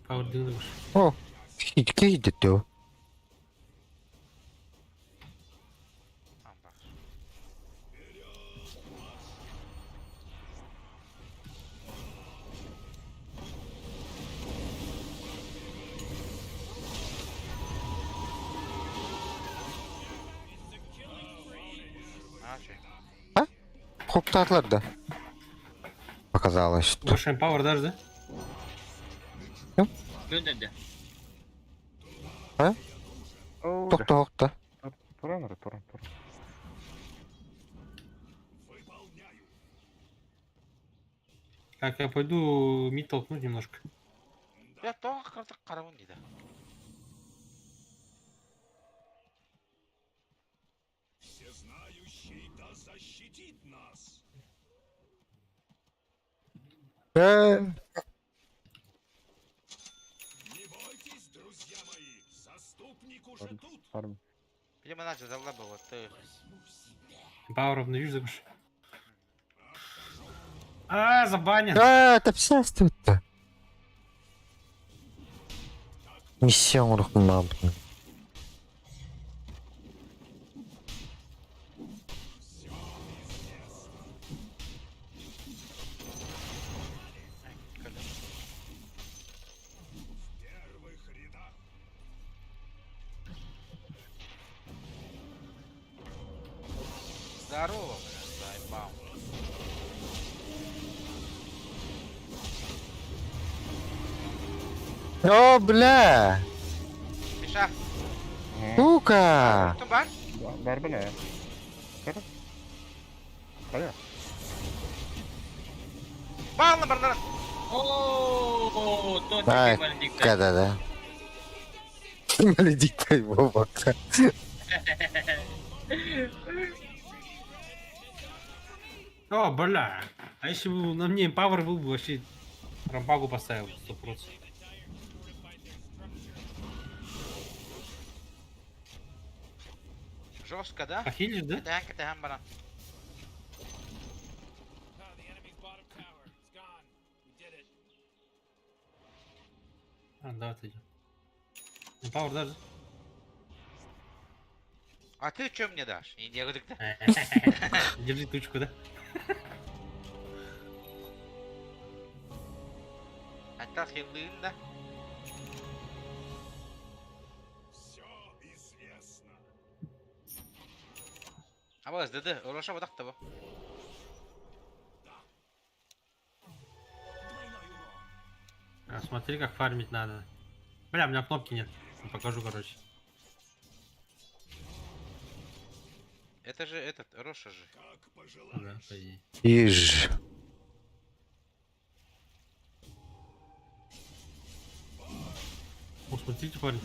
Пауэр дылыш. Oh, hiç tuh. Хоптарлар да. Показалось, что... Больше Пауэр даже, да? Gönderdi. А? Токта. Туран. Так, я пойду мид толкнуть немножко. Я тоже как-то караван не да. Всезнающий да защитит нас. Не бойтесь, друзья мои, заступник уже тут. Видимо, начал залабывать, ты. Пауэр обновишь, запиши. А, забанен. Это все тут-то. Миссион рухнул. Здорово, блядь, заебал. О, бля! Миша, Сука! кто бар? Барба не. Aya. Бална барнара. Ооо, тот Ай, маленький. да. Маледикта его бока. О, бля. А если бы на мне Пауэр был бы, вообще рампагу поставил 100%. Жестко, да? Похилишь, да? Да, это амбара. А, да, отойдем. Пауэр даже. А ты что мне дашь? Не делай так. Держи тучку, да? Это хилын, да? Все известно. А вот, да, Роша вот так того. А, Смотри, как фармить надо. Бля, у меня кнопки нет. Покажу, короче. Это же этот, Роша же. Да, по идее. Иж. О, смотрите, парень.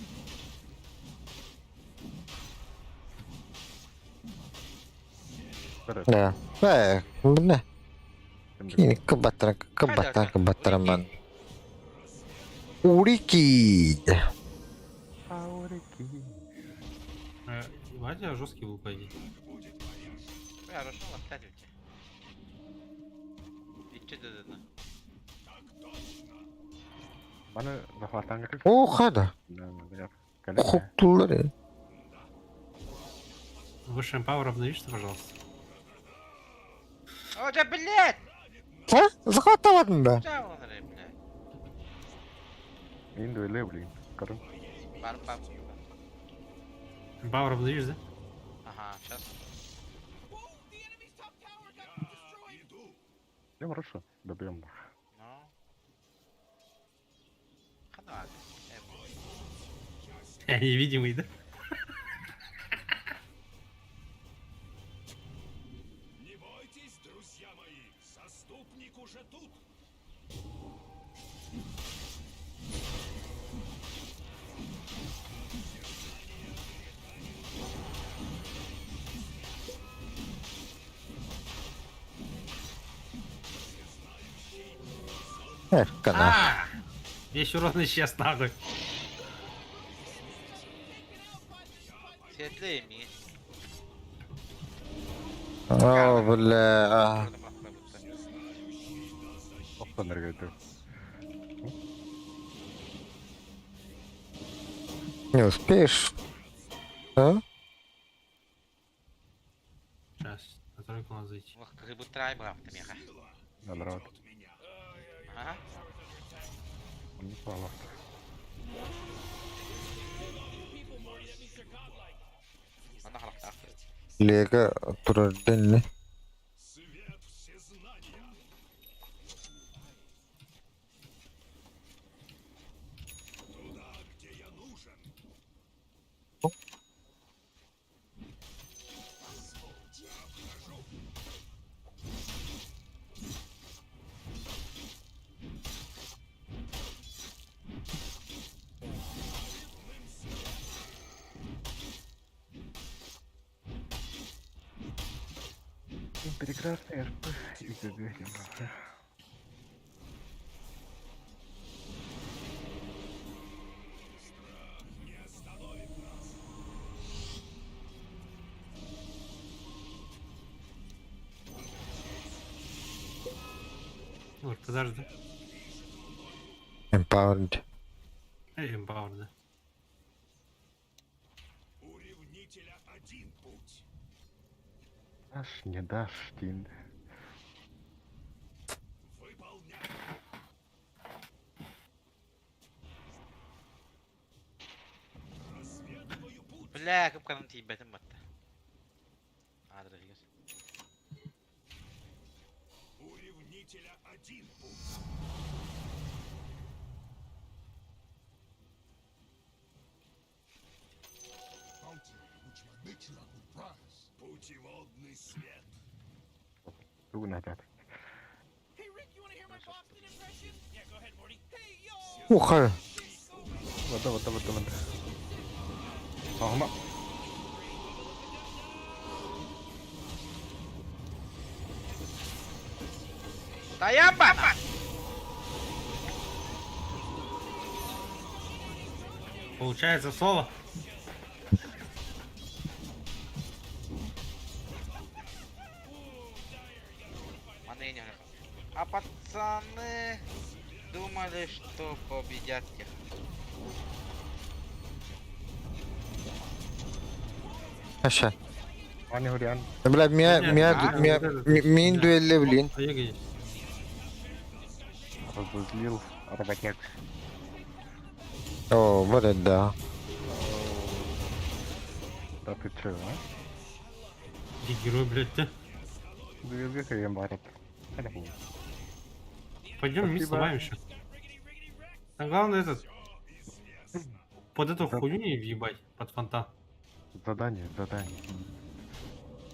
Да. Бля. Ini kebataran man. Урики. Вадя жесткий был, по идее. Бля, Роша, опять у тебя. Идти да. Mana захватан как? Ох, это. Хуклары. Выше Empower обновишься, пожалуйста. О, да, блядь! А? Захватывать да. Да, он, блядь. Инду или блин. Короче. Бар. Empower обновишь, да? Ага, сейчас. Идем хорошо. Добьем. Ну. Хана. Я невидимый, да? Не бойтесь, друзья мои, заступник уже тут. Эх, кана. Весь урон исчез, нахуй. Светлее ми. О, бля. Опа, нравится. Не успеешь? А? Сейчас, на тройку надо зайти. Ох, как будто трайбрам ты меха. Надрот. Ага. Не пала. Она храпта. Лего турденни. Свет всезнания. Туда, где я нужен. Прекрасный РП. И заберем. Ой, подожди. Empowered. Empower, да. У ревнителя один путь. Дашь, не дашь, Тин. Выполняй. Разведываю путь. Бля, как канам тебе это мат. А, да, yes. У ревнителя один путь. Путеводный свет. Туго назад. Hey, Rick, you want to hear my Boston impression? Yeah, go ahead, Morty. Hey, yo! Уха. Вот. Ага. Да я баба! Получается соло. А пацаны думали, что победят их. Аша. Ваня Гуриан. Бля, мин дуэлли, блин. Разозлил работяг. О, вот это да. Да ты чё, а? Где герой, блядь, ты? Двигайся, я барит. Пойдем мид Спасибо. сломаем еще. А главное этот... Под эту хуйню не въебать, под фонтан. Задание.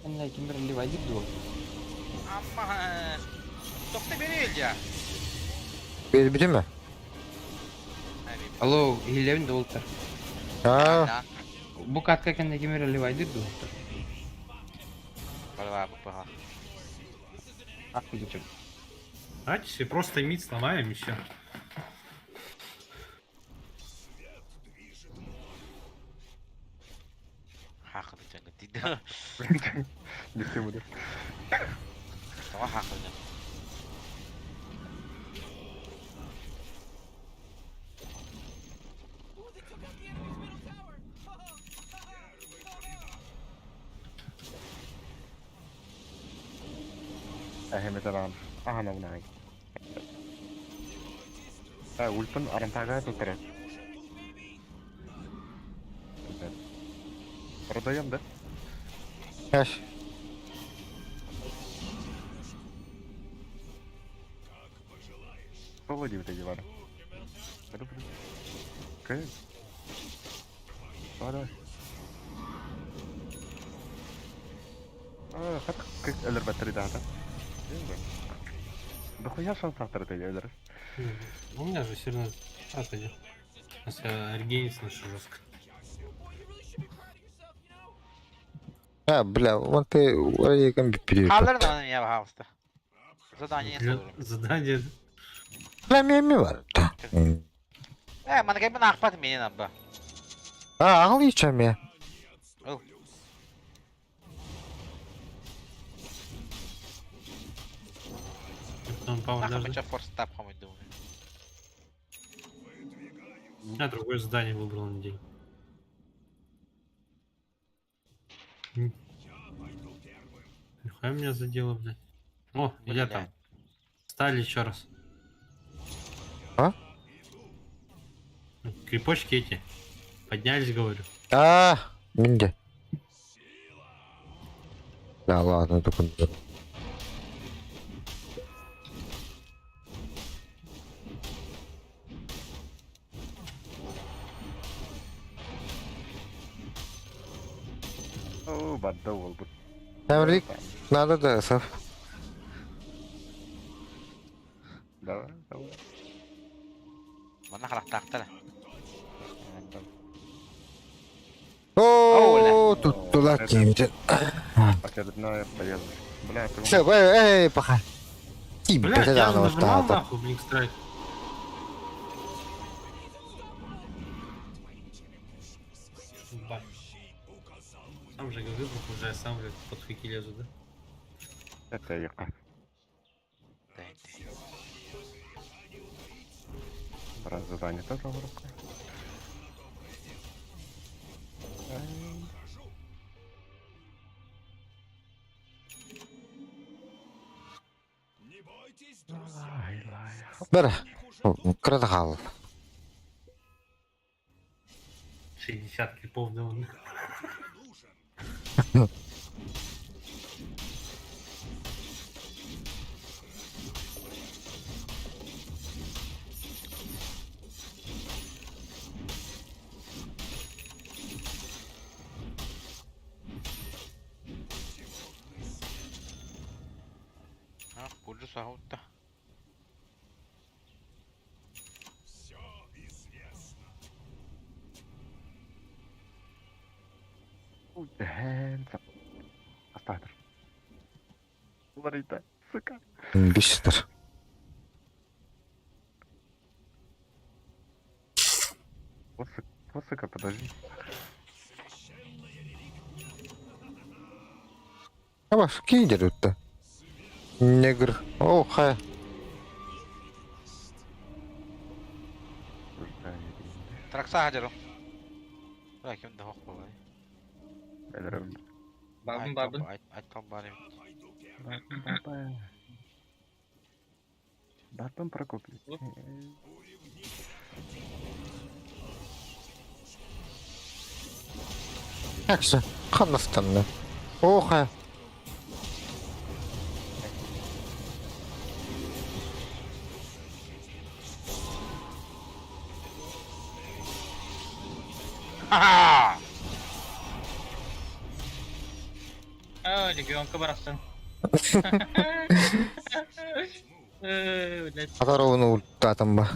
Sen de kimber livaydı dur. Aman. Doktor beri ya. Bitti mi? Алло, Елевин Долтер. Ha. Bu katka kendi kimber livaydı dur. Пора. Ахуй. Давайте просто мид сломаем еще. Хахы жаңа дейді. Не все будет. Сама хахы. مثلا انا وناي ульпын арамтага тутрет. Продаем, да? Яш. Поводи вот эти вары. Окей. Давай. Как элербатори дата. Да хуя шансов элер. У меня же все равно... Отойди. Если регенится наша жестко. Бля, вон ты вроде комби перейдет. Kaldır da bana ya hasta. Задание Задание... Бля, ми var. Mana kayak mana akpat mini nambah. Ağlayacağım ya. Oh. Там Павел Нахуй даже... форс тап хамой думаю. Я другое задание выбрал на день. Нихуя меня задело, блядь. О, я там. Стали еще раз. А? Крепочки эти. Поднялись, говорю. Минде. Да ладно, только... О, баддавол будет. Наврик, надо ДСов. Давай. Mana kalah takta lah. О, тут туда киньте. Очередная поездка. Бля, ты... Все, пока. Блядь, я же нажимал нахуй, блин, страйк. Сам же говорил, уже сам же под хуйки лезу, да? Это я как. Раз задание тоже в руку. Бля, кратахал. 60 клипов, да он. Пульжу сахутта. Все известно. Hands up. Оставь. Говорит, да, сука. Бесит. Вот сука, подожди. Ваш кидерут-то. Негр. Ха. Тракса hajar. Bırak şimdi hok baba. Babın. Aytkal bari. Батон Прокопий. Как же? Ханастан. Ха. А, регионка барастан. Блядь. Оторванный ульта там ба.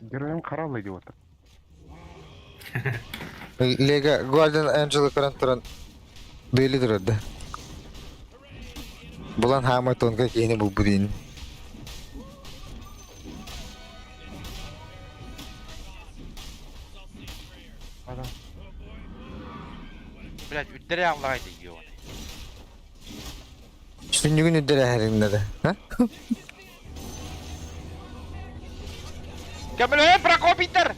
Героем қаралы деп отыр. Лега Golden Angel карантаран дыйлы дырады. Булан хама тонка кейіне бұл будин. Блядь, үддері аңлағайды егеуін. Шүнігін үддері әріңді да. Кәмілі, Прокопитер!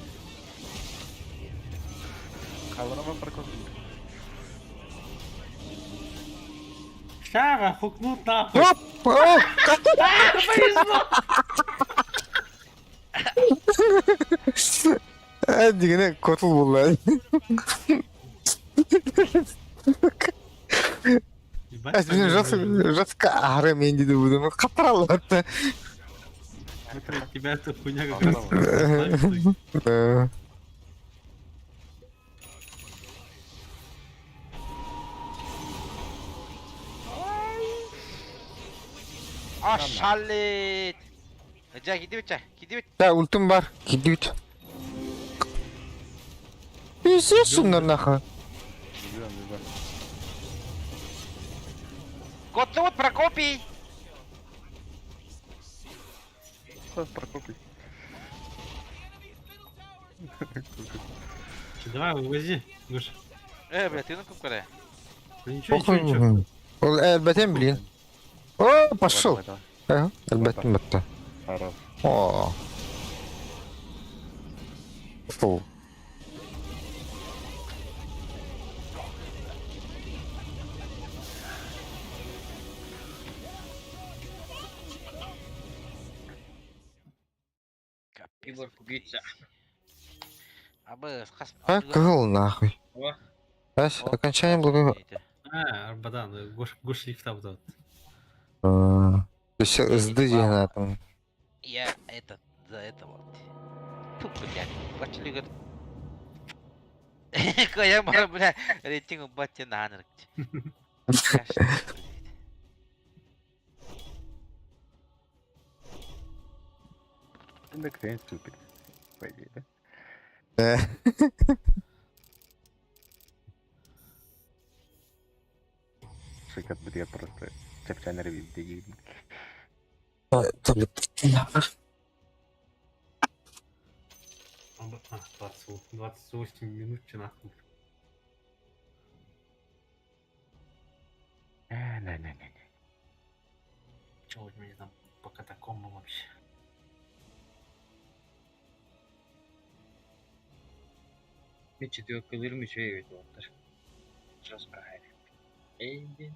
Қалырама Прокопий. Шага, хукнут нахуй. Оп! Оп! Дегені котыл болды. Әсіне жасқа ары мен дейді бұдым. Қатыралы бәтті. Тебя эта хуйня как раз. Aşalet! Ece gidiyor. Ya ultim var. Gidiyor. Естественно, нахуй. Кот зовут Прокопий! Прокопий. Давай, вывози, Гоша. Блядь, ты на купкаре. Ничего. Ол әлбәтен білейін. О, пошел. Әлбәтен бітті. О. Фу. Егор пугается. А, кыл нахуй. О, Ась, окончание благо... Арбадан, Гош лифта вот этот. Сды дегені атым. Я это, за это вот. Фу, блядь, бачили говорит. Коя мара, блядь, рейтинг бачи на нерк. Енді крен супер. По идее, да? Шикат бітер просто чапчанер видео. 28 минут, че нахуй. Не. Че у меня там по катакомбам вообще? bir çıtıyor kılırmış evet oldu. Just kahve. Eğlenceli.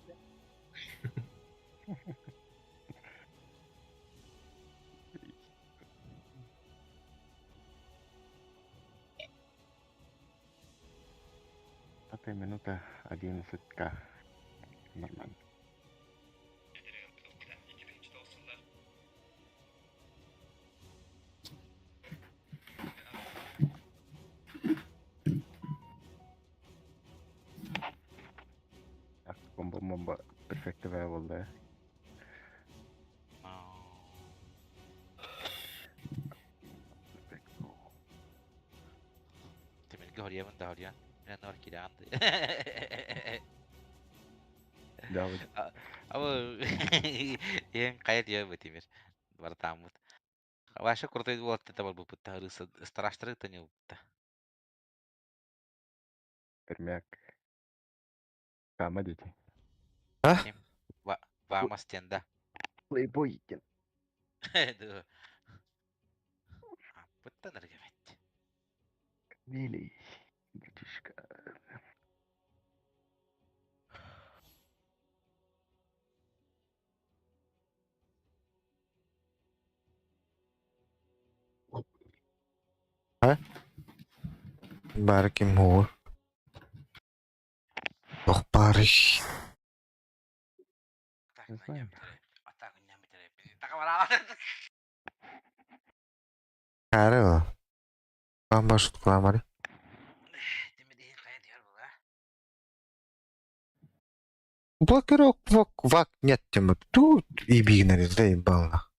Минута 11к. Нормально. Бомба перфективая болды. Temen gehoriya bunda horiya. Ben var ki de andı. Давай. Ama yang kaya dia betimir. Bertamu. Ваша крутой вот это вот будет страшный это не будет. Пермяк. Кама дети. А? Vamos tienda. Плейбой. Да. Пытта наргавать. Милей. Братишка. А? Барки мур. Ох, парыш. Так, не знаю. Так, не Так, Кары. Ben başlık kullanmalı. Демеди кайдыр бул, а? Блокировок вак нет темы. Тут и бигнери заебало.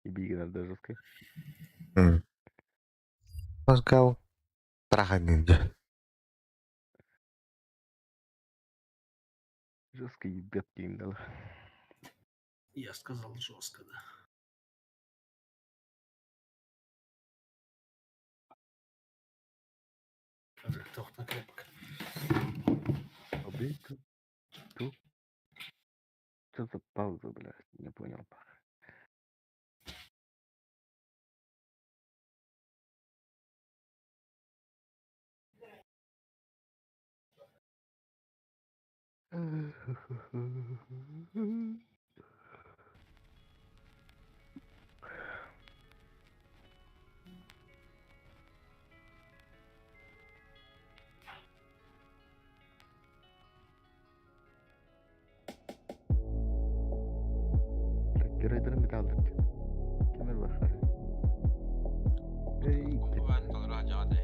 И бигнер да жесткий. Мозгал. Траханинja. Жесткий бет геймдал. Я сказал жестко, да. Тоқтың крепко. Блин, тут. Что за пауза, блядь? Не понял. Геройдерин бит алдырт. Кемер башкары. Эй, Куан толра жаады.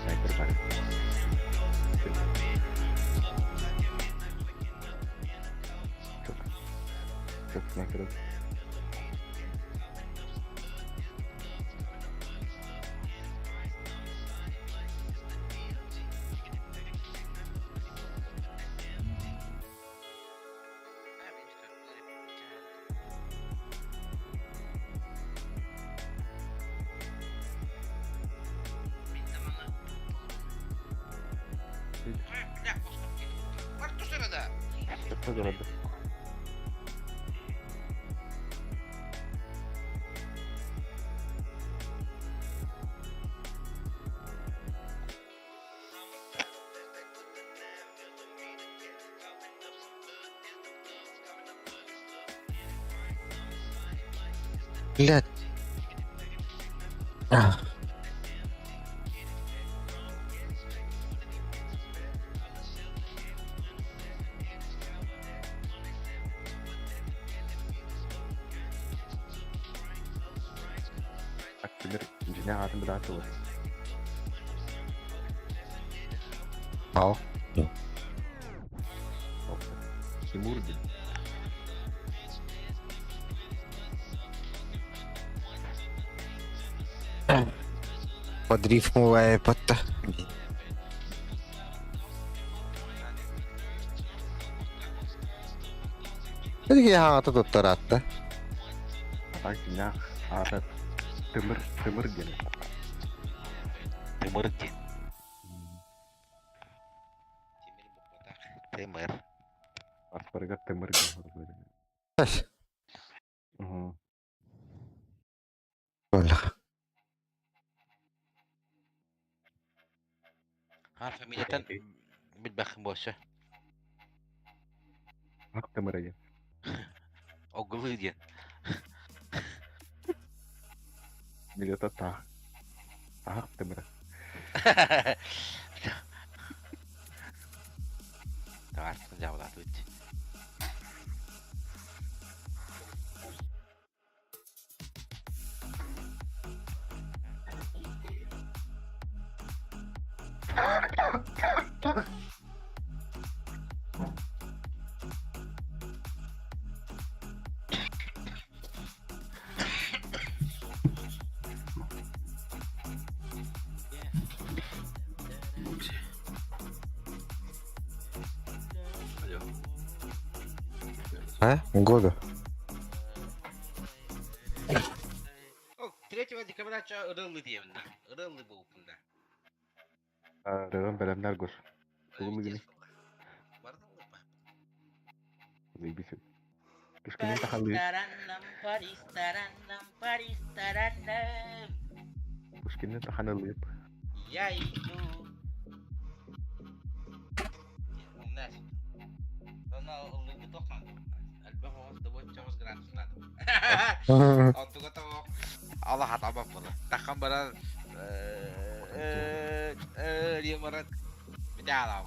снайпер бар. Çok снайпер. Что города? Блядь. Akbilir injine ağzını bir daha çalır. Al. Timurdi. Подрифмовая пота. Peki ya atı tuttarattı. Bak ya ağrı. Tımır gene. Тымырдин. Тымыр. Asparga tımır gene. Taş. Hı. Böyle. Harfa milletten bilbakın boşu. Bak tımır gene. O gılı diyen. Millete tah. Tahak tımır. Tavarsın cavladı uç. Алло. А? Года. 3 декабря ырылы диyen. Ырылы bu bunda. Rıgan belemler gör. Bugün günü. Bardın mı? Zeybisin. Kışkının tahallı. Kışkının tahanlı yap. Ya itu. Unas. Karena lebih toh kan. Album harus dapat cowok gratis lah. Untuk kata Allah hata apa pula. Takkan benar Liamaran. Bidala.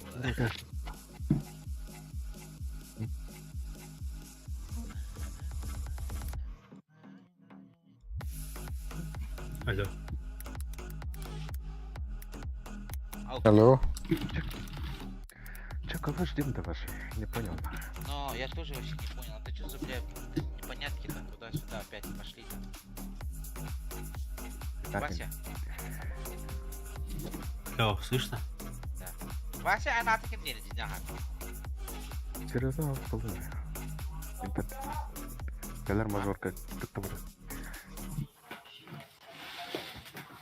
Алло. Алло. Че, кого ждем-то ваши? Не понял. Но я тоже вообще не понял, это что за, бля, непонятки там туда-сюда опять пошли. Вася? О, слышно? Да. Вася, она таким деле, ага. Серьезно, полный. Калер мажорка.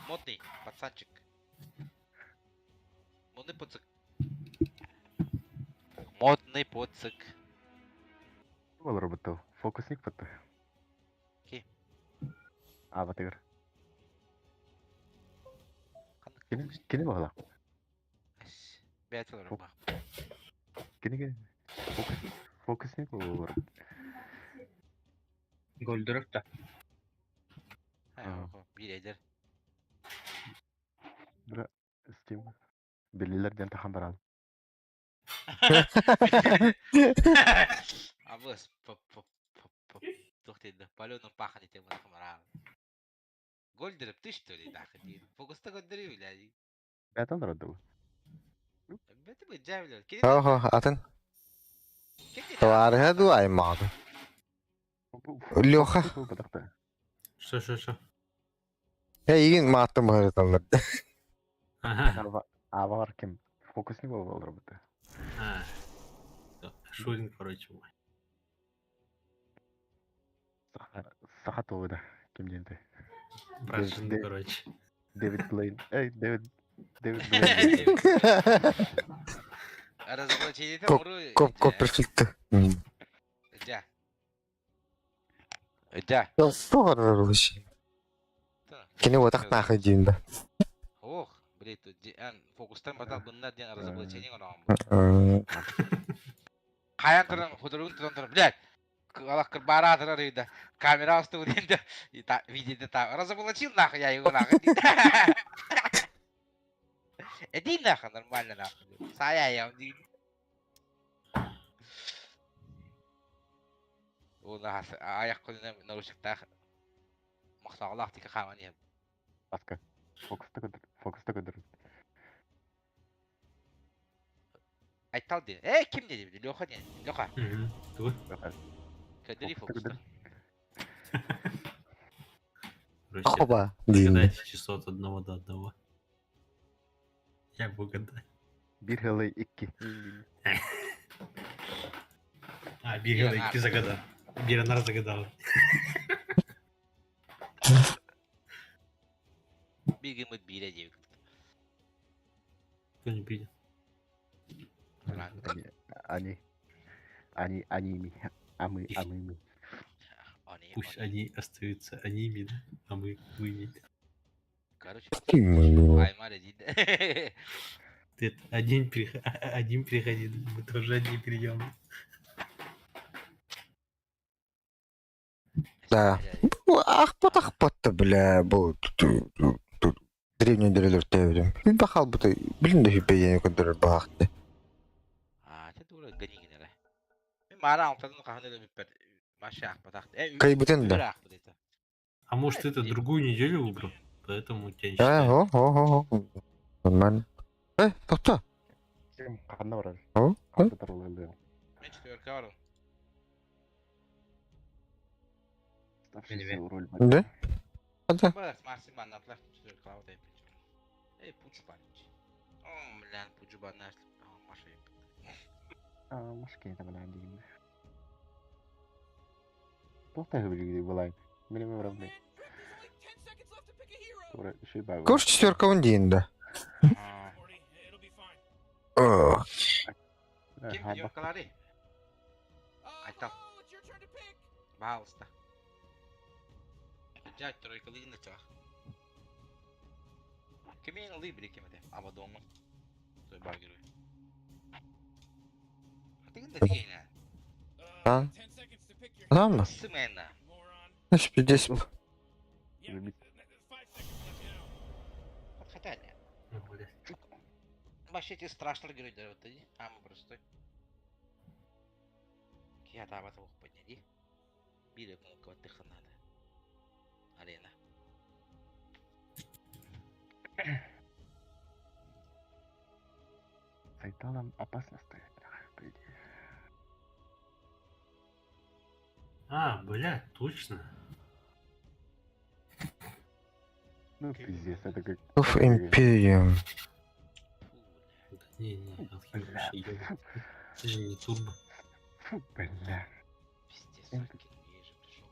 Модный пацанчик. Модный пацак. Модный пацак. Был роботов. Фокусник потом. Окей. А, вот игр. Кини багла? $5 ба. Кини? Фокусник был. Голдырыкта. Билейдер. Бра, Steam. Bellilerden tahan al. Абыс, тоқтайды. Паленым пахнет ему на камеру. Гольдерып ты что ли, да, ходил? Фокус-то гольдеры, блядь. Это он родил. Это бы джавлер. Ого, атын. Товары году аймаг. Леха. Что? Я иген маттым говорит. Ага. Авар кем? Фокусник был роботы. А. Шурин, короче, мой. Сахат ойда. Кем денді? Брашин, короче. Дэвид Блейн. Эй, Дэвид Блейн. Разоблачение там уру. Копперфильд. Да. Да. Что вообще? Кини вот так нахуй динда. Ох, блядь, тут фокустан батал бунна ден разоблачение орам. Хаян таран фоторун таран, блядь. Аллах карбара таран ида. Камера асту динда. И так видите так. Разоблачил нахуй я его нахуй. Иди нахуй нормально нахуй. Saya yang di. Udah ayak ko na narusik ta. Maksakalak ti kakaman niya. Аска. Фокуста кадр. Ay tal din. Kim dedi? Лёха не. Лёха. Кто? Кадри фокуста. Оба. Загадайте число от 1 до 1. Я угадаю. Биргалы икки. А, Биргалы икки загадал. Биранар загадал. Бигемут бире девик. Кто не видел? Они ми. А мы ми. Пусть они остаются аними, а мы выйдем. Короче, мы. Аймар один. Ты один приходит, мы тоже один придем. Да. Ахпат-то, бля, был древний дрелер теврем. Він бахал бы ты, блин, да фипея не бахте. А, это дура гони не ра. Мара, он тогда кахнет бипер. Машах патахт. Кайбутен да. А может это другую неделю выбрал? Поэтому у тебя не О. Нормально. Кто? Карна враж. О? Мен четверка вару. Роль. Да? Да. Бас, максимально наплах четверка вот это. Пучбан. О, блин, пучбан наш. Машин. Машки это была один. Толтай говорили, была. Минимум равны. Кош четверка он динда. О. Ким идёт калари? Айтал. Пожалуйста. Дядь тройка лидина чах. Кемин либри кемде. Аба дома. Той багеру. Ты где гейна? А? Ладно. Смена. Значит, 50. Хотя нет. Вообще тебе страшно говорить, да, вот иди. Мы простой. Я там этого подняли. Били кого тихо надо. Алина. Сайталом опасно стоять, по идее. Блядь, точно. Ну, пиздец, это как... Of Imperium. Да не, алхимик вообще ёбаный. Это же не турбо. Фу, бля. Пиздец, Факин, я же пришел в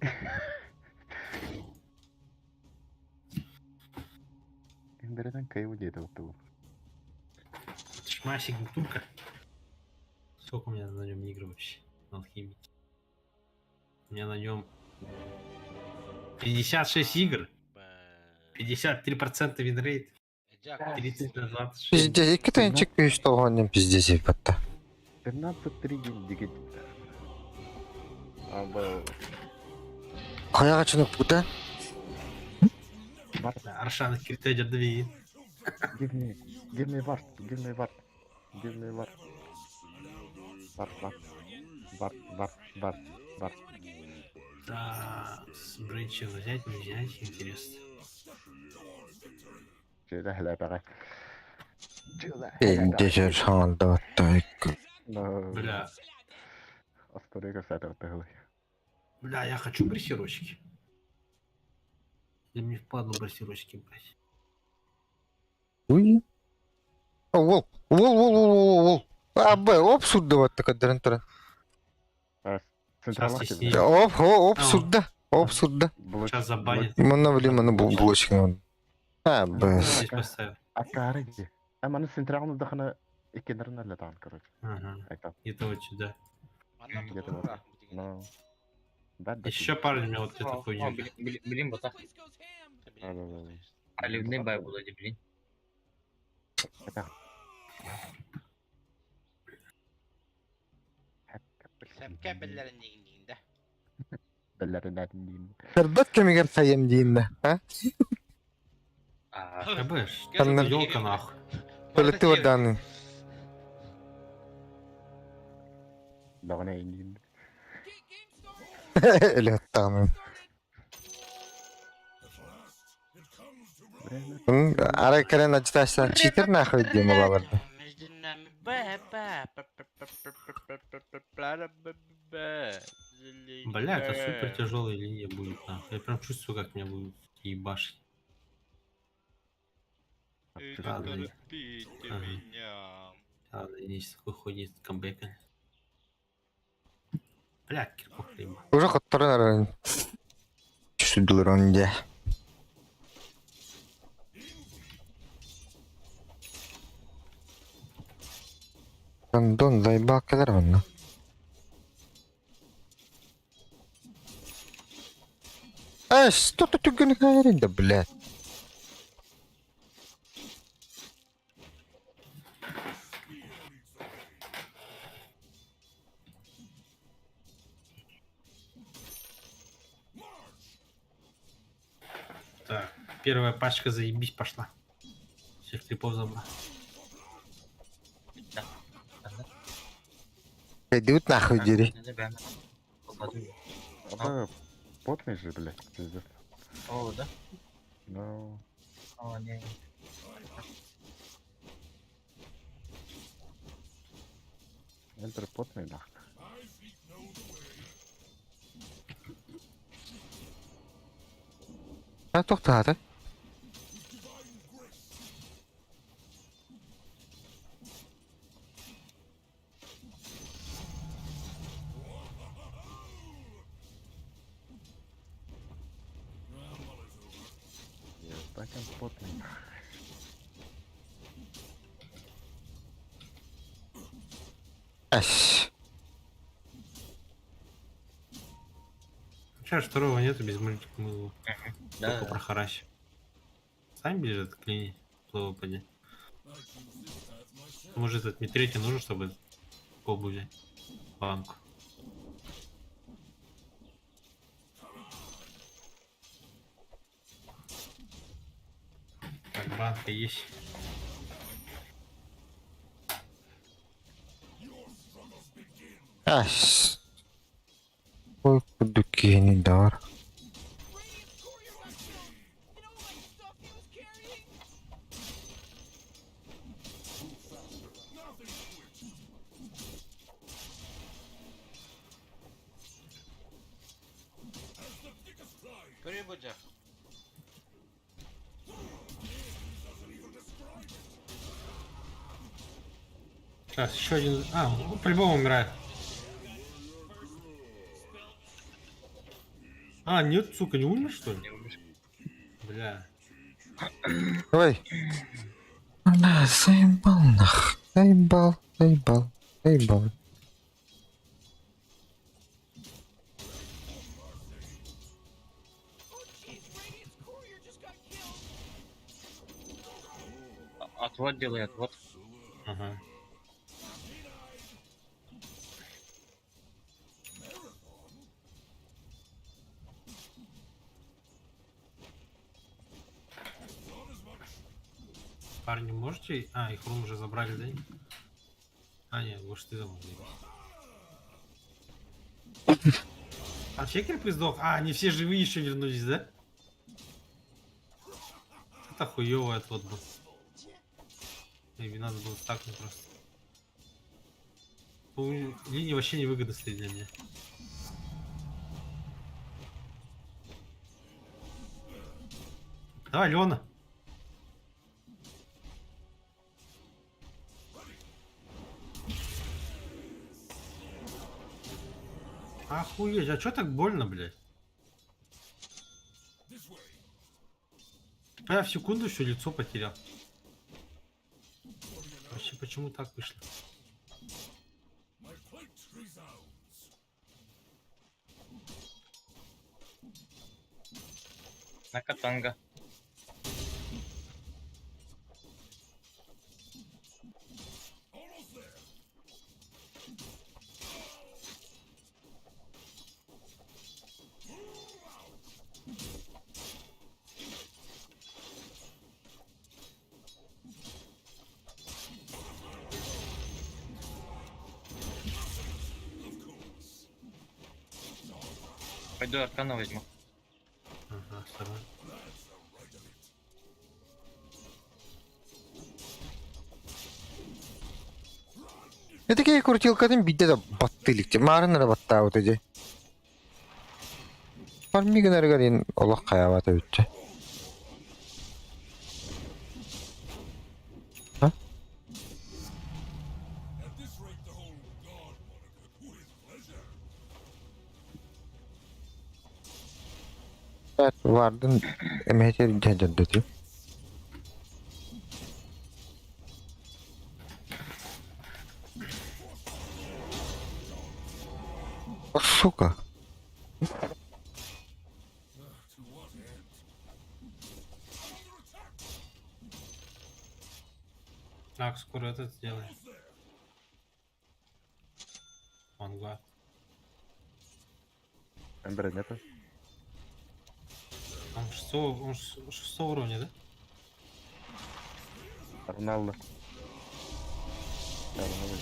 нахуй. Эндердан кайф где-то вот того. Шмасик бутылка. Сколько у меня на нем игр вообще? На алхимике. У меня на нем 56 игр. 53% винрейт. 30 на 26. Пиздец, iki tane çıkıyor işte o annem пиздец ебать-то. 15-3 дигит. Або... Қаяға чынып бұда? Аршан Киртедер 2. Give me wart. Варт. Да, с брейча взять, не взять, интересно. Şöyle hele bak. Пиздец, шанда тайка. Бля, Астория с этого тагла. бля, я хочу брассировочки. Или мне впадло брассировочки брать. Уй. Вол. Оп, сюда вот такая дрантара. Центральный Сейчас и Оп, сюда. Сейчас забанит. Мана булочки надо. Здесь поставил. Акариги. А мы центрально дохна и кенерна летан, короче. Ага. Это вот сюда. Где-то вот. Ну. Еще пару меня вот эту хуйню. Блин, вот так. Да. Оливный бай вроде, блин. Sen kebellerin dinginde. Bellerden din. Şerbet kemiğer sayem diyinde. Ha? КБш, Там елка нахуй. Полети воданий. Давно din. Летану. Арай Карен acıtaşlar cheater nахуй diyeyim olalardı. Между нами Бля, это супер тяжелая линия будет, нахуй. Я прям чувствую, как меня будут ебашить. Ладно, есть такой ходит камбэка. Бля, кирку хлеба. Уже хоттарын арайын. Чүсүдүлөр онде. Дон зайбак келер онна. Что-то ты говоришь, да, блядь. Так, первая пачка заебись пошла. Всех крипов забрал. Идут нахуй, дери. Это потный же, блядь, пиздец. О, да? Ну. О, не. Эльдер потный, нахуй. To'xtadi. Ебать он потный. Ась. Сейчас второго нету без мультика, мы его Да, только да. прохаращим. Сами бежит к линии, плыву поди. Может этот мне третий нужен, чтобы колбу взять? Банку. Так, банка есть. Ась. Ой, куди кинь, дар. Radiant's courier got killed. You know, like stuff he was carrying? Курив буде. Сейчас, еще один. А, ну, по-любому умирает. А, нет, сука, не умер, что ли? Не умер. Бля. Ой. Бля, заебал нах. Заебал, заебал, заебал. Oh, jeez, Radiant's courier just got killed. Отвод делай, отвод. Ага. Парни, можете... А, их рум уже забрали, да? А, нет, может ты забыл. А чекер сдох? А, они все живые еще вернулись, да? Это хуёвый отвод был. И надо было так не просто. Линия вообще невыгодно стоит для меня. Давай, Леона. Охуеть, а чё так больно, блядь? Я в секунду еще лицо потерял. Вообще, почему так вышло? На катанга. Пойду аркана возьму. Ага, второй. Jotenkin kurtilkaatin pitää battilikti. Mä arvan, että battaa uteje. Farmiga närgarin olla kajavata ytte. Ha? Vardın emehter caddeti. Сука. Так, скоро этот сделаем. Манга. Эмбера нету? Он 6 уровня, да? Роналдо. Да, Роналдо.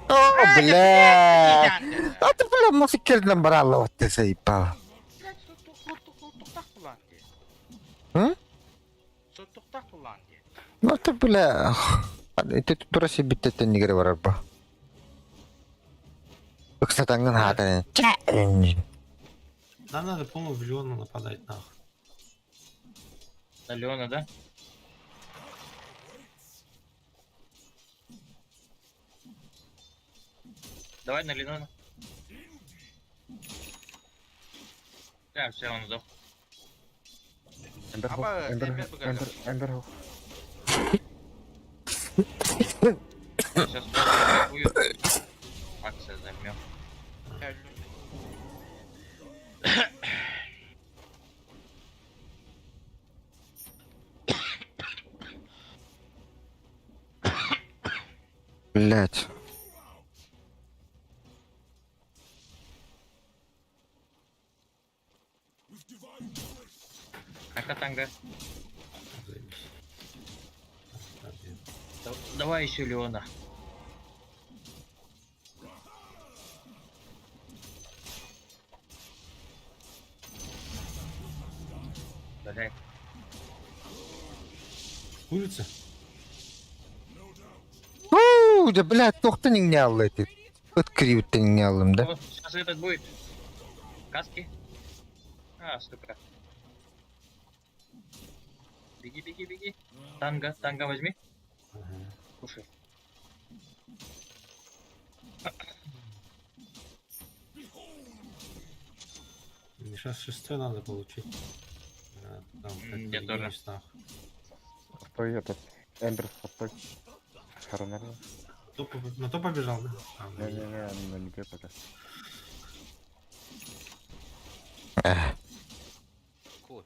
О, бля! А ты, бля, мусикер набрала вот ты заебал. Ну ты, бля... Itu terus bit itu nih gara berapa? Kesetangan hati nih. Нам надо, по-моему, в Леона нападать нахуй. На Леона, да? Давай на Леона. Да, все, он сдох. Эмбер. Сейчас будет. Акция займем. Блять. А катанга? Давай еще Леона. Блядь. Курица? Да, блядь, тоқтың не алды этит. Откривый-то не алдым, да? Вот, сейчас этот будет. Каски. А, сука. Беги, беги, беги. Танго возьми. Кушай. Мне сейчас 6 надо получить. Там, Я как-то тоже. есть нахуй. Стой, этот. Эндер, стой. Коронер. На то побежал, да? А, Не-не-не, не бьет пока. Cool.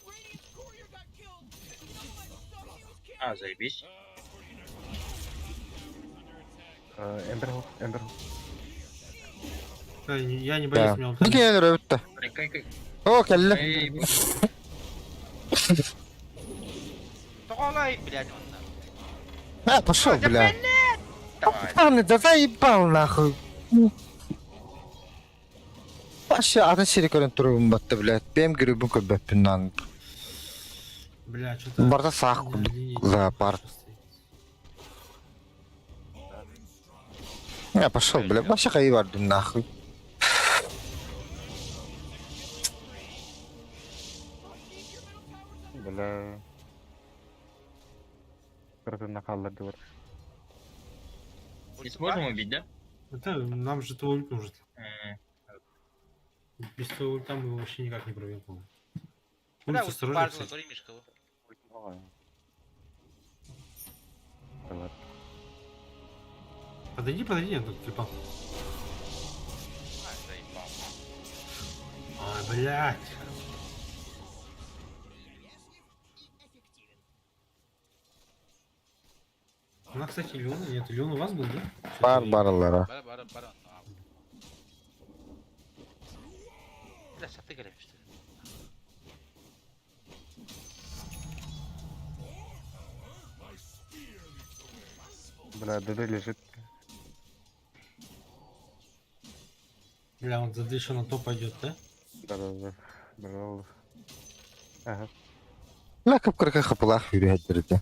Radiant's courier got killed. No, my stuff he was carrying. А, заебись. Эндер. Я не боюсь, Да. у меня Не ультра. келер өтті. Кай. О, келді. Эй, Тоголай, блядь. Пошел, бля. Давай. Паны, да заебал нахуй. Вообще, атын серикөрін тұруым батты, блядь. Бем грибін көбөппін нан. Бля, что-то... Барда сақ күдік зоопарк. Пошел, бля. Вообще кайы барды нахуй. Бля. Кырдына қалдырды бар. Не сможем убить, да? Это нам же твой ульт нужен. М, Без твоего ульта мы его вообще никак не пробьем, по-моему. Бля, Курица, вот осторожно, пару кстати. золотой мишка. Подойди, я тут типа. Ай, заебал. Ай, блядь. У нас, кстати, Леона нет. Леон у вас был, да? Барбарлара. Барон. Бля, отыграем, что ли? Бля, ДД лежит. Бля, он за еще на то пойдет, да? Да. Бля. Ага. Бля, кып-кырға қапылақ үйрі әддірді.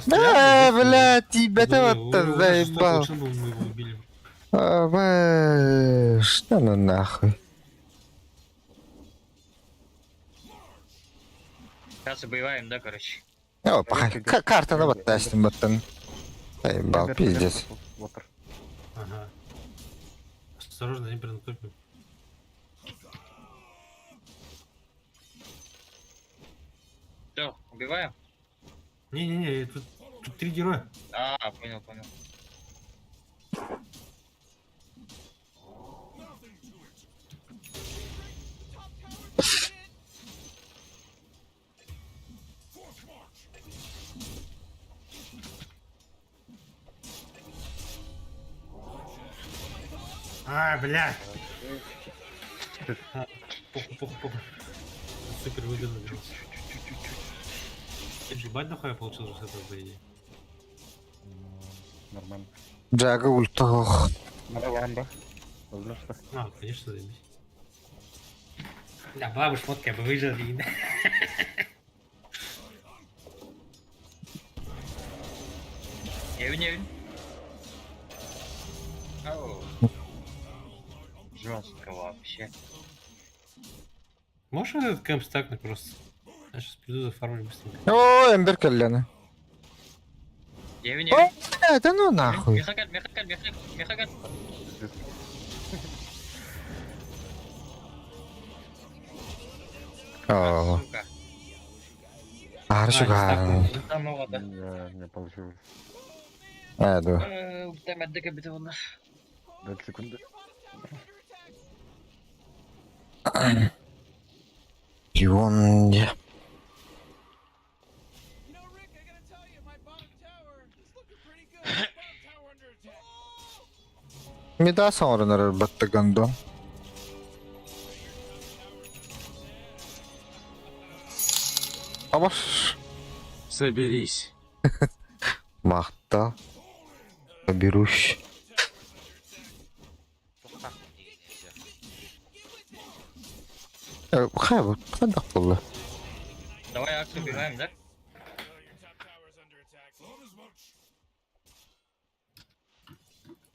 Блядь, тебя-то вот заебал. Что ну нахуй? Сейчас убиваем, да, короче? О, карта на вот тестим, вот он. Заебал, пиздец. Ага. Осторожно, не перенатопим. Все, убиваем? Не-не-не, тут 3 героя. А, понял. А, блядь. Похуй. Супер выгодно. Ебать нахуй я получил с этого, по идее. Нормально. Джага ультох. Надо ламба. Возможно, что. А, конечно, заебись. Да, бабу шмотки бы выжили, да. Евневин. Ау. Жестко вообще. Можешь этот кэмп стакнуть просто? Я сейчас приду за фармой быстренько. О, Эмбер келлені. Евневин. О, бля, да ну нахуй. Мехакат. О, Сука. хорошо, гарно. Там ну ладно. Не получилось. Эду. Там отдыха бетона. 2 секунды. Юнди. Мида sonra баттı гандон. Абаш. Соберись. Мақта. Беруш. Тоқтат деген еді. Хай вот, қандақ болды. Давай Акс убегаем, да?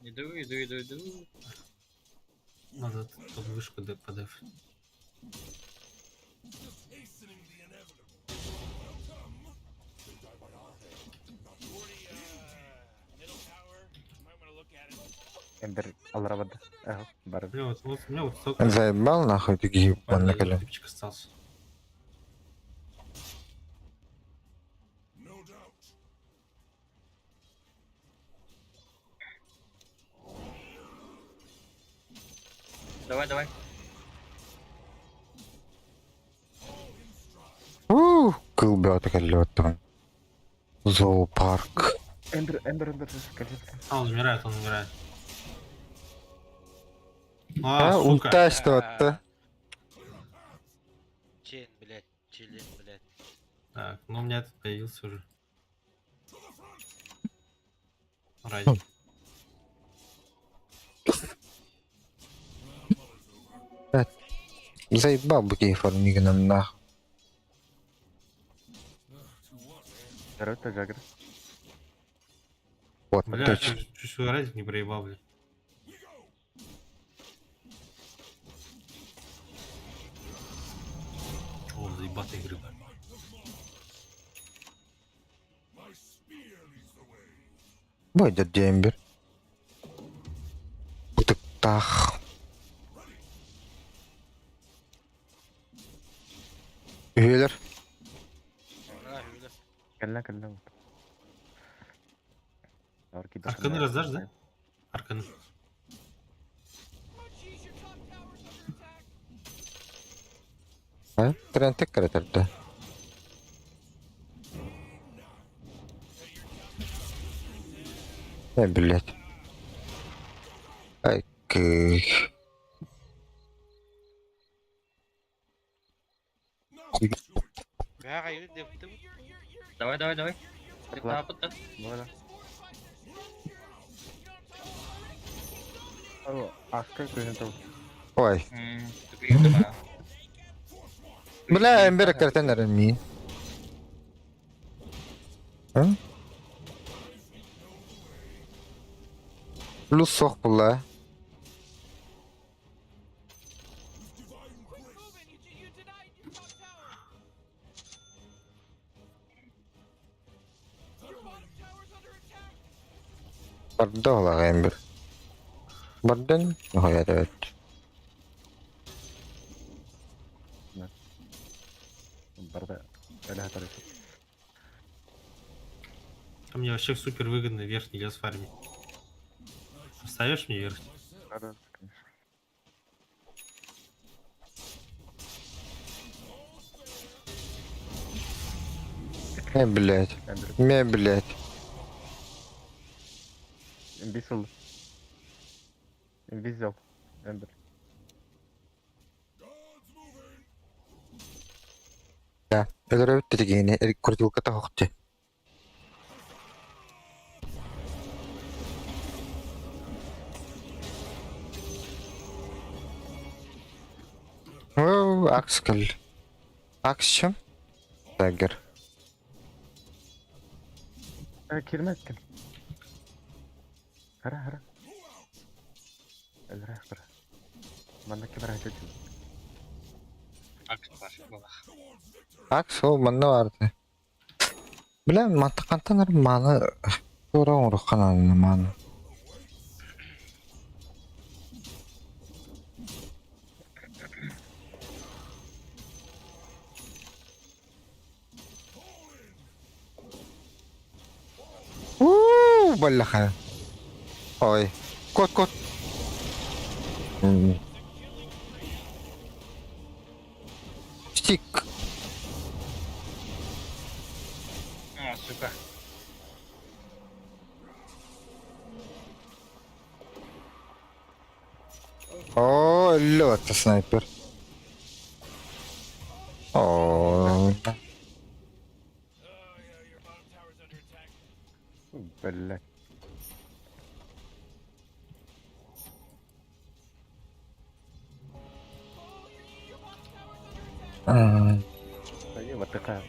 Иду. Надо под вышку подав. Эмбер алрабада. Ага, бары. У меня вот столько Заебал нахуй, ты ебан на колен. типчик остался. Давай. Кылбёты кәллёттым. Зоопарк. Эмбер. Он умирает. Ульта Сука. істі Чен, блядь, челен, блядь. Так, ну у меня тут появился уже. Ради. Заебал бы кейфор нигනම් нахуй. Жарота Джаггер. Вот, Бля, точно. чуть свой радик не проебал, блядь. О, заебатый гриб. Будет дембер. Утыктах. Үйлер. Öyle. Калла. Арканы раздашь, да? Арканы. Трентек кіретірді. Блядь. Ай, кых. Бяға үйі депті. Давай. Ты напыта. Voilà. Oh, Аска көзінтау. Ой. Ты үйді ма? Бля, эмбер кертенер мин. Плюс соқ бұла. Барды олаға эмбер. Бардын? Ой, evet. Барда. Әлі хатар етіп. А мне вообще супер выгодно верхний лес фармить. Оставишь мне верхний? Да, конечно. Блядь. Эмбер. Блядь. Имбисл. Имбизел. Эмбер. Я. Элер өтті дегені. Күрділгі тағықты. Оу, Акс кіл. Акс чым? Даггер. Келмәт кім? Қара. Әлірәк бір. Манда кебір айтып. Акс бар. Акс ол мында барды. Білем, мантықантаныр маны. Орауын рұққананы маны. Балаха. Ой. Кот. Стик. Сука. Oo, öldü attı sniper. Oo. Belli. Hmm. Saya bertekad.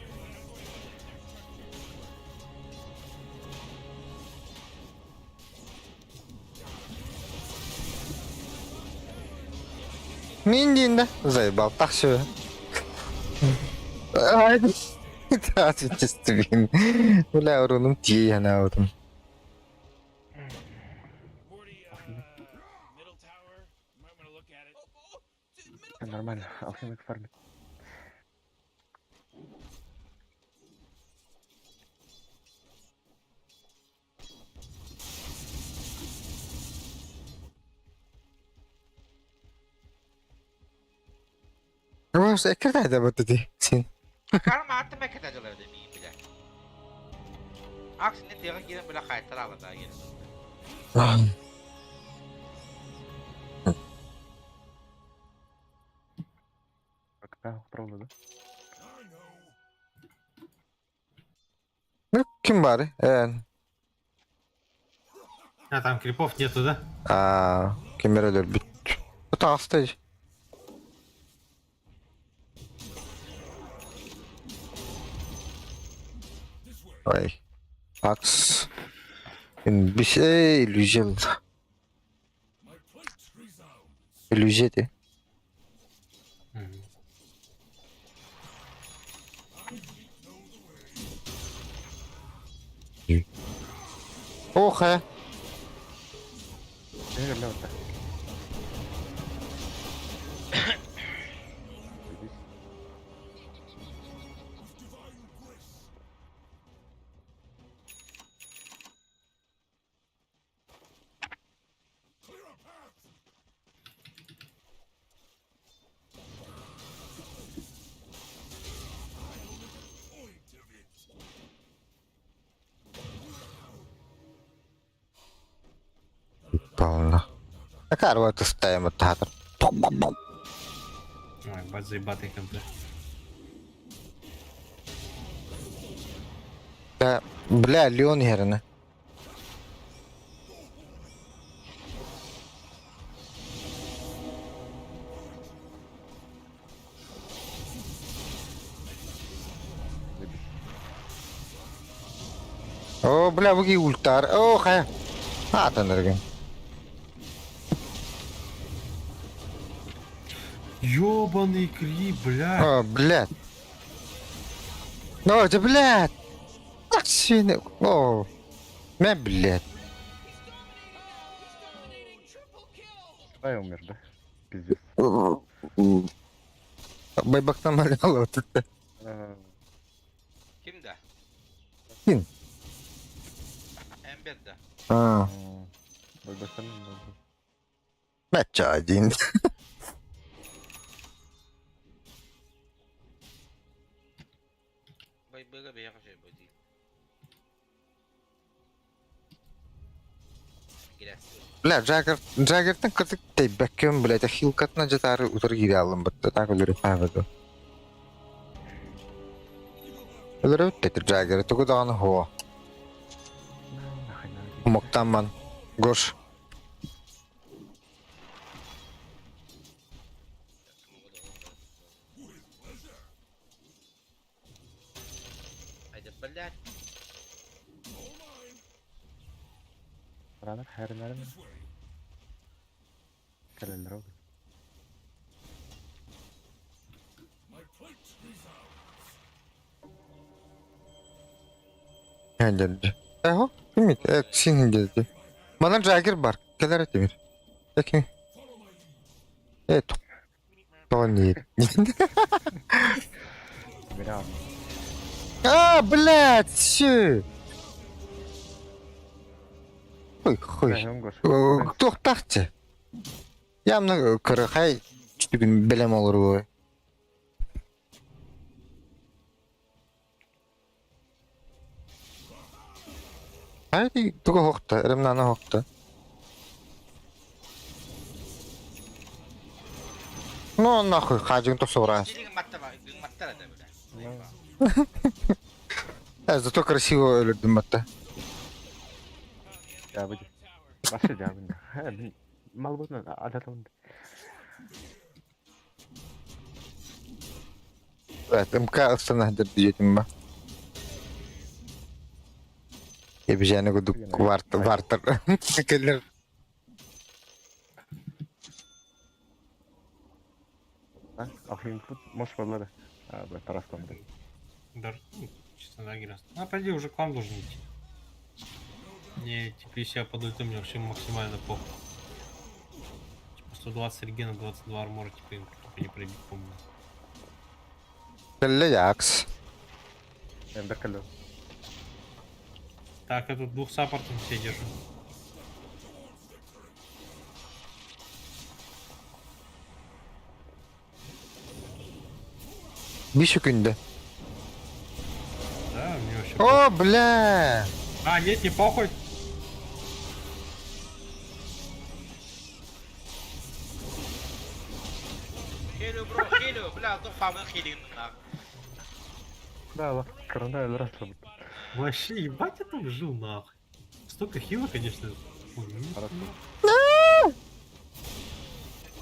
Min deyində zaybal tak şöyle. Hadi. Hadi çizdim. Ulan oranım diye yana oldum. Нормально, алхимик фармит. Ama ekran da bu dedi. Sen. Karma attı meket acılar demeyeyim bile. Aksine diğer giren bile kayıtlar alır daha gelin. Как правда, да? Ne kim bari? А, там крипов нету, да? Kim ölür bit. Bu tarafta. Vay. Aks. Bir şey illusion. Illusion de. Oh he. Лёта. Полно. А как вот ставим вот так? Ой, бать заебатый КМП. Да, бля, Леон херна. О, бля, выги ультар. О, хэ. Тандырген. Ёбаный крип, блядь. О, блядь. О, да, блядь. Ах, свинья. О, мя, блядь. Да, я умер, да? Пиздец. Байбак намалял вот это. Kimde? Kim? Ember'de. Байбактан да. Матча один. Böyle bir yakışıyor bu değil. Gidersin. Бля, Джаггертың кыртык тейбәккем, блядь, хилкатна жатары утыр гиреалым бітті, так өлірі қайбады. Өлірі өттетір Джаггер, түгі дағаны хуа. Мұқтанман, гош. Haydi блядь. Ранок хайрнарым. Келелер ау. Geldi. Eho, kimit? Sin geldi. Bana Jagger var. Keler etimir. Peki. Evet. Тонет. Бля. Блядь, все. Хуй. Тоқтақшы. Я мына қай түгін білем олар ғой. Haydi, tuğu hoqta, rimnana hoqta. Ну нахуй, хажин то собрать. Силиң матта бар, гың маттар да бля. Зато красиво өлүрдүм матта. Жабы. Башы жабы. Мал болсун адатым. МК устанахдыр диетим ба. Ебжаны гудук вартер. Келер. Ахин тут может подлада. Тараском. Да, чисто на раз. А, пойди, уже к вам должен идти. Не, типа, если я под ультом, мне вообще максимально похуй. Типа, 120 регена, 22 армора, типа, им типа, не пробить, по-моему. Келле якс. Эндер калю. Так, я тут двух саппортов все держу. Биші күнді. Да, мне вообще О, бля! А, нет, не похуй. Хилю, бро, хилю, бля, то фабы хилин. Да, корона раз. Вообще, ебать, я там жил, нахуй. Столько хила, конечно. Ой,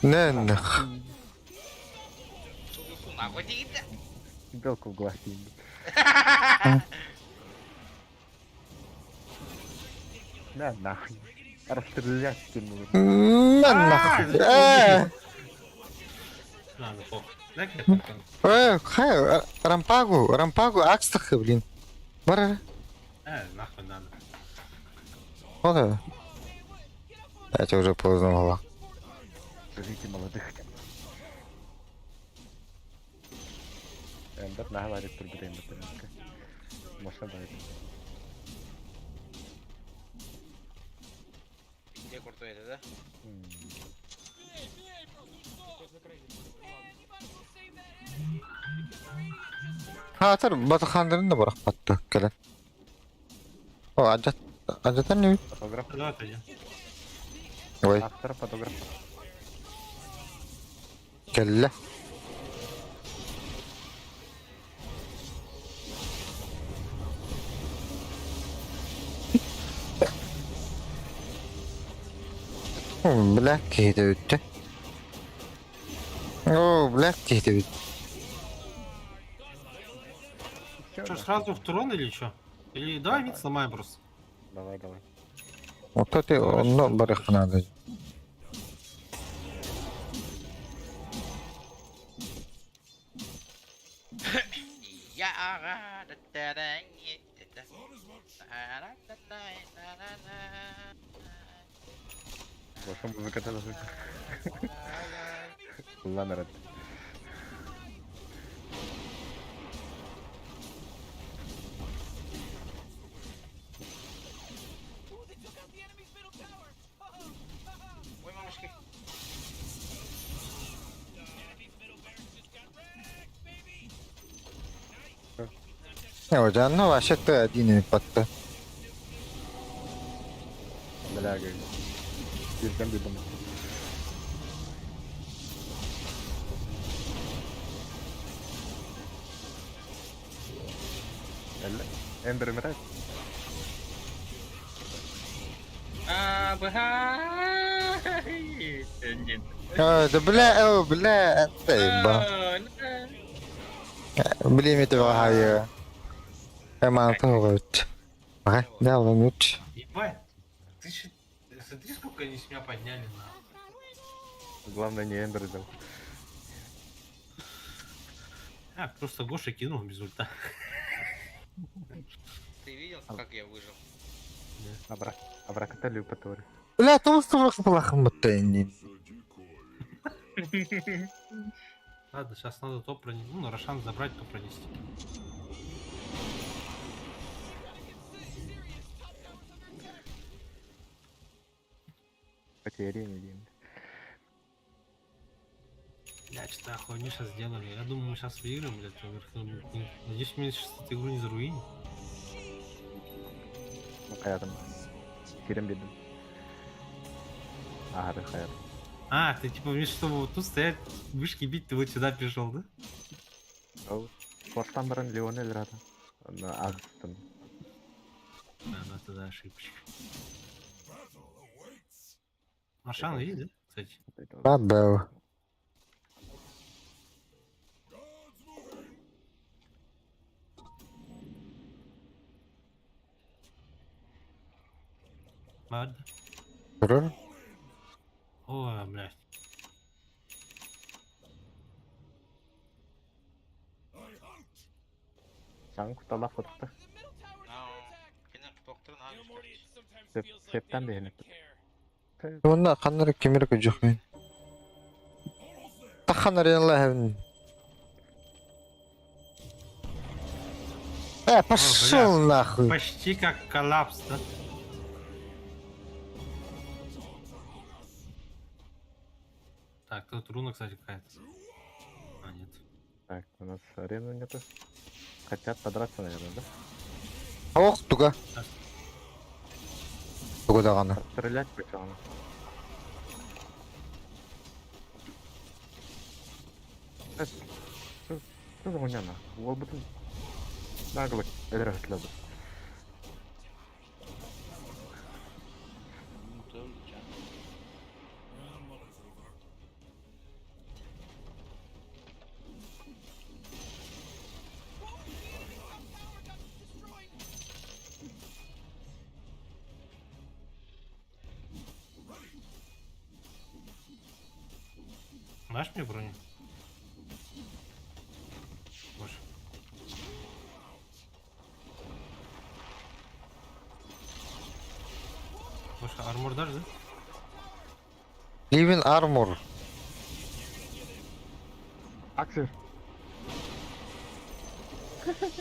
Не, нах. Нахуй дигите. Белку в глаз кинь. На нахуй. Расстрелять кинул. На нахуй. Ладно, похуй. Дай-ка я там. Хай, рампагу, акстахы, блин. Бара. Нахуй надо. Вот это. Я тебя уже поздно была. Живите молодых. Эндер наговорит про брейн. Может добавить. Где крутой это, да? Hatır Batıkandır'ın da bırakmadı gelen. O acatan ne? Фотограф. Давай отойдем. Ой, Автор фотограф. kelle. Black key'de öttü. О, Black key'de öttü. Что, сразу в трон или что? Или давай мид сломаем просто. Давай, давай. Вот это он барых надо. Я Больше музыка даже. Ладно, рад. Ой, мамочки. Вот оно вообще-то один под-то. Бля, говорит. Пиздем бедом. Эндер умирает? Нет. Да бля, это еба. Блин, это вагая. Эман вот. Ага, да, ломить. Ебать. Ты че... Смотри, сколько они с меня подняли, на. Главное не Эндер взял. А, просто Гоша кинул без ульта. Ты видел, как я выжил? Абракаталию потори. Бля, то что плохо мотени. Ладно, сейчас надо топ пронести. Ну, Рошан забрать, то пронести. Потери не видим. Я что-то хуйню сейчас сделали. Я думаю, мы сейчас выиграем, блядь, надеюсь, мне сейчас эту игру не заруинит. Ну, Хаятом. Сирем бедом. Ага, ты Хаят. А, ты типа вместо чтобы вот тут стоять, вышки бить, ты вот сюда пришел, да? Ол спорттан бұрын Лионель рады. Аны азыстым. Да, ну тогда ошибочка. Маршан видишь, да, кстати? Забыл. Ладно. Көрөр? Ой, блядь. Жаң құталақ құтықты. Кенен доктор Септен бейіні. Онда қанары кемергі жоқ мен. Тақанар янла хәвін. Пошел нахуй. Почти как коллапс, да? Так, тут руна, кстати, какая-то. А, нет. Так, у нас арены нету. Хотят подраться, наверное, да? Ох, туга. Туга дағаны. Стрелять почему? Что за хуйня? Ол бүтін наглық әдірәсіледі. Дашь мне броню? Боже. Боже, армор дашь, да? Ливен армор. Аксель.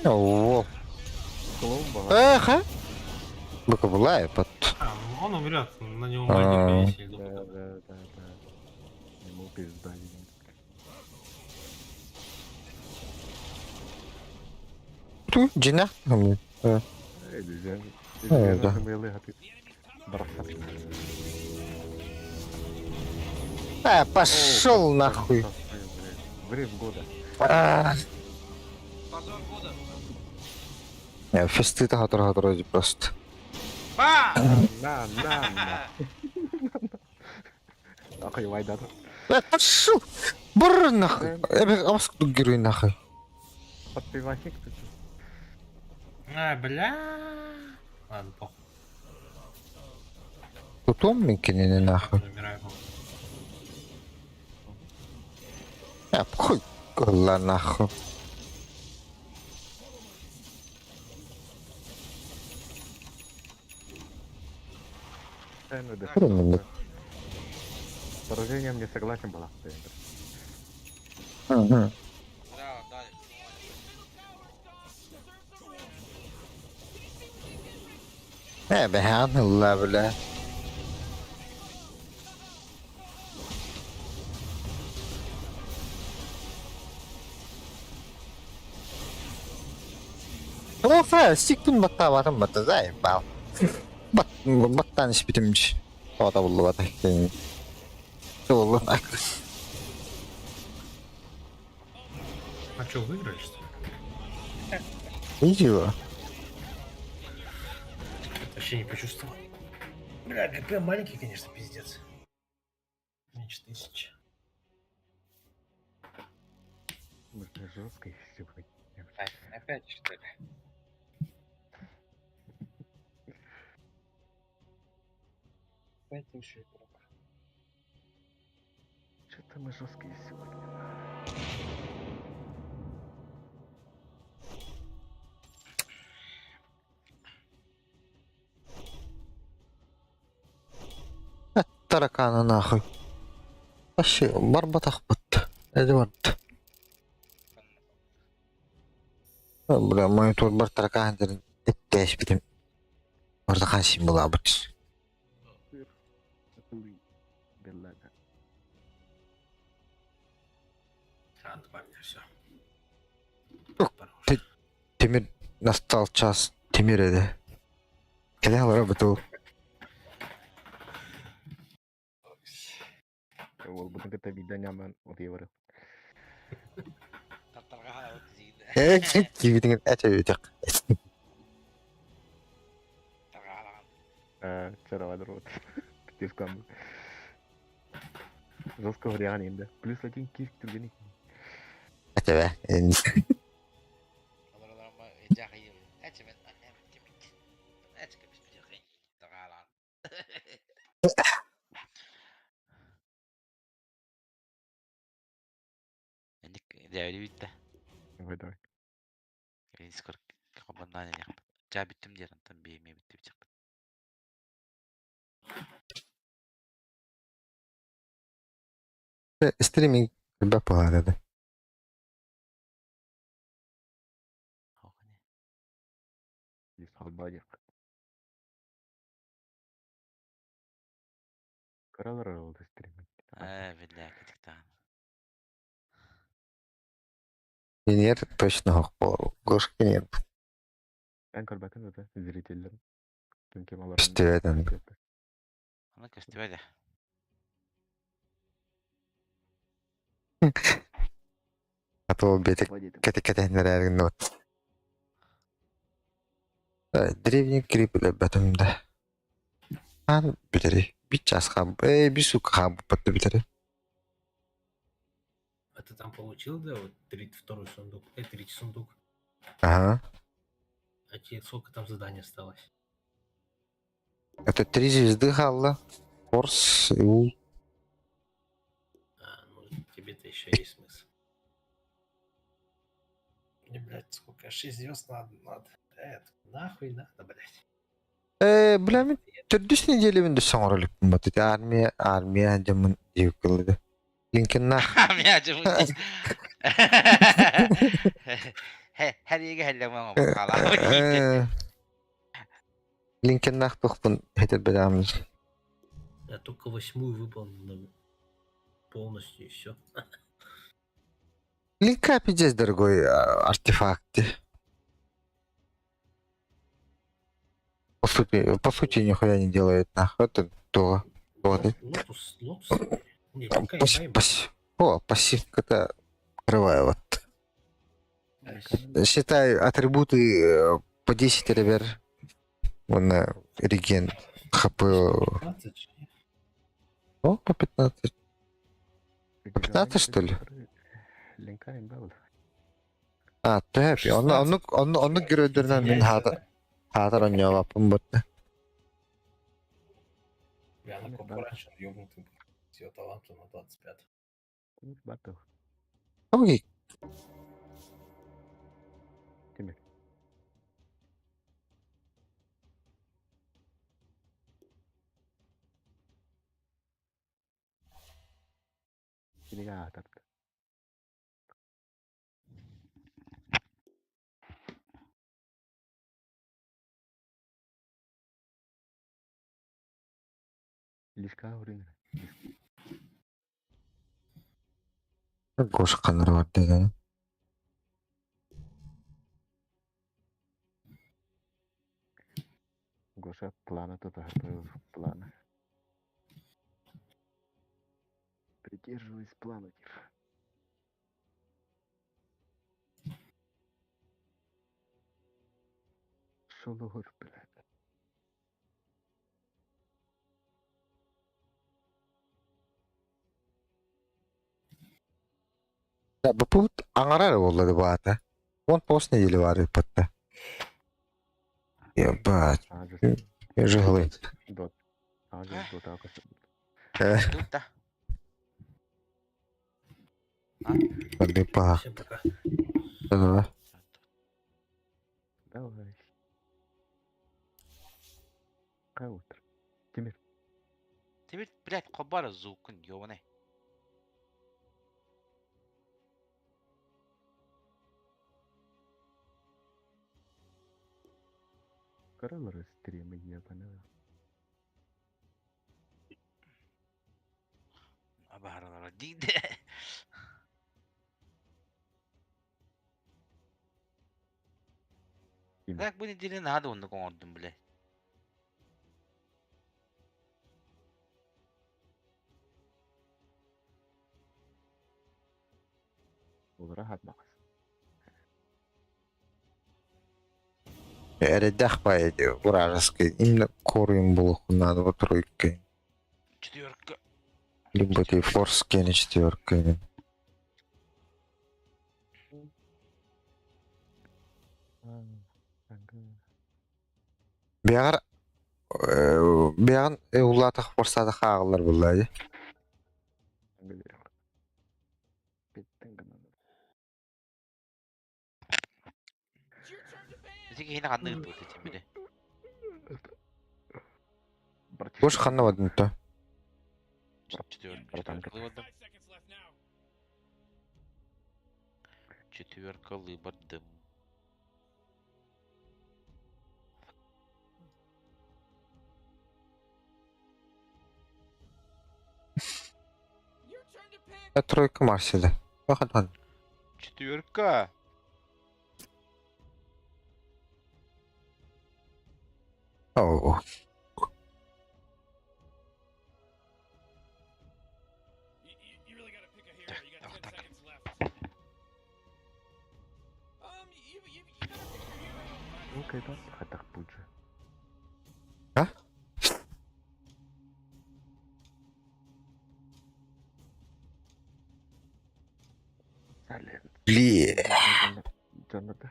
О, Клумба. эх, а? Быка была и под... А, он умрет, на него А. магия повесили. Да. Ему пизда. Ту, джина. Да. да. Пошел нахуй. Время года. Позор года. Фесты-то хатыр просто. Ба! На. Ахай, вайдар. Пошел! Бррр нахуй. Амск тут герой нахуй. Подпивахик ты. А, бля. Ладно, похуй. Тут умненький не нахуй. Забираю его. Похуй. Кола нахуй. С поражением не согласен была. Угу. Да, далі. Бехан, ла, бля. Стикпін баттабатын батты заебал. Баттан іш бітімші. Ода бұлды бата. Жолы. А что, выиграли, что ли? Ничего. Вообще не почувствовал. Бля, ГП маленький, конечно, пиздец. Меньше 1000. Жестко сегодня. Опять что ли? Опять лучше игрок. Что-то мы жесткие сегодня. Тараканы нахуй. Вообще, барбатах бытты. Эдвард. Бля, монитор бар таракан дерін. Эттәш бітім. Орда қаншын бола бұт. Ладно, парни, все. Темир настал час. Темир еді. Келе алара бұтыл. это видно няман удивары. Тартарға өт зейді. Кибитingen этебетек. Чароваdır вот. Тескам. Жестко вариан енді. Плюс 1 киск түрген екен. Этебе. Оларма жағайым. Әчімен әметтемек. Әчіке біз жағайым. Тағалан. Әнік дәуілі бітті. Давай, давай. Дискорд қабандан әнек. Жа біттім дерін тым бейме бітті бітті. Стриминг бапалады. И салбадик. Каралар oldu streaming. Білі кітіктан. Венер точно хок. Гошки нет. Ben көрбәтін өті зрительдерім. Кем алар. Үстебеден. Оны көсті бәді. А то бетик кәтек-кәтекнер әргін от. Древний крип бәтімді. Ан бітері. Bir час хаб. Bir su хаб бәтті бітері. А ты там получил, да, вот 32-й сундук, третий сундук? Ага. А тебе сколько там заданий осталось? Это 3 звезды Халла. Форс и Ул. А, ну тебе-то еще есть смысл. Мне, блядь, сколько? 6 звезд надо. Это, нахуй надо, блядь. Бля, мен түрдүс неделе мен дөс соңырылып бат. Армия жамын жеп кылды. Линкен нах. Армия жамын. Her yege helleme ama. Линкен нах тухпун хетер бедамыз. Я только 8-ю выполнил полностью и все. Линка пиздец дорогой артефакт. По сути, нихуя не делает нахуй. Это то. Лотус. Не, пассивка-то открываю вот. Считай атрибуты по 10 ревер. Вон реген хп. 15? О, по 15. По 15 что ли? Линкайын был. А, тэп. Он геройдернен мен хатар оньяга помботты. Я на коп раньше ёбнутый был. С её талантом на 25. Батов. Окей. Кеме? Кенеге атапты. Лишка урин. Гош каныр бар деген. Гоша плана тут плана. Придерживаюсь плана. Шолугур, блядь. Bu аңарар болды бата. Он пост недели варит потта. Ебать. Жиглый. Дот. Дот акасы. Тут да. Подыпа. Всем пока. Давай. Давай. Утро. Тимир. Тимир, блядь, кобара звукын, ёбаный. Каралары стримы ебаный. Абаралар дейді. Так bu nedenle hadi onu konuştum bile. Olur atmak. Эредах поеди, вражеский. Именно корым был надо вот тройкой. Четверка. Либо ты форс кене четверкой. Бягар бяган улатах форсада хагылар булды. Bizdeki yine kanlı gibi oldu için biri. Boş ханнавадын то. Четверка выбордым. Тройка Марселя. Выходан. Четверка. О. Ну, когда хатах тут же. А? Блин. Жанрда.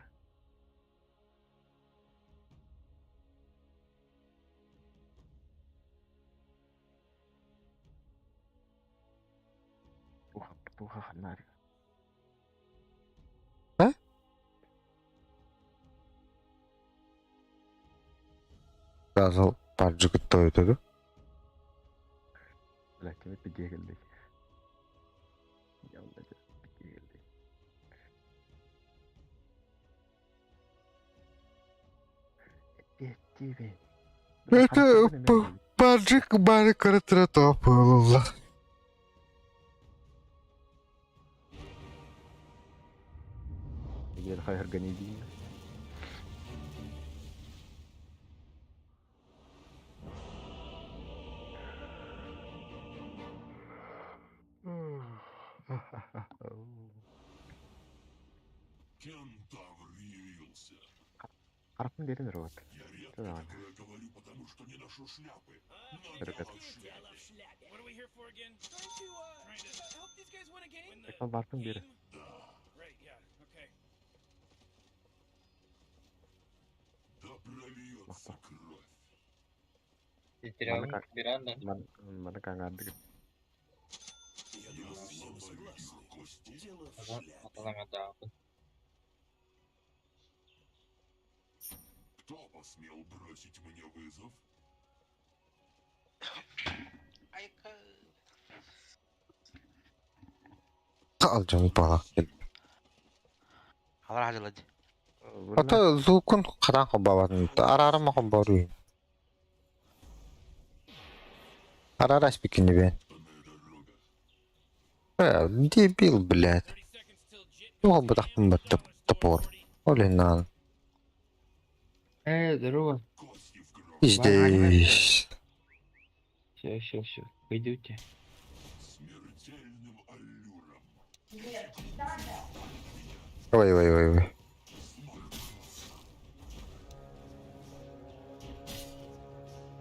Туха ханар. А? Сказал, паджик то это, да? Лакин пидегелдик. Явно пидегелдик. Тебе. Это паджик барикара тратопол. Егер хайр ганидин. Кентавр явился. Арапын берин робот. Я редко такое говорю, потому что не ношу шляпы. Но Ребят. дело в шляпе. What are we here for again? Trying to help these guys win a game? Так барпын бери. Right, yeah, okay. Да прольется кровь. Терял Биранда. Mana kangadık. Я сломаю их кости. Дело в Ага, шляпе. аталамада. Кто посмел бросить мне вызов? Alacağım bana. Halar hacıladı. Ata zulkun karan habavatın. Arara mı habarıyım? Arara спикини ben. Дебил, блядь. Ну, бы так топор. Оле надо. Здорово. Здесь. Все. Пойдете. Смертельным аллюром. Ой.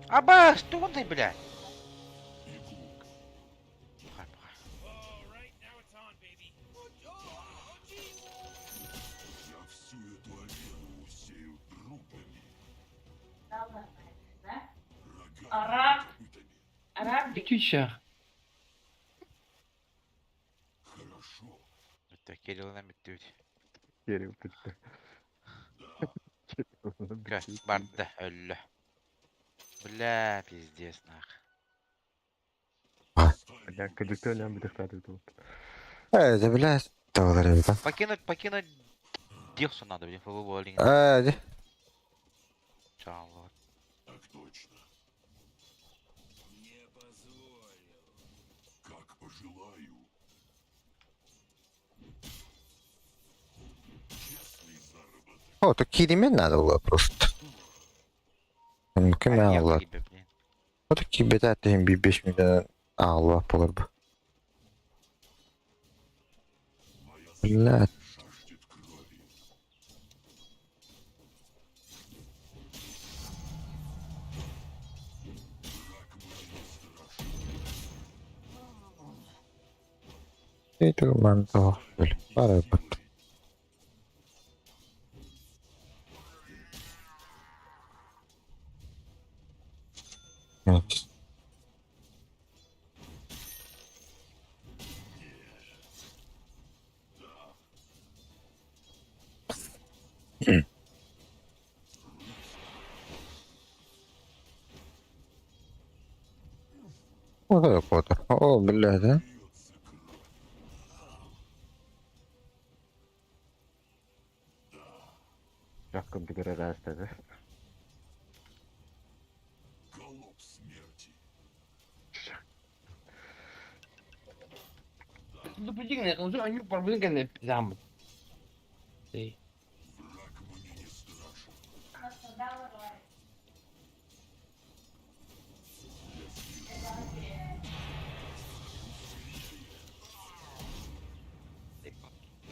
Аба, что ты, блядь? Я всю эту арену усею трупами. Араб дикюча. Хорошо. Это Кирилл bitti. Geri bitti. Göz barda öldü. Бля, пиздец нах. Я кадык ölüyorum bir de kadыk тут. Да, блядь. Доллар, ребята. Покинуть Диксон надо, блин, ФВ болинг. Чао, вот. Так точно. Не позволю. Как пожелаю. Честный заработок. О, так Кириме надо было просто. Кім алла. O da ki beda ettiğim bir 5 milyon Allah olur bu. Блядь. Itu mantap. Parah banget. Yes. Вот это Поттер. О, бля, да? Сейчас конфигурация, да? Голубь смерти. Ну, подигне, он же они проблемы там. Эй. Враг мне не страшен.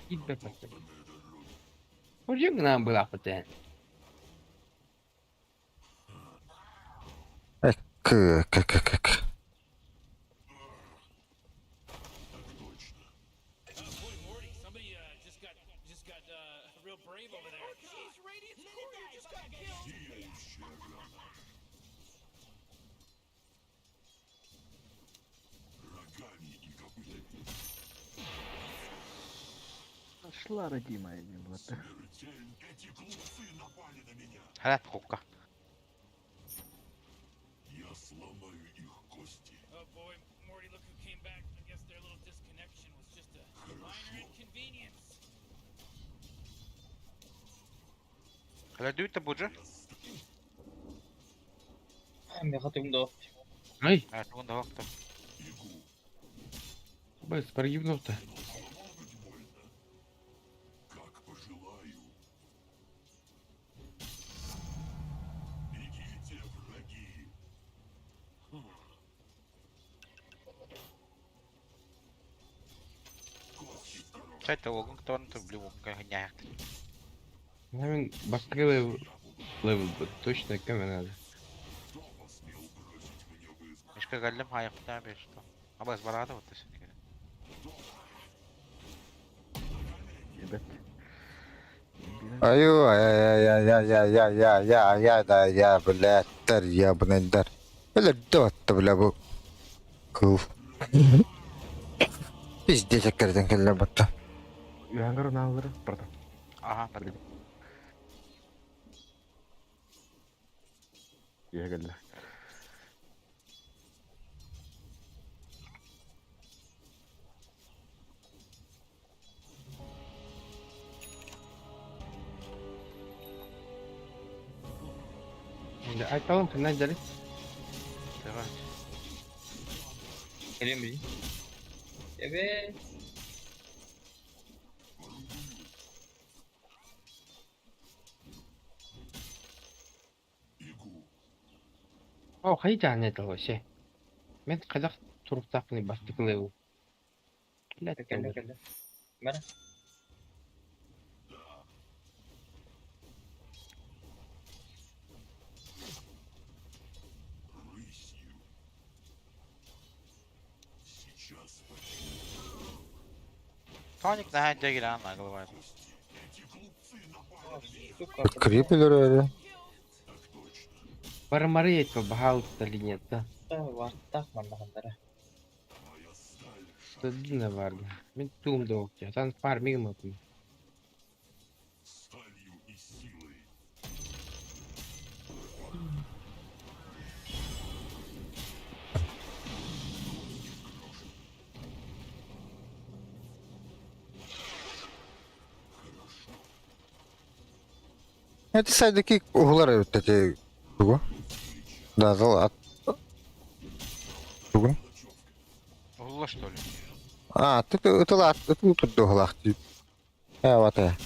Feedback macam. Oh, dia kenapa berapa ten? К. Boy, Morty, somebody just got real brave over there. Oh, jeez, Radiant's courier just got killed. Сияющая рана. Рогами и копытами. Шла родимая милота. Смертельно. Эти глупцы напали на меня. Хрен хукка. Я сломаю их кости. Oh boy, Morty, look who came back. I guess their little disconnection was just a minor inconvenience. Глядуйте, Буджа. Я хотел до. Ай, Evet, bunu da baktım. без прогибнув-то. Как пожелаю. Бегите, враги. Кости в кровь. Кстати, Логингтон, ты блин, гоняет. Наверное, быстрее левел бы точно кому надо. Кто посмел бросить мне вызов? Мишка галлем хаяк таби что. А без барада вот ты. Ебать. Аю, я, блядь, дар, ебаный дар. Бля, дот-то, бля, был. Куф. Пиздец, я картинка для бота. Янгар налыр, правда. Ага, подожди. Я говорю. Айталım kına deriz. Давай. Geliyor mu? Evet. О, хайдан это вообще. Мен қазақ турықтақны бастықлы. Келді. Бара. Рысью. Сейчас Тоник на хэнде giren наглывает. эти глупцы напали на меня. Подкрепили вроде. Так точно. Бармары етпі бағалықты линетті. Вартақ мандағандары. Моя сталь Тыдына барды. Мен туымды оқты. Сан фармигім өкім. сталью и силой. Это сайдики углары вот эти. Кого? Да, золот. Кого? Угла что ли? А, ты лад, ты тут до глах. Вот я.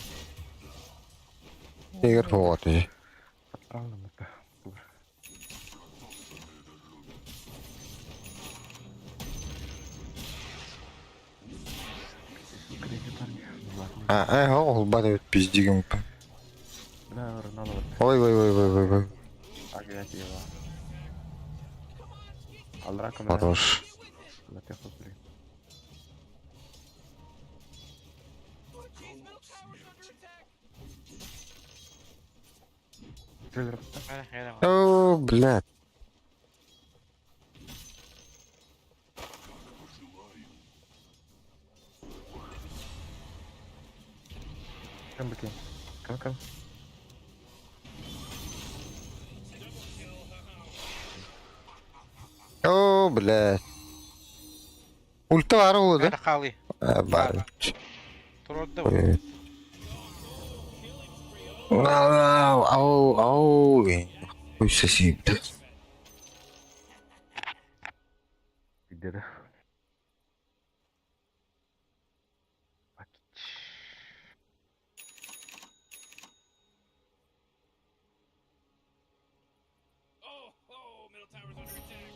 Игорь, вот и. Правда, это. Крики парни. Ол бар өт пиздигим. Бля, Роналду. Ой. Агрессива. Алдрака. Хорош. На тех блин. Трейлер. О, блядь. Кем баки? Кем? О, блядь. Ульта var o da. Hadi kali. Бар. Turdu. Ау. Хуй сосиды. Где да? Oh, middle tower's under attack.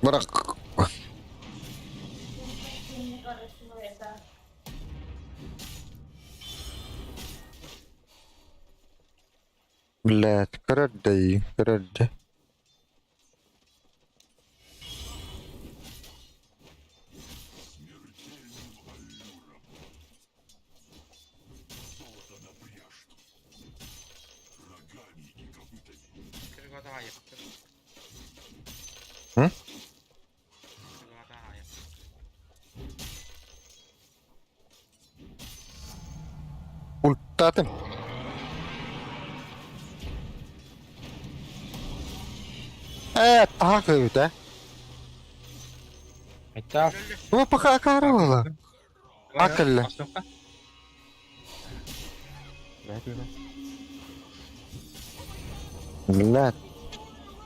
Bırak. Блядь, крадde. Hı? Ульта atın. Так да? Это. Ну, пока корова. Акалла. Блядь.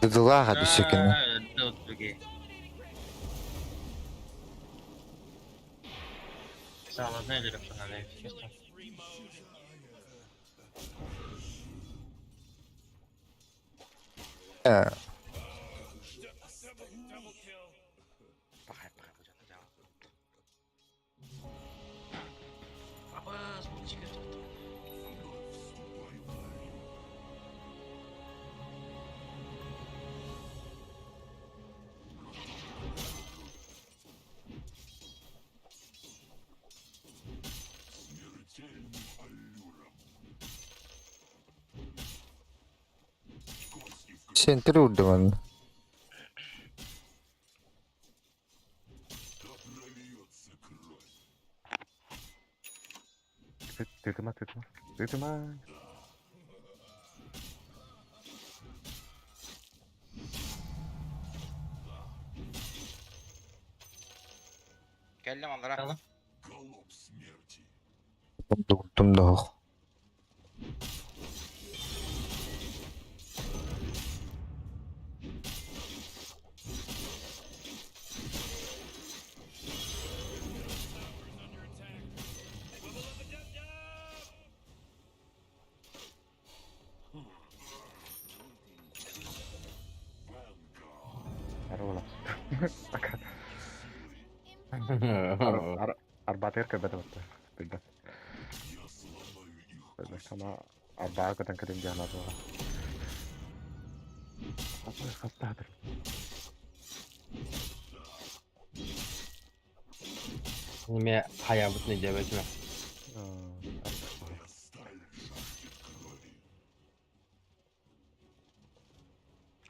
Ты лага бисекина. Sağ ne ederim sana ne istiyorsan. Pakai bu jatuh jauh. Apa sebut jika jatuh? Center vurdu bana. Тытыма. Geldim onlara. Tamam. Vurdum da. Arola. Arbaat erke beda bata. Beda. Beda sama arbaat kadang kadang jalan tuh. Apa kata tuh? Nime hayabut ne cebetme.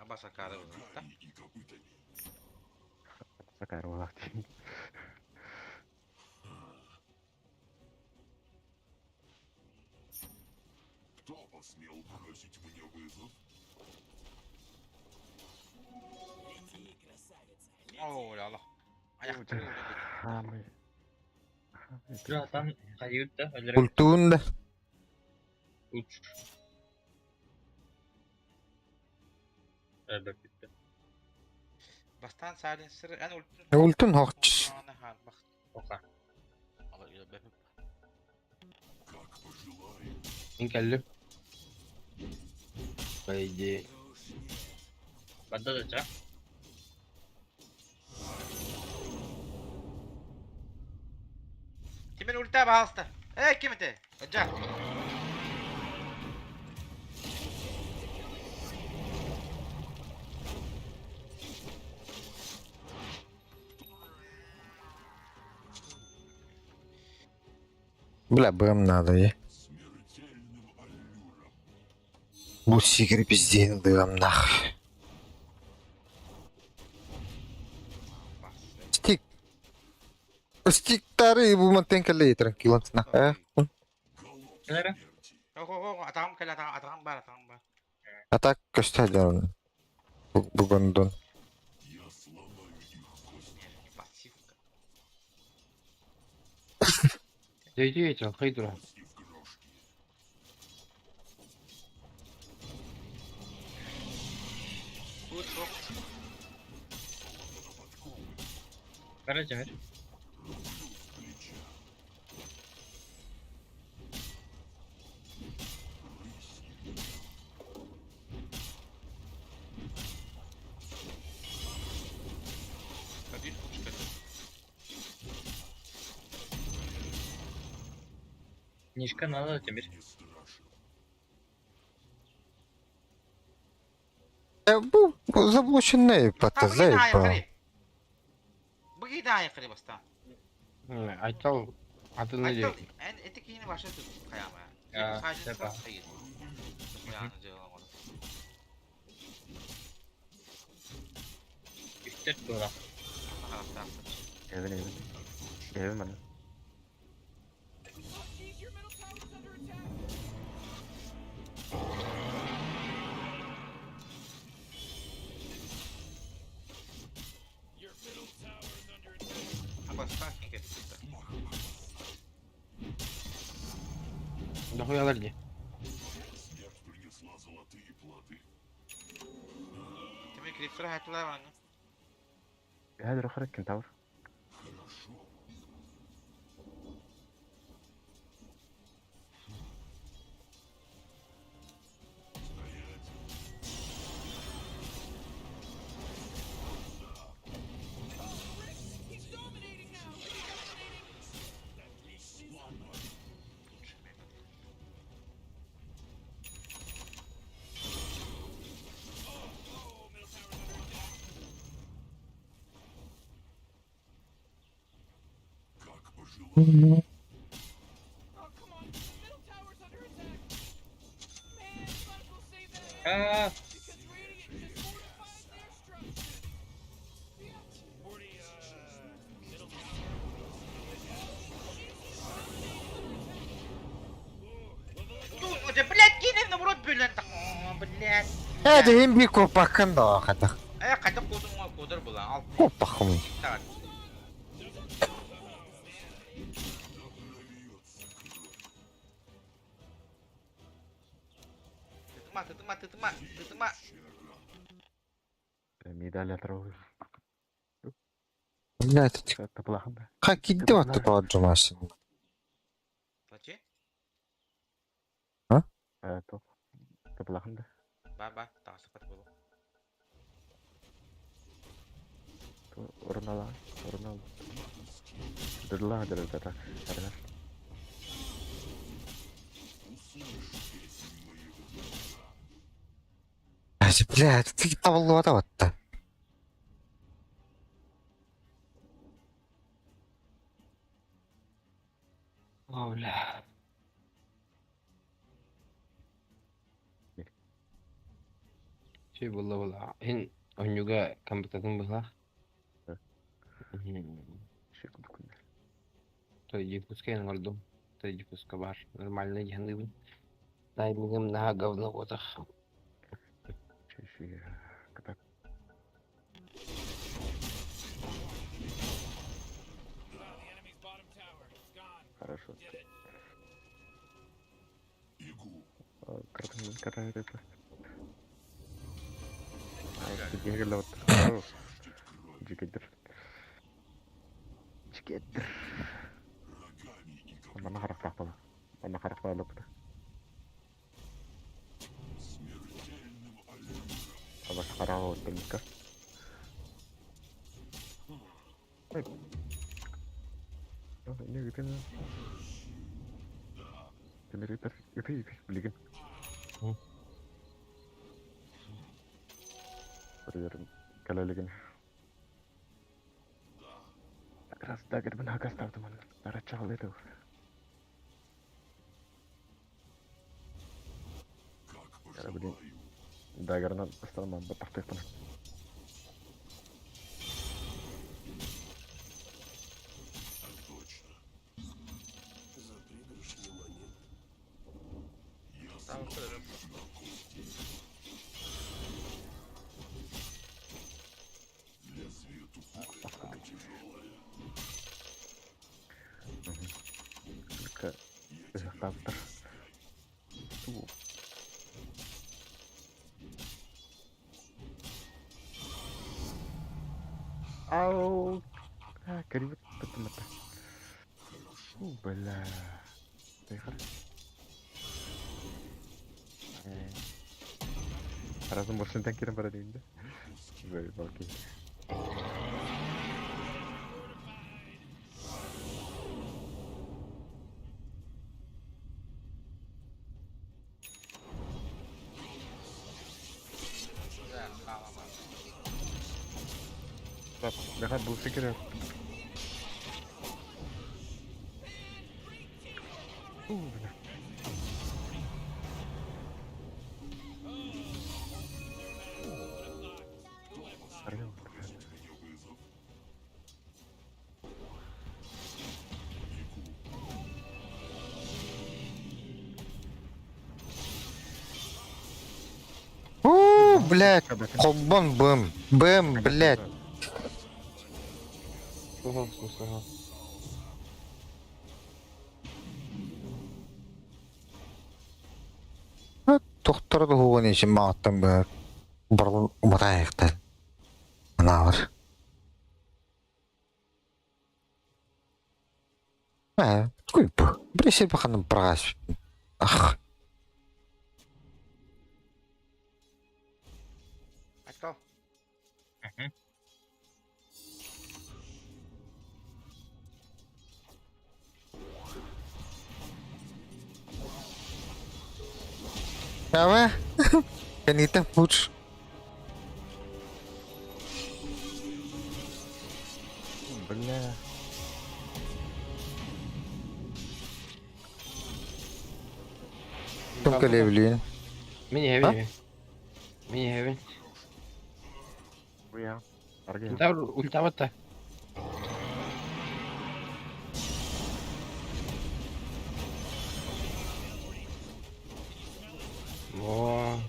Apa sekarang udah? Sekarang lagi. Кто посмел бросить мне вызов? Oh ya Allah. Ayak tuh. Zaten kayıt da öyle Ultuğun da. uç. Evet bitti. Bastan silencer en Ultun hoç. Bak. Oka. Allah ya bebek. Мин келдим. По идее. Бадда да ча. Kimin ulti abi hasta? Kim ite? Jack. Бля, БМ надо, е. Бусигры пиздец, БМ нахуй. Стик. Стик tarik bu mantém que ali, tranquilo, antes na. Kenapa? Oh, atakam kala, atakam bar. Atak gösterdi bu gondon. Пассивка. Действительно, Хейдра. Good rock. Kara Cemir. Один пушка. Нишка надо Cemir. Bu zablоченный пата, заебал. Быгида yakırı basta. Айтал, атына Aytal, дей. eti kiyini başa tut kayama ya. Ya, Sadece sepa. hayır. Yani cevabım. Üstet dola. Evin. Evin bana. Jeez, your middle tower's under attack. Your middle tower is under attack. Ama sakin kes. Дохуя ларди. Смерть принесла золотые плоды. Kimin kripsura hayatlar var mı? هذا اخرك كنت عارف. He's dominating now. Как пожелаешь. Oh, come on. Middle tower's under attack. Man, might as well save that Ah. because Radiant just fortified their structure. Middle Тут, блядь, кинем в рот, блядь. Блядь. Hadi hem bir kopakın da hadi. Kadın kodur bu lan. Al. Kopakım. Evet. Tıtıma. ميدالية تروح. Блядь, تطلع خمسة. как идет тот машин. Kaçı? تطلع خمسة. Ba, tak sempat dulu. Ronaldo. Дрла, дрла. Блядь, ты там вот-то. Oh, bля. Şey valla. En он juga компетентен была. То иди пускай на гордом. То иди пускай бар. Нормально яны. Дай мне на говно вот так. The enemy's bottom tower. It's gone. Хорошо. Did it. Кратко. Теперь лед. Джигедер. Mana harap apa lah? Ama karak bağlı burada. Ama karak oldu mı? Ini gitu nih. Generator itu belikan. Perjalanan kalau lagi. Rasta kita benar kasar teman. Cara cahal itu. Kalau begini, dagarnya pasti mampu taktik teman. Counter. Tuh. Au. Keribet mata. Bala. Tengok. Arası boşun tankirin para değil de. Böyle bakayım. Dekat bu fikir ya. Benar. Блядь, хоббон бэм, блядь. Слушай. Тоқтарды хуган ишин мааттан бер. Барлын уматайыктар. Мына бар. Куйп. Біресе бақаным прагаш. Ах. Айтқал. Apa? Benita Puts. Benar. Tuh ke Devlin. Mini heavy. Mini heavy. Bu ya. Harga. Ulta batta. Wow.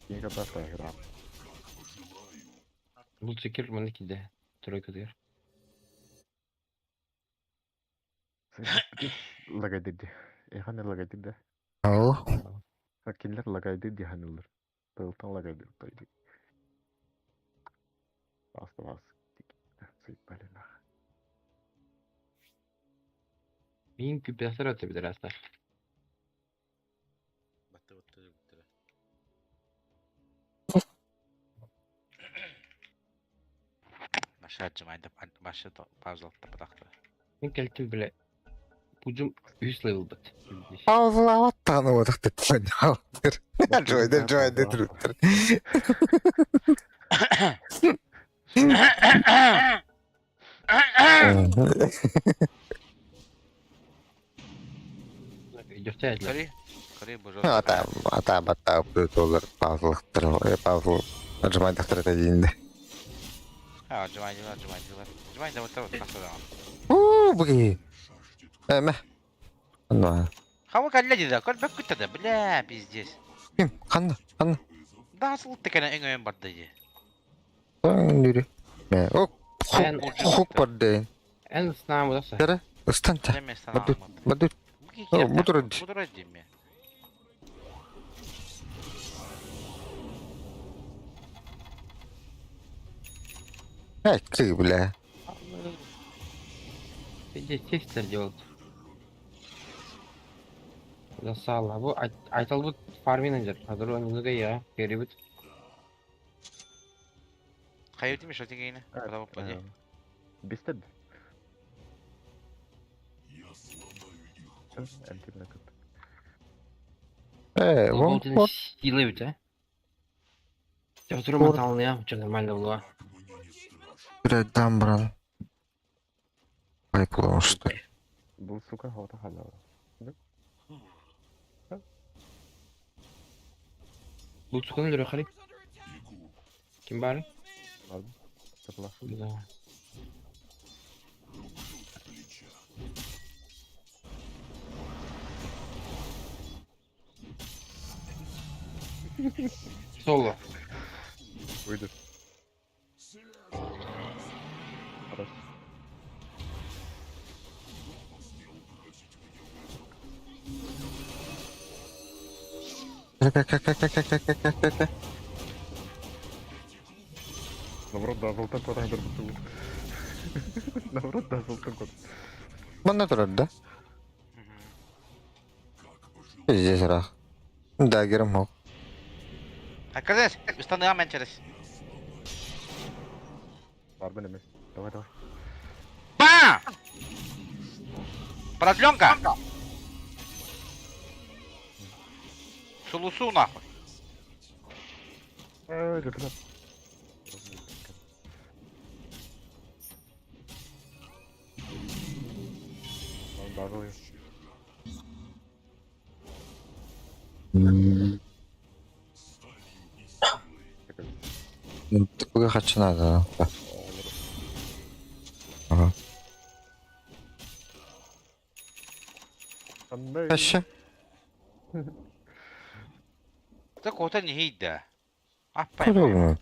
Ini kata saya kira. Бұл секер mana киде. Тройка дер. Lagay dedi. Ehan lagay dedi. Oh. Hakiller lagay dedi hanılır. Tıltan lagay dedi. Bastı. Sayıp böyle nah. Min küpesler atabilir aslında. Başlayacağım ayda başladı pauzalattı bıraktı. Min keltim bile. Ucum 100 level bit. Ağzına attığını odak dedi. Joy'da. Кори, боже. Ата толар паузалықтыр. Паузал. Отжимайдықтыр это дейінде. Отжимай да вот так. Блин. Мә. Ну. Хава калляди да, кол бак күтәдә, бля, пиздец. Ким? Қанды? Да асыл текене эң өйөн бар дәйе. Нүре. Мә, хук бар дәйін. En sınavı da sen. Жара, ұстанта. Бадут. Будура диме. Эй, ты, бля. Здесь текстер делать. Засала. Bu айтылбы фарминджер. Hazır önünde ya. Geribit. Hayır demiş öteki yine. Bravo padi. Бестед. Антимина кыт. Вон, Болтин вот. силы бит, а? Я вдруг мотал, я. Что нормально было. Блядь, дам, бран. Пайплоун, что ли? Бұл сука хата хала. Bu çıkanı göre Halil. Kim bari? Aldım. Sıfırlaştım. Güzel. Solo. Выйдет. Хорошо. Как. Наоборот, да, золотой код айдер бутылу. Наоборот, да, золотой код. Mana turadi, да? Здесь раз. Да, гермок. Arkadaş, üstüne hemen çeriz. Var benim. Давай. Бам! Продленка! Шелусу нахуй. Как Базовый. Куда хочу надо. Ага. Вообще. Ты кота не хейда. А, Подумай.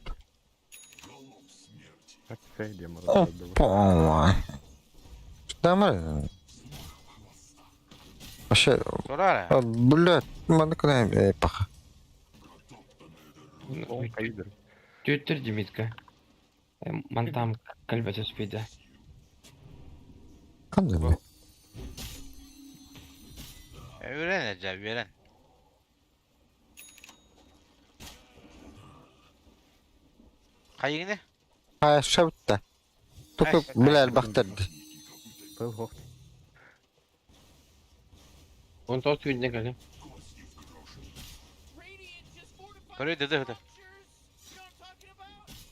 Так, все, идем. Опа. Нормально. Вообще. Sorara. Блядь, манкаем эпоха. Twitter Dimitka. Mantam kalbete spide. Kandı mı? Öğreneceğim, öğren. Kayını? Ha, şavutta. Tutup Bilal baktırdı. Он тот видно как. Böyle dedi hadi.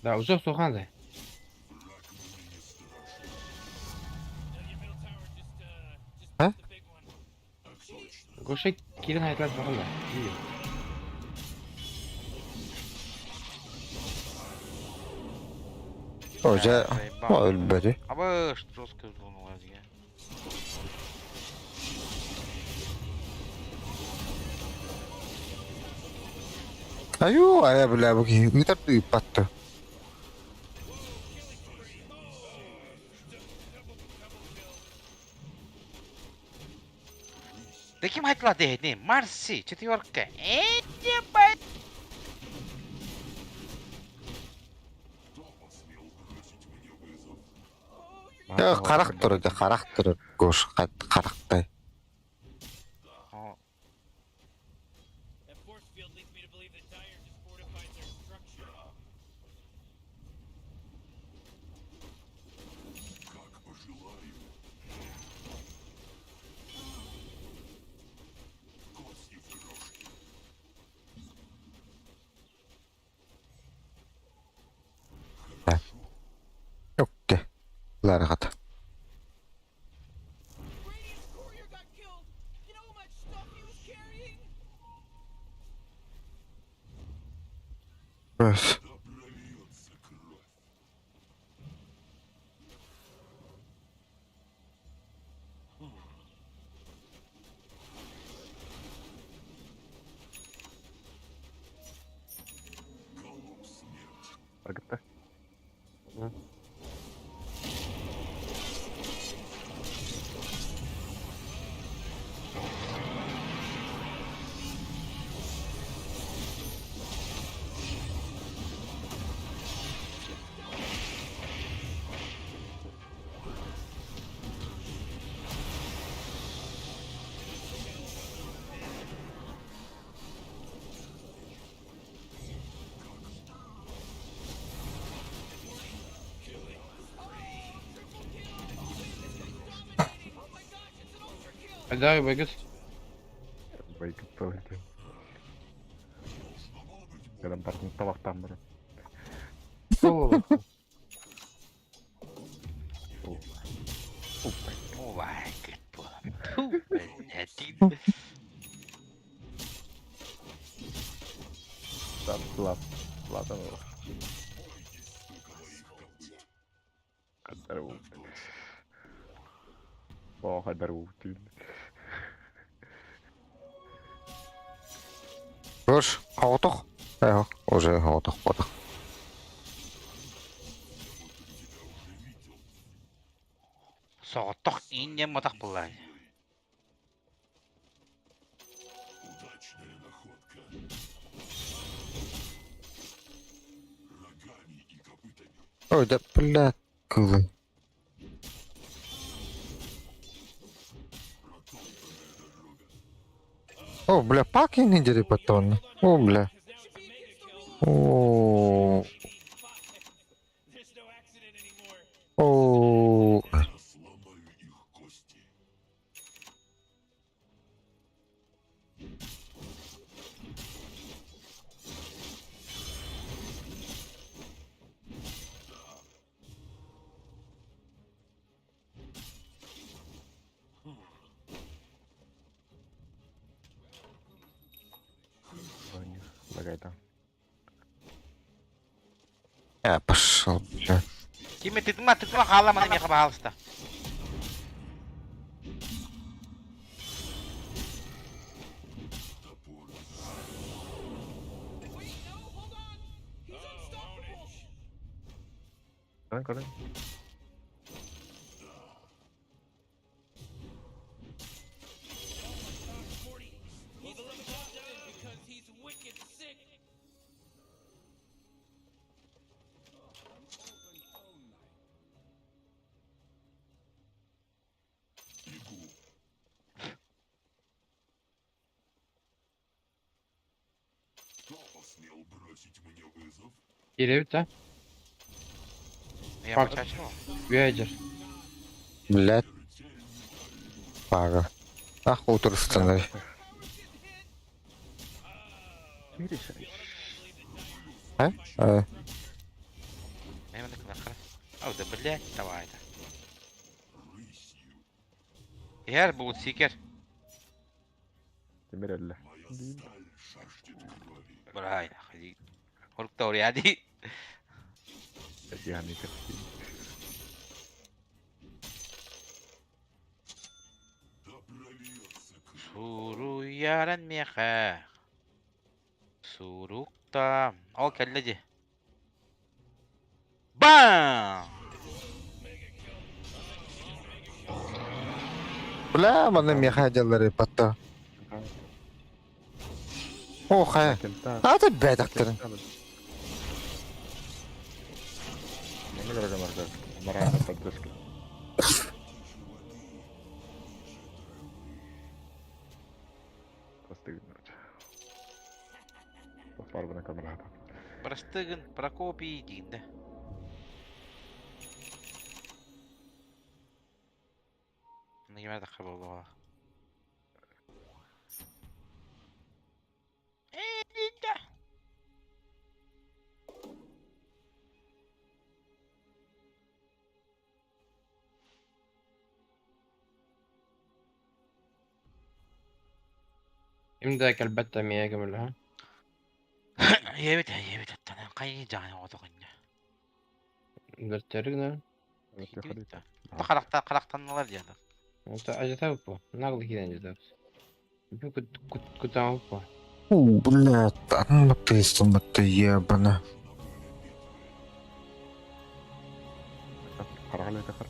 Да, уже суханды. А? Гошек кирин айтылат суханда. Hoca ölmedi. Ama жестко bunu var ya. Ayo, ayah bela bagi. Kita tu patah. Да кем айтыла дейни? Марси, четверка. Бай. Қарақ тұры. Гош, қарақтай. Yok de. Largat. Öf. Аргытта. Да, Вегас. Байкет тоже. Когда партнер табақтан бұрын. О, Ой, кетті. Фу, блядь, дейді. Ладно. Қадар болды. О, қадар болды. Жош, ауытық? Уже ауытық болдық. Соғыттық иннен матақ бұлай. Ой, да бля, кылы. О, бля, пак и не дери батон. О, бля. О. О. Лагай-то. Пошел, бля. Тиме, ты қаламаны меха бағалыста. Кадан. Because he's wicked sick. Керевит, Я Факт. почачу. Вядер. Блядь. Пага. Ах, утро сценарий. А? Мемдік нахыр. Ау да, блядь, давай да. Егер бұл секер. Темір әлі. Брай, нахыр. Хорукта орияди. Yani kırık. Суру яран меха. Сурукта. О, кәлледи. Бам! Бля, мана меха делали пата. О, хай. А ты бедактырын. Mana gara-gara marah поддержка. Попарбана камерада. Простыгын, Прокопий дейін да. Неге тақыр болды оға. Дейді. Имда кальбатта мия кемелها. Ебет, аттана. Қай жағын отығын. Бертеригна. Қарақтанылар деді. Это ажитавпо. Наглый киден ажитавпо. Бу кутампо. Блядь, ну ты сумма-то ебана. Қарағалай тақыр.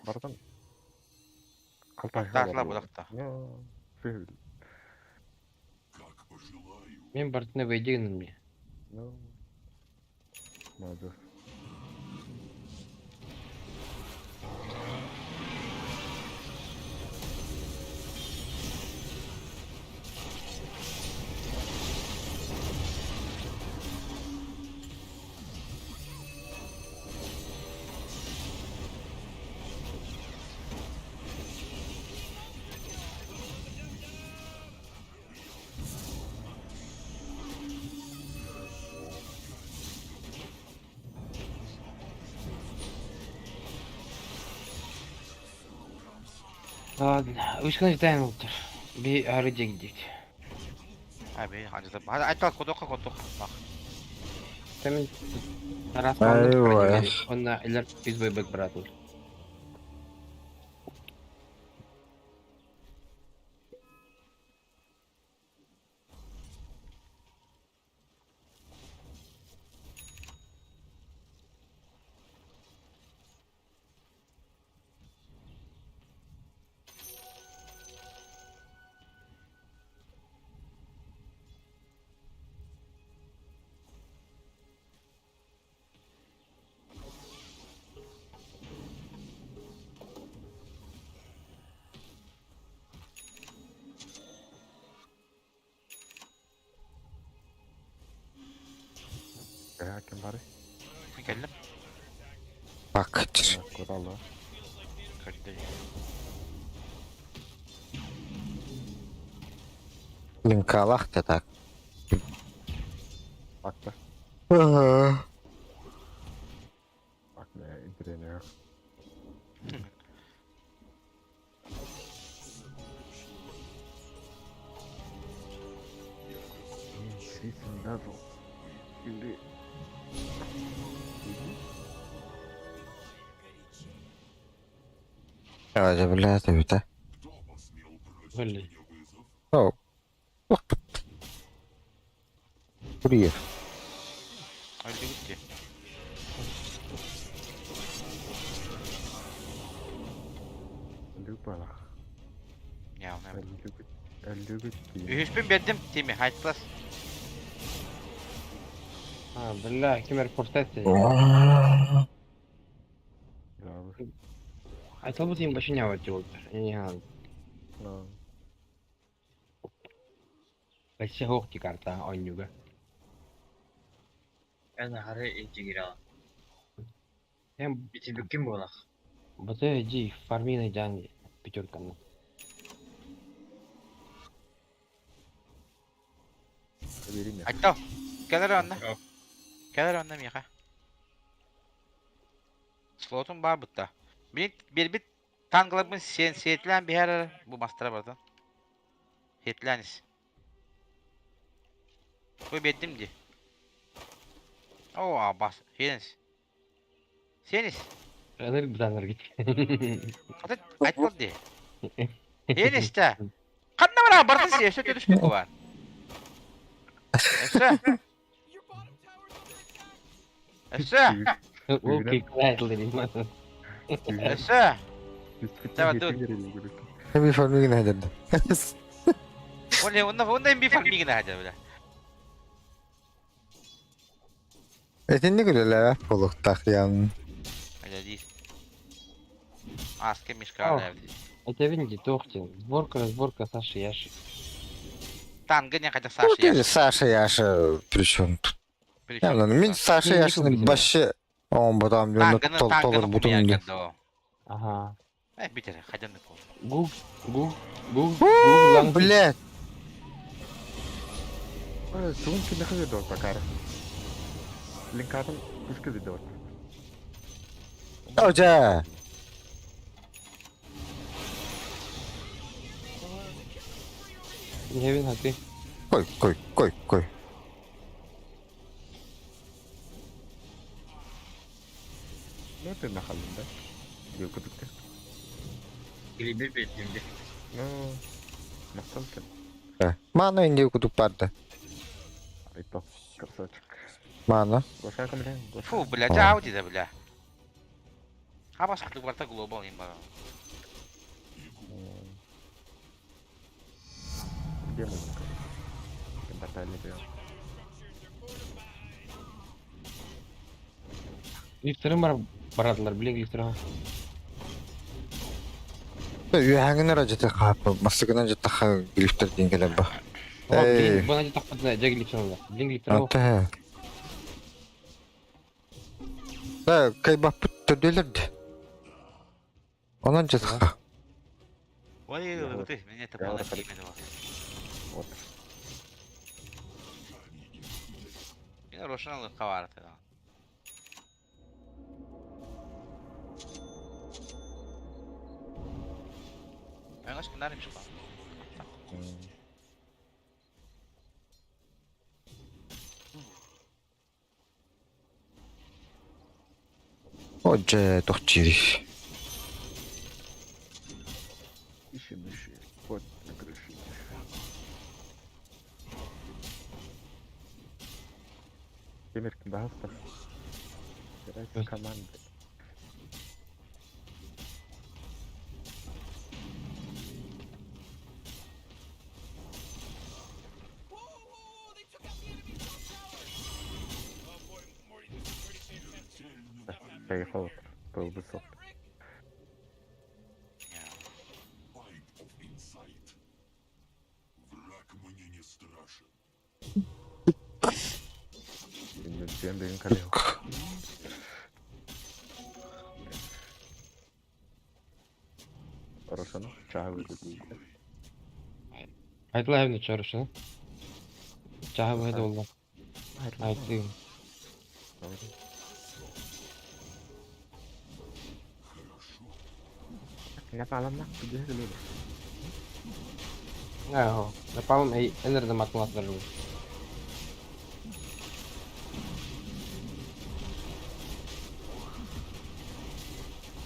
Бартан. Тақла бұдақта. Мен бартны выйдигнен мне. Молодец. Ладно, ышкана житайын oldur. Bir arıca gidecek. Abi hadi tabi. Hadi aytal kodok. Bak. Temin rasmanlık Eyvah. proje. Onunla iler biz bebek bırakır. Kim bari? Geldim. Bak. Kurallı. Kötü. Link alak da tak. Bak da. Bak ne indireniyor. Sesin nerede? Şimdi Acaba billahi tabii de. Öyle. Oh. Buraya. Öldü gitti. Lübala. Ya ne? Lübit. Ühüspün verdim timi. High class. Ha billahi kim report etti. Ya Aytal bu team başı ne var oldu. Yani bu. başı hoş çıkarta oynuyor. Ben harı iyice gir al. Hem Bitirdik kim bu olak? bu da G farmine can bitir kanı. Vereyim ya. Aytal. Gelir önüne. Yok. Gelir önüne Mika. Slotun var burada. Bir tanglabın siyetlen bir her bu master'a vardı. Siyetlenis. Koy bedim di. Oo bas. Senis. Senis. Alır bizanlar git. Hadi aytla di. Senis de. Kanna var abi bardı siye söte düşmük var. Esa. Esa. Okey, klaytlı dedim. Esa. Tamam, dur. Bir farmı yine ederdi. Onda bir fark migin aja böyle. Etin ne güzel poluk tak yan. Öyle değil. Aske mişkal evde. Это видите, тохтин. Сборка Саши Яши. Tangı ne kadar Ну, saçı ты же yaş. Саша Яша, причем тут. Ya lan, min Sasha Yasha'nın başı on badam yolunda Tangının tolur kumu budum diye. yakında o. Ага. Bitir. Hadi ne kol. Гуг, Блядь. Сумки не ходят до покара. Линкатом пушка видел. Hoca. Не видно ты. Koy. Ne yapayım halinde? Yok kudukta. Gilibir betimdi. No. Nasıl ki? Mana indi kutup vardı. Ayıp. Красавчик. Mana. Гошай ко мне. Фу, бля, джауди да, бля. Хама сахты варта глобал им бара. Где музыка? Портальный прием. Лифтерim var baradılar bile lifter'a. Üyhangın racıtı kapı. Masıgının cıttı xı glifter dingele bu. Ey. Bana acı takmadın acı lifter oldu. Blink lifter o. Ata. Da kaybap tödelirdi. Onun cıttı xı. Ой, ты, меня это было именно. Вот. Yine Roshan'ın kavartı. Энгаш кинарим шпа. Отже, тохчири. Ищи дыши. Вот на крыше. Темиркин бағыстыр. Терайсы команды. Поехал. Был высок. Враг мне не страшен. Sen de kalıyor. Хорошо, чаю. Айтла evde çarşı. Çahı böyle oldu. Aytlıyım. Напалм на где же Ya, napalm enerji makinaları.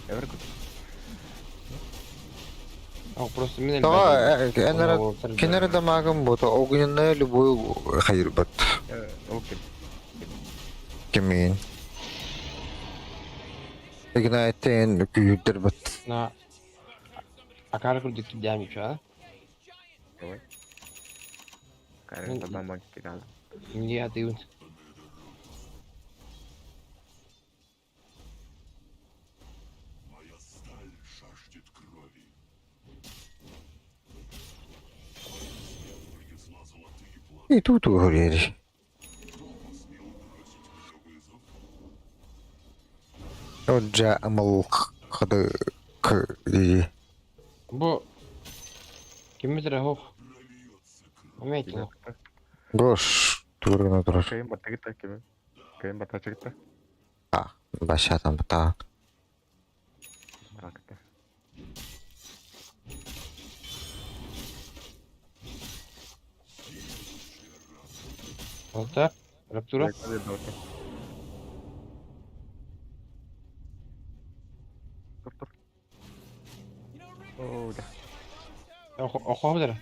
Эверкут. Просто мен Тога кенер дамагым бото огненная любой хайрбат. Окей. Кемин. Игнайтен күйдербат. На акар курдuk gideceğim şu an. Давай. Карен бабам кидал. Niye atıyorsun? Моя сталь жаждет крови. Принесла золотые планы. И тут угорели. Отже, амал хады кы. Bu kimdir hoh? Emek Гош, турна тураш. Кайын бата гита кеме. Кайын бата чигита. Баша там бата. Ракта. Olta. Raptura. О, да. Oku bilir.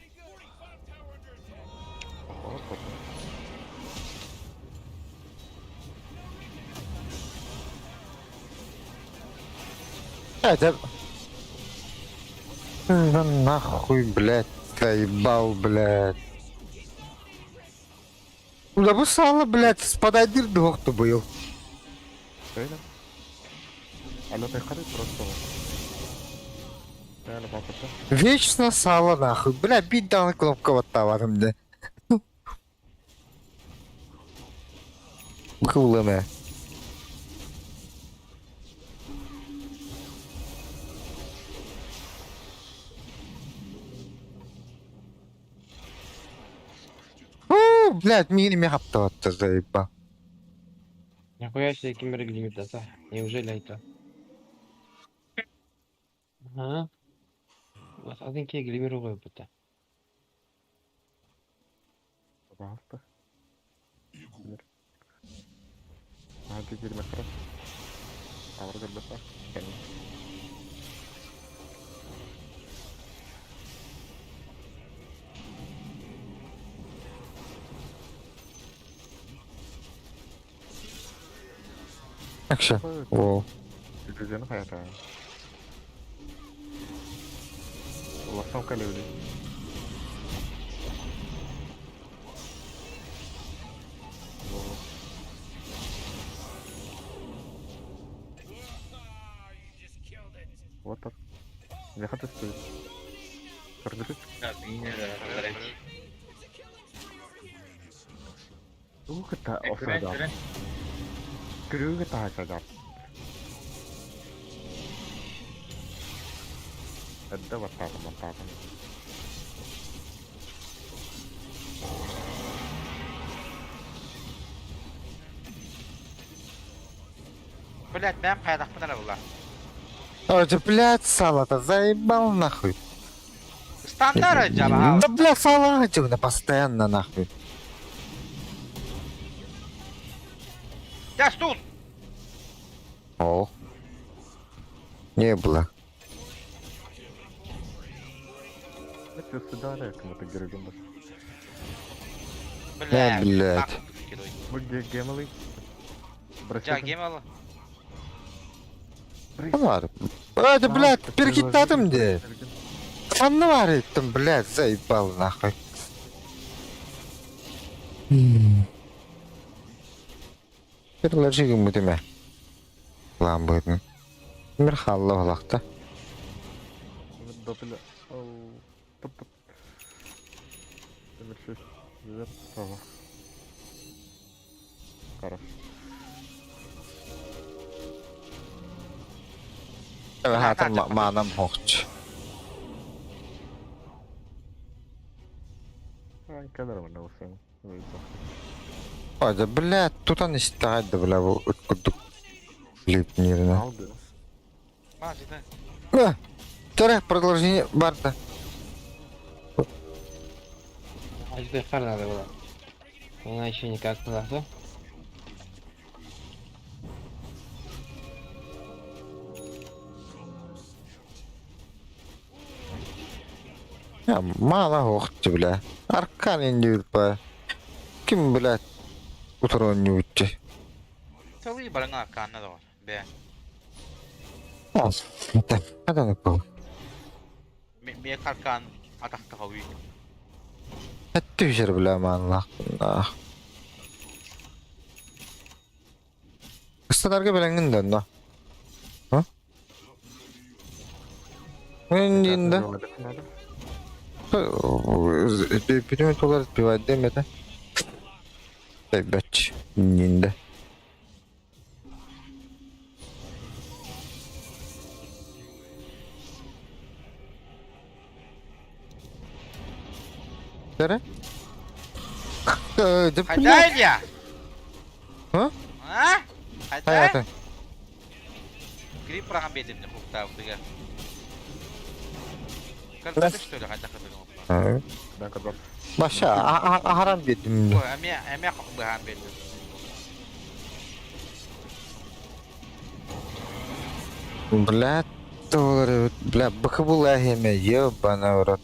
Это... Да нахуй, блядь, заебал, блядь. Ну да бы сало, блядь, подойди двух кто был. Öyle. Alo tekrar просто. Yani bakata. Вечно сало, нахуй. Блядь, бить данная кнопка вот товаром, мне. Кулеме. Блядь, мини хаптаватта, заеба. Нихуя себе кимер глимит, да? Неужели это? Ага. Вот один кей глимер ой будто. Пожалуйста. А теперь макро. А вроде бы так. Акша. О. Güzel hayata. Ulaşsam kalevli. Вот так. Я хочу стоит. Продержись. Ух, это офсайд. Крюга так. Это вот так. Блять, ben paylaşmadan la. Отже, блядь, сало-то заебал, нахуй. Стандарт жаба. Да, бля, салатик, постоянно нахуй. Я стул. О. Не было. Это сюда, кому-то герогенда. Бля, блядь. нахуй герой. Мы гемалы. Ja, gem Var. Hadi, блядь, перекидатым де. Санны var ettim, блядь, заебал нахуй. Переложи ему тебя. Lan buyurun. Bir hallı olakta. Допля. Оу. Туп-туп. Номер 6. Готово. Хорошо. Hatır manam hoç. Ай, камера выносил. Hadi, блядь, tutan istihadi, bля, bu utkuduk. Лип нервно. Алды. Второе продолжение барда. Ажбехар надо было. Она еще никак не зашла. Ya mana hoqti, bля. Arkan indi pa. Kim, блядь, uturon yuttu. Целый баранга канна да. Бе. Это, это не пол. Мне каркан атакта хави. Это жер, бля, манла. Kıstalarga belengin de onda. Ha? Öndüğünde. Bütün dolar atıyor demeden. Evet. Öndüğünde. Nere? Hadi ya. Ha? Ha? Hadi. Hayatım. Гриб прогамбедим не пухтав тыга. Карта что ли хотя бы? Да, когда. Başa haram dedim. Ой, ами прогамбедим. Бля, доллары, бля, бахабула хеме, ебаный в рот.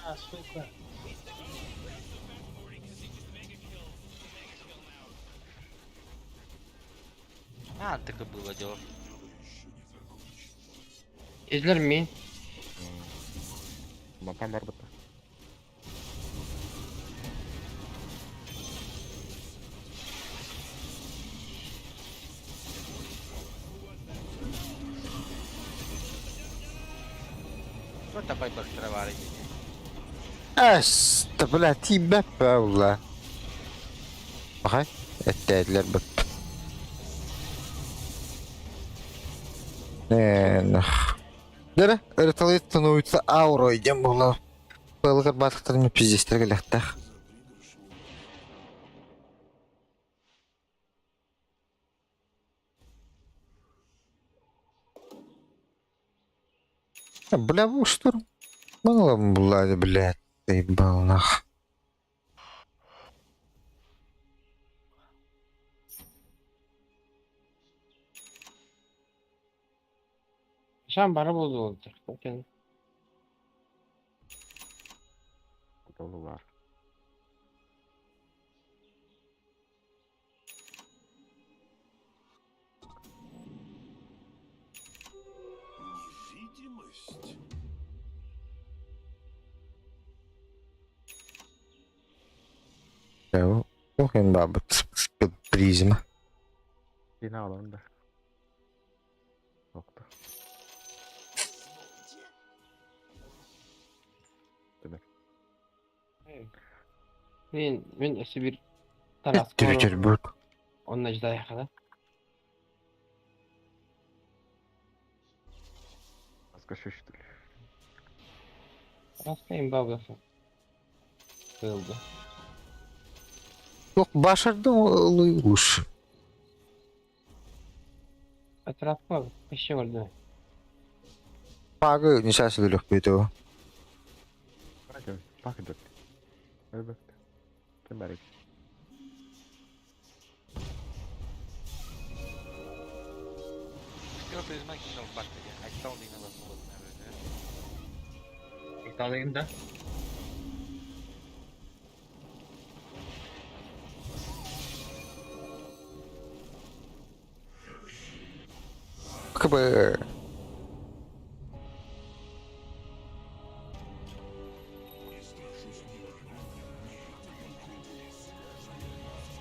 А, сука. А, так и было дело. Izler mi? Мапан бар бітті. Вот такой бахтраварый. Es, da bля, tibet be valla. Bakay, etteydiler bıt. Дара, ырыталы становится аурой, дем было. Пылгыр батықтарыны пиздестерге лақтақ. Бля, вы что? Мало было, блядь, ты был нах. Şan bana bozdu olacak. Bakın. Dolu var. Невидимость. Ya, bakın babet, prizma. Yine alalım da. Nokta. Demek. Ben eski bir taras Tüyücür bölk. onun acıda yakada. Azka şişti. Raskayım babası. Kıldı. Yok başardım oluyormuş. Etrafıma bir şey oldu. Bagı nişası gülük buydu o. Bakın, bakın dört. Evet. Kembali. Skill prisma king of back again. I don't think about what İktalayım da. Kıbı.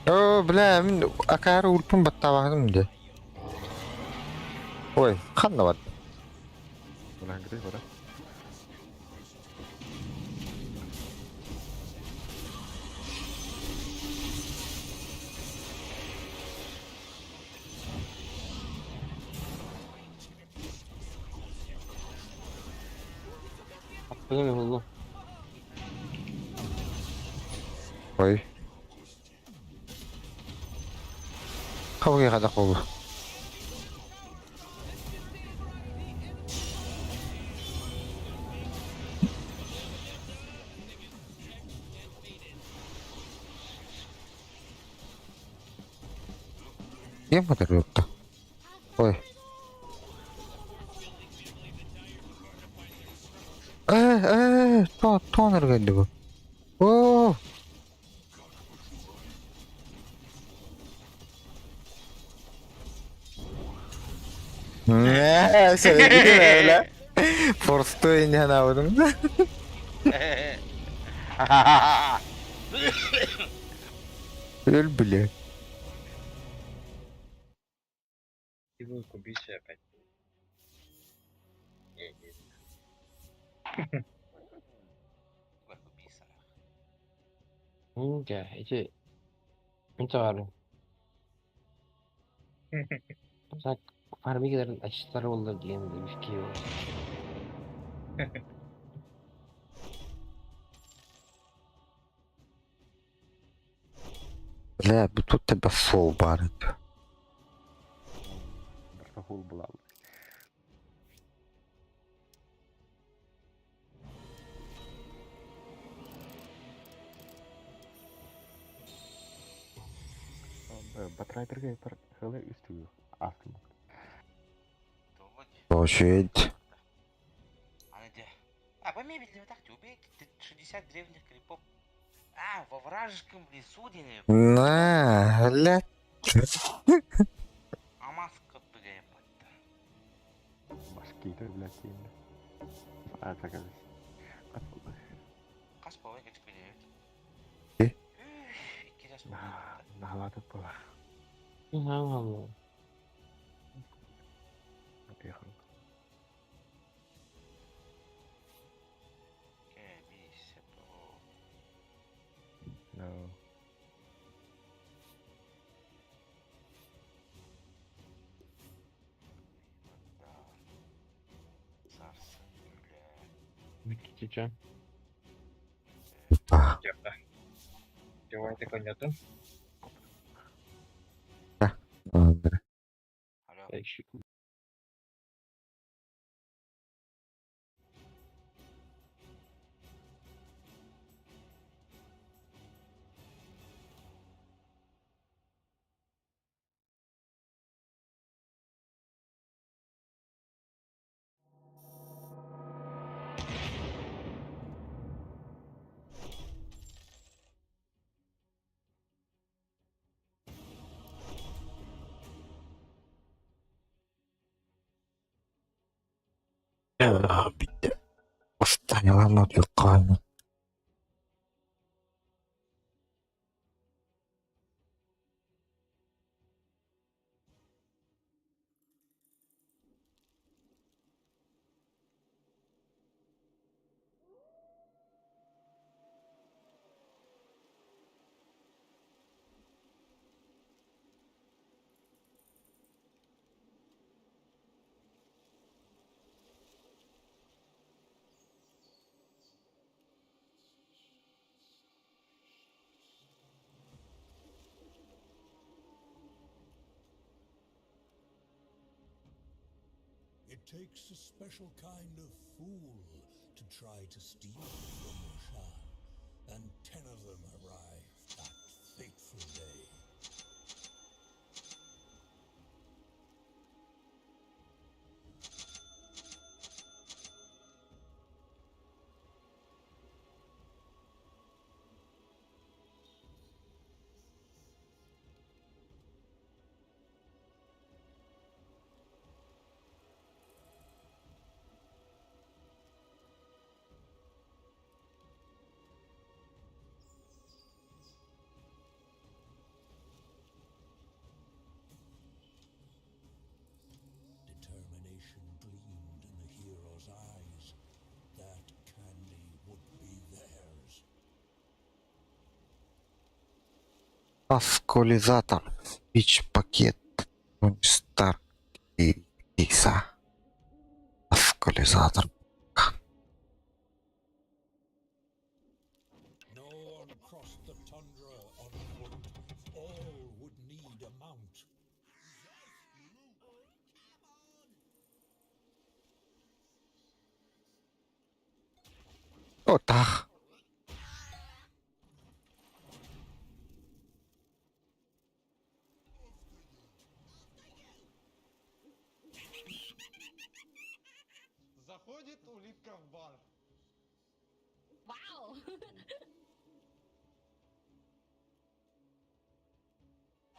Oo bля, мен акары ульпун баттабадым де. Ой, қанда бат. Ulan gede bora. Attığım yolu. Ой. Қабыға қадақ болу. Ем қатар өтті. Ой. Тонер келді бұл. О! Sen gidin öyle. Forsto inen avudum da. Öl bile. Его кубиси опять. Не. Enggak, itu mencari. Sak farminglerin açıkları olur diye mi demiş ki o. Бля, тут тебе фол барит. Full bulalım. Батрайдерге бір хылы үстü астым. Очередь. По мебели вы так убейте 60 древних крипов. Во вражеском лесу где-нибудь. На, ля. Маска бля, бата. Başkaydı blok yiyindi. Arkadaş. Kaç oldu? Kaç povek expedient? E? İki yaş mı? Naladık bu. Allah. Yakın. No. Biteceğim. Siapa? Coba itu konjatun. Değişik. Bitti. Останила нотюками. It takes a special kind of fool to try to steal from Roshan, and 10 of them arrived that fateful day. Determination gleamed in the hero's eyes. That candy would be theirs. Аскулизатор. Спич-пакет. Тони Старк и Киса. Аскулизатор. No one crossed the tundra on foot. All would need a mount. Вот так. Заходит улитка в бар. Вау!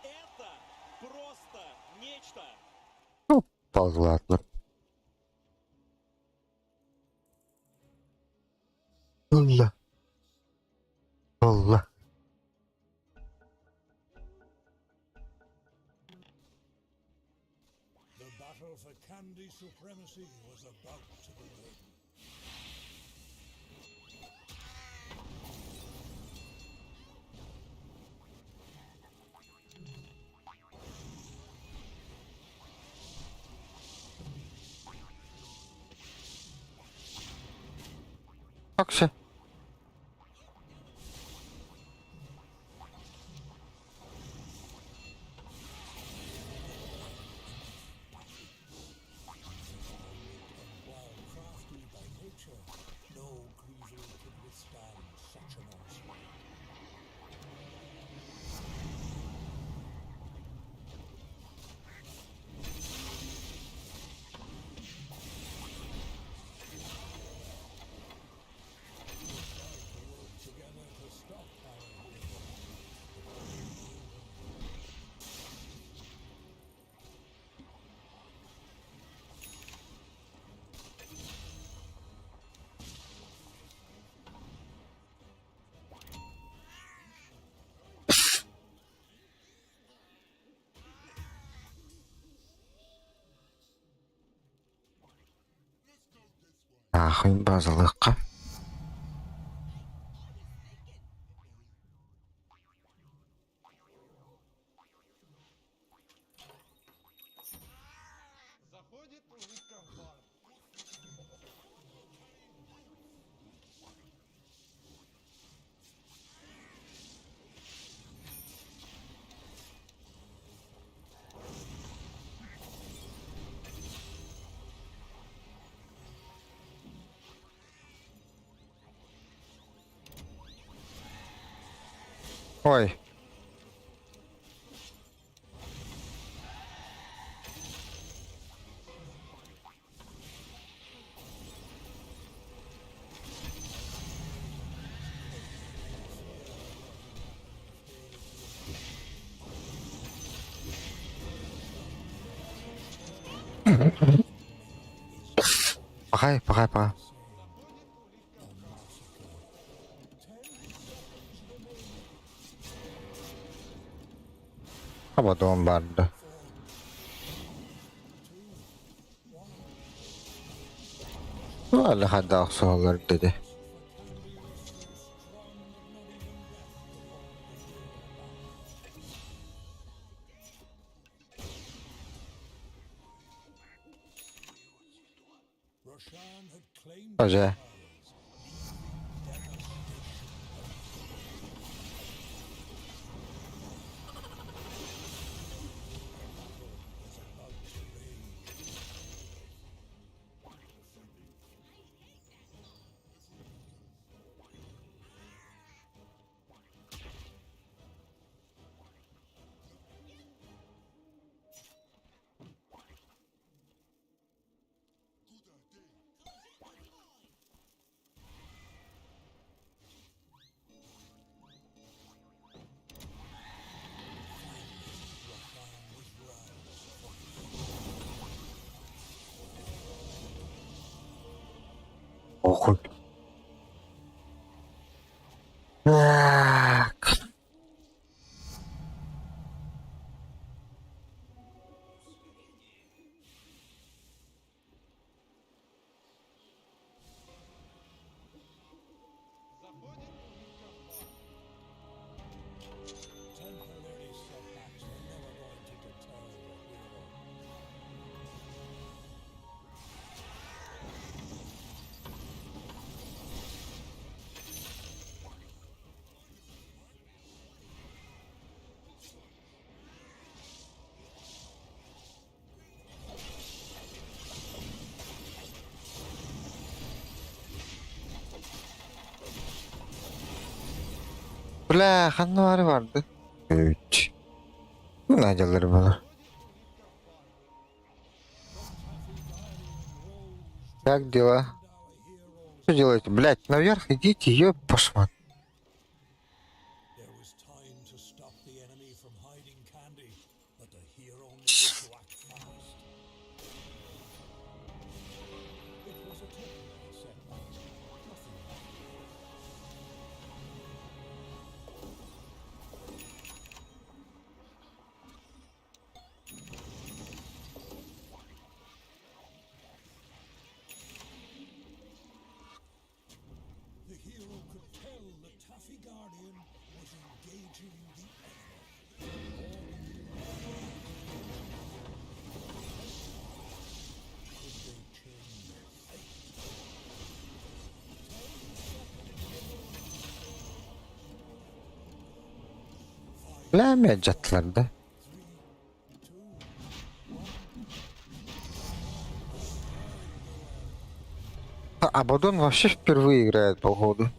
Это просто нечто. Ладно. Алла. Алла. The battle for candy supremacy was about to begin. Окси. While crafty by nature, no creature could withstand such an onslaught. Together to stop our Нахуй базалыкка. Заходит улитка в бар. Ой. Пахай. Abaddon vardı. Vallahi Dark Souls dedi. Roshan had claimed Hoca. похуй. Так. Temporary setbacks are never going to deter the hero. Bля, hanları vardı. 3. Bu ne acıları bana? Как дела? Что делаете? Блять, наверх идите, ёб пошмат. There was time to stop the enemy from hiding candy, but the hero needed to act fast. It was a temporary setback, nothing more. The hero could tell the Taffy Guardian was engaging the enemy. Could they change their fate? Bля, мяч attılar. Абадон вообще впервые играет, походу.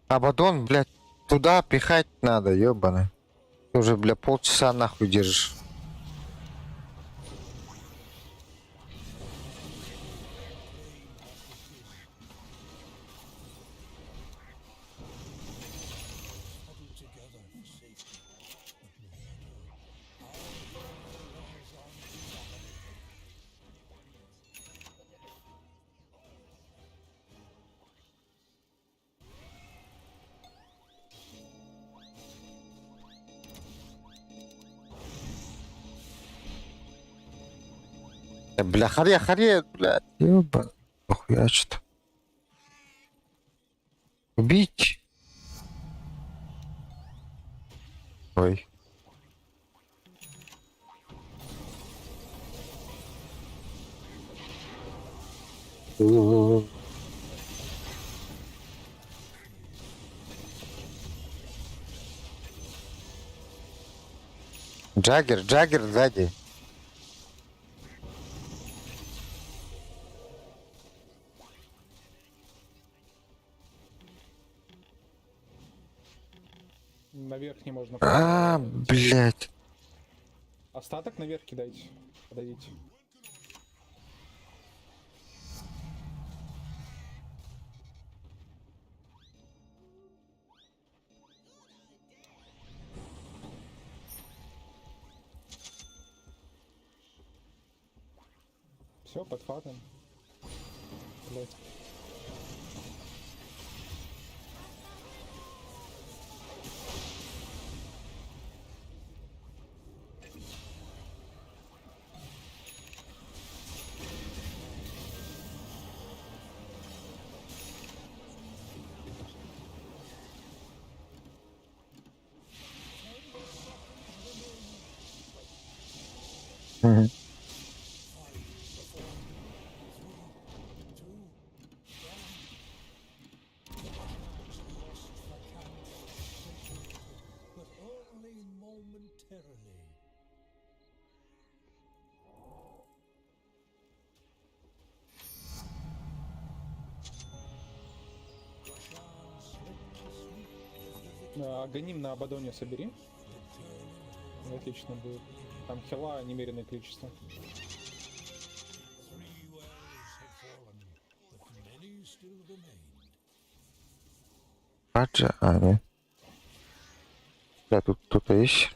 Абадон, блядь, туда пихать надо, ёбаный. Ты уже, бля, полчаса нахуй держишь. Бля, харе, блядь, ёбаный. Похуя что-то. Убить. Ой. Джаггер сзади. Наверх не можно. Блядь. Остаток наверх кидайте. Подойдите. Все, подхватываем. Блять. Мгм. But only momentarily. Гоним на Абадоне собери. Отлично будет. Там хила немеренное количество. Раджа, нет. Да, тут кто-то есть.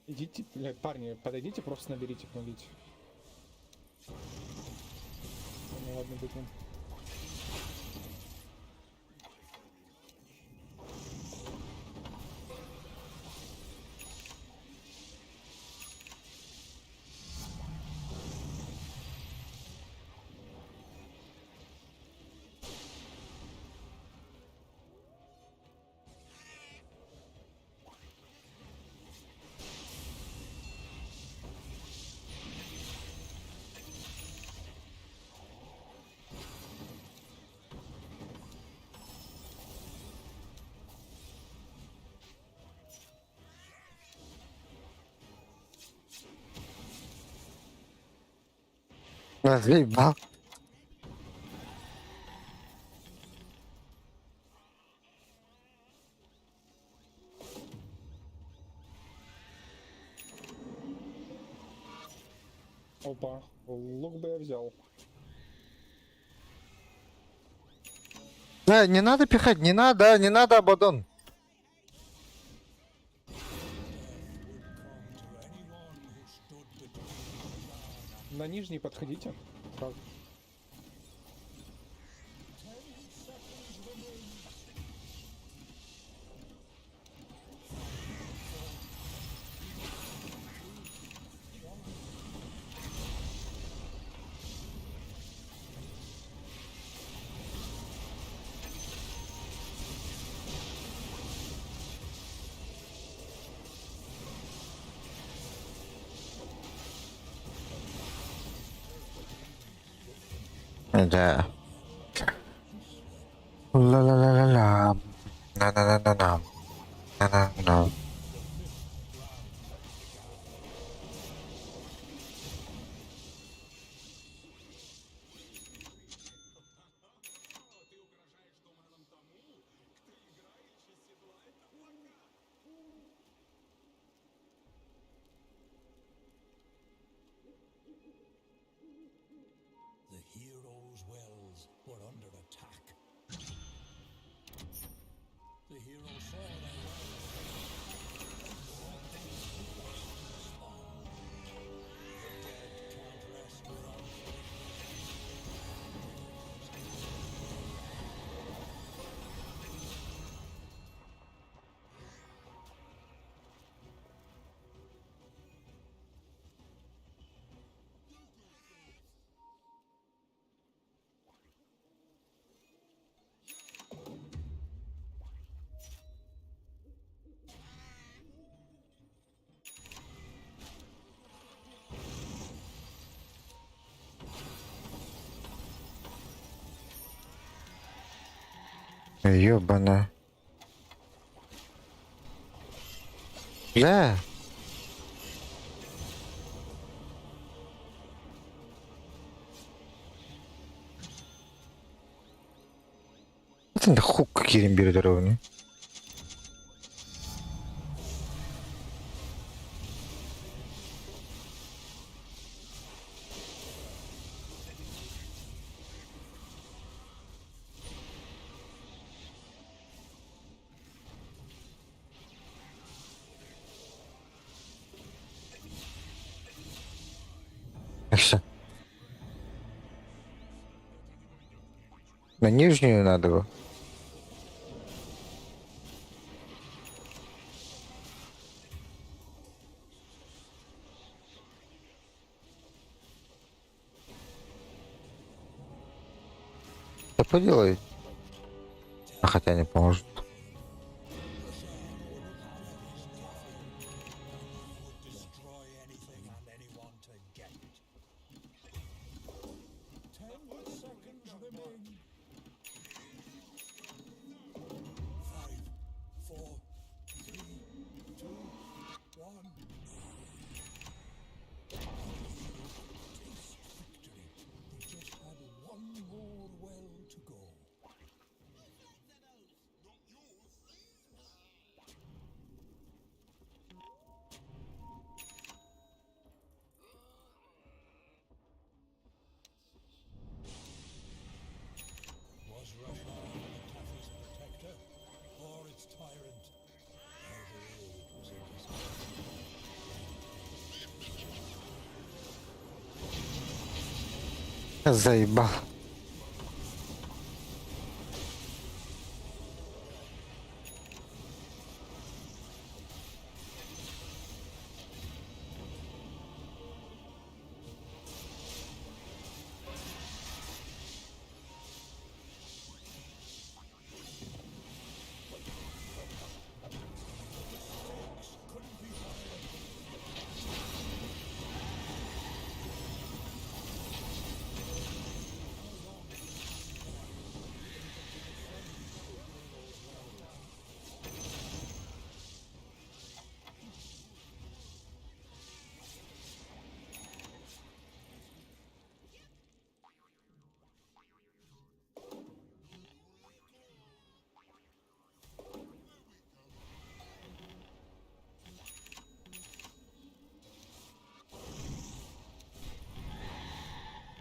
Идите, блядь, парни, подойдите, просто наберите, помогите. Ну ладно, будем. Заебал. Опа, лук бы я взял. Да, не надо пихать, не надо, Абадон. На нижний подходите. Сразу. Да. Ла-ла-ла-ла-ла. На-на-на-на-на. На-на-на. The hero's wells were under attack. The hero saw their Ёбана. Да. Это хук какие ровно. На нижнюю надо было. Да поделай. А хотя не поможет. Destroy anything and anyone to get it. 10 seconds remain. 5, 4, 3, 2, 1. Taste victory. They just had one more well to go. Was Russia the toughest protector or its tyrant? Either way, it was a Заебал.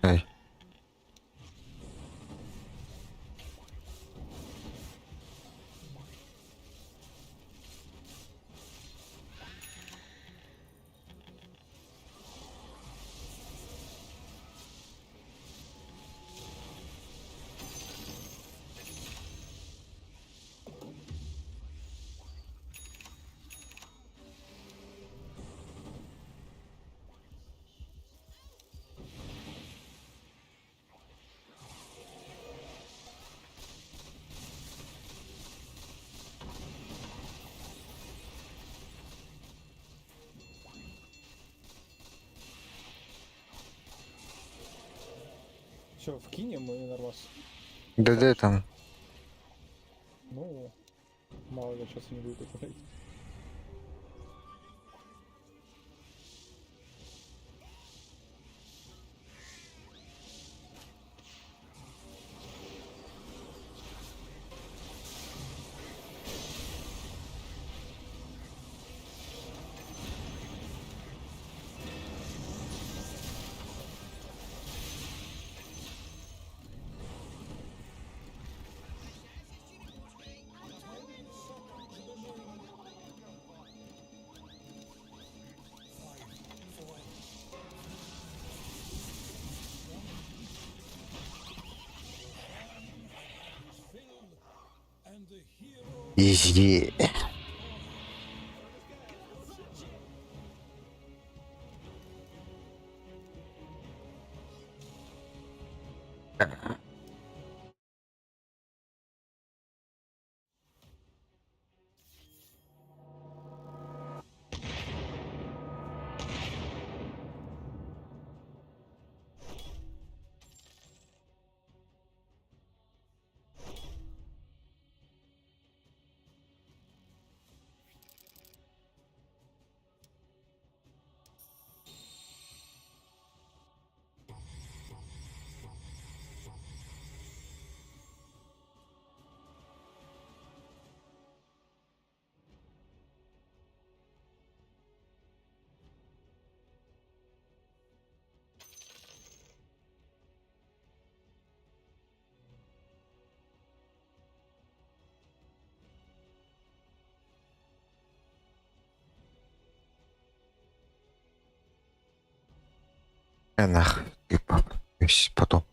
Эй. Все, вкинем и нормас. Да там. Ну, мало ли, сейчас не будет говорить. Изи. Нахуй, типа, потом.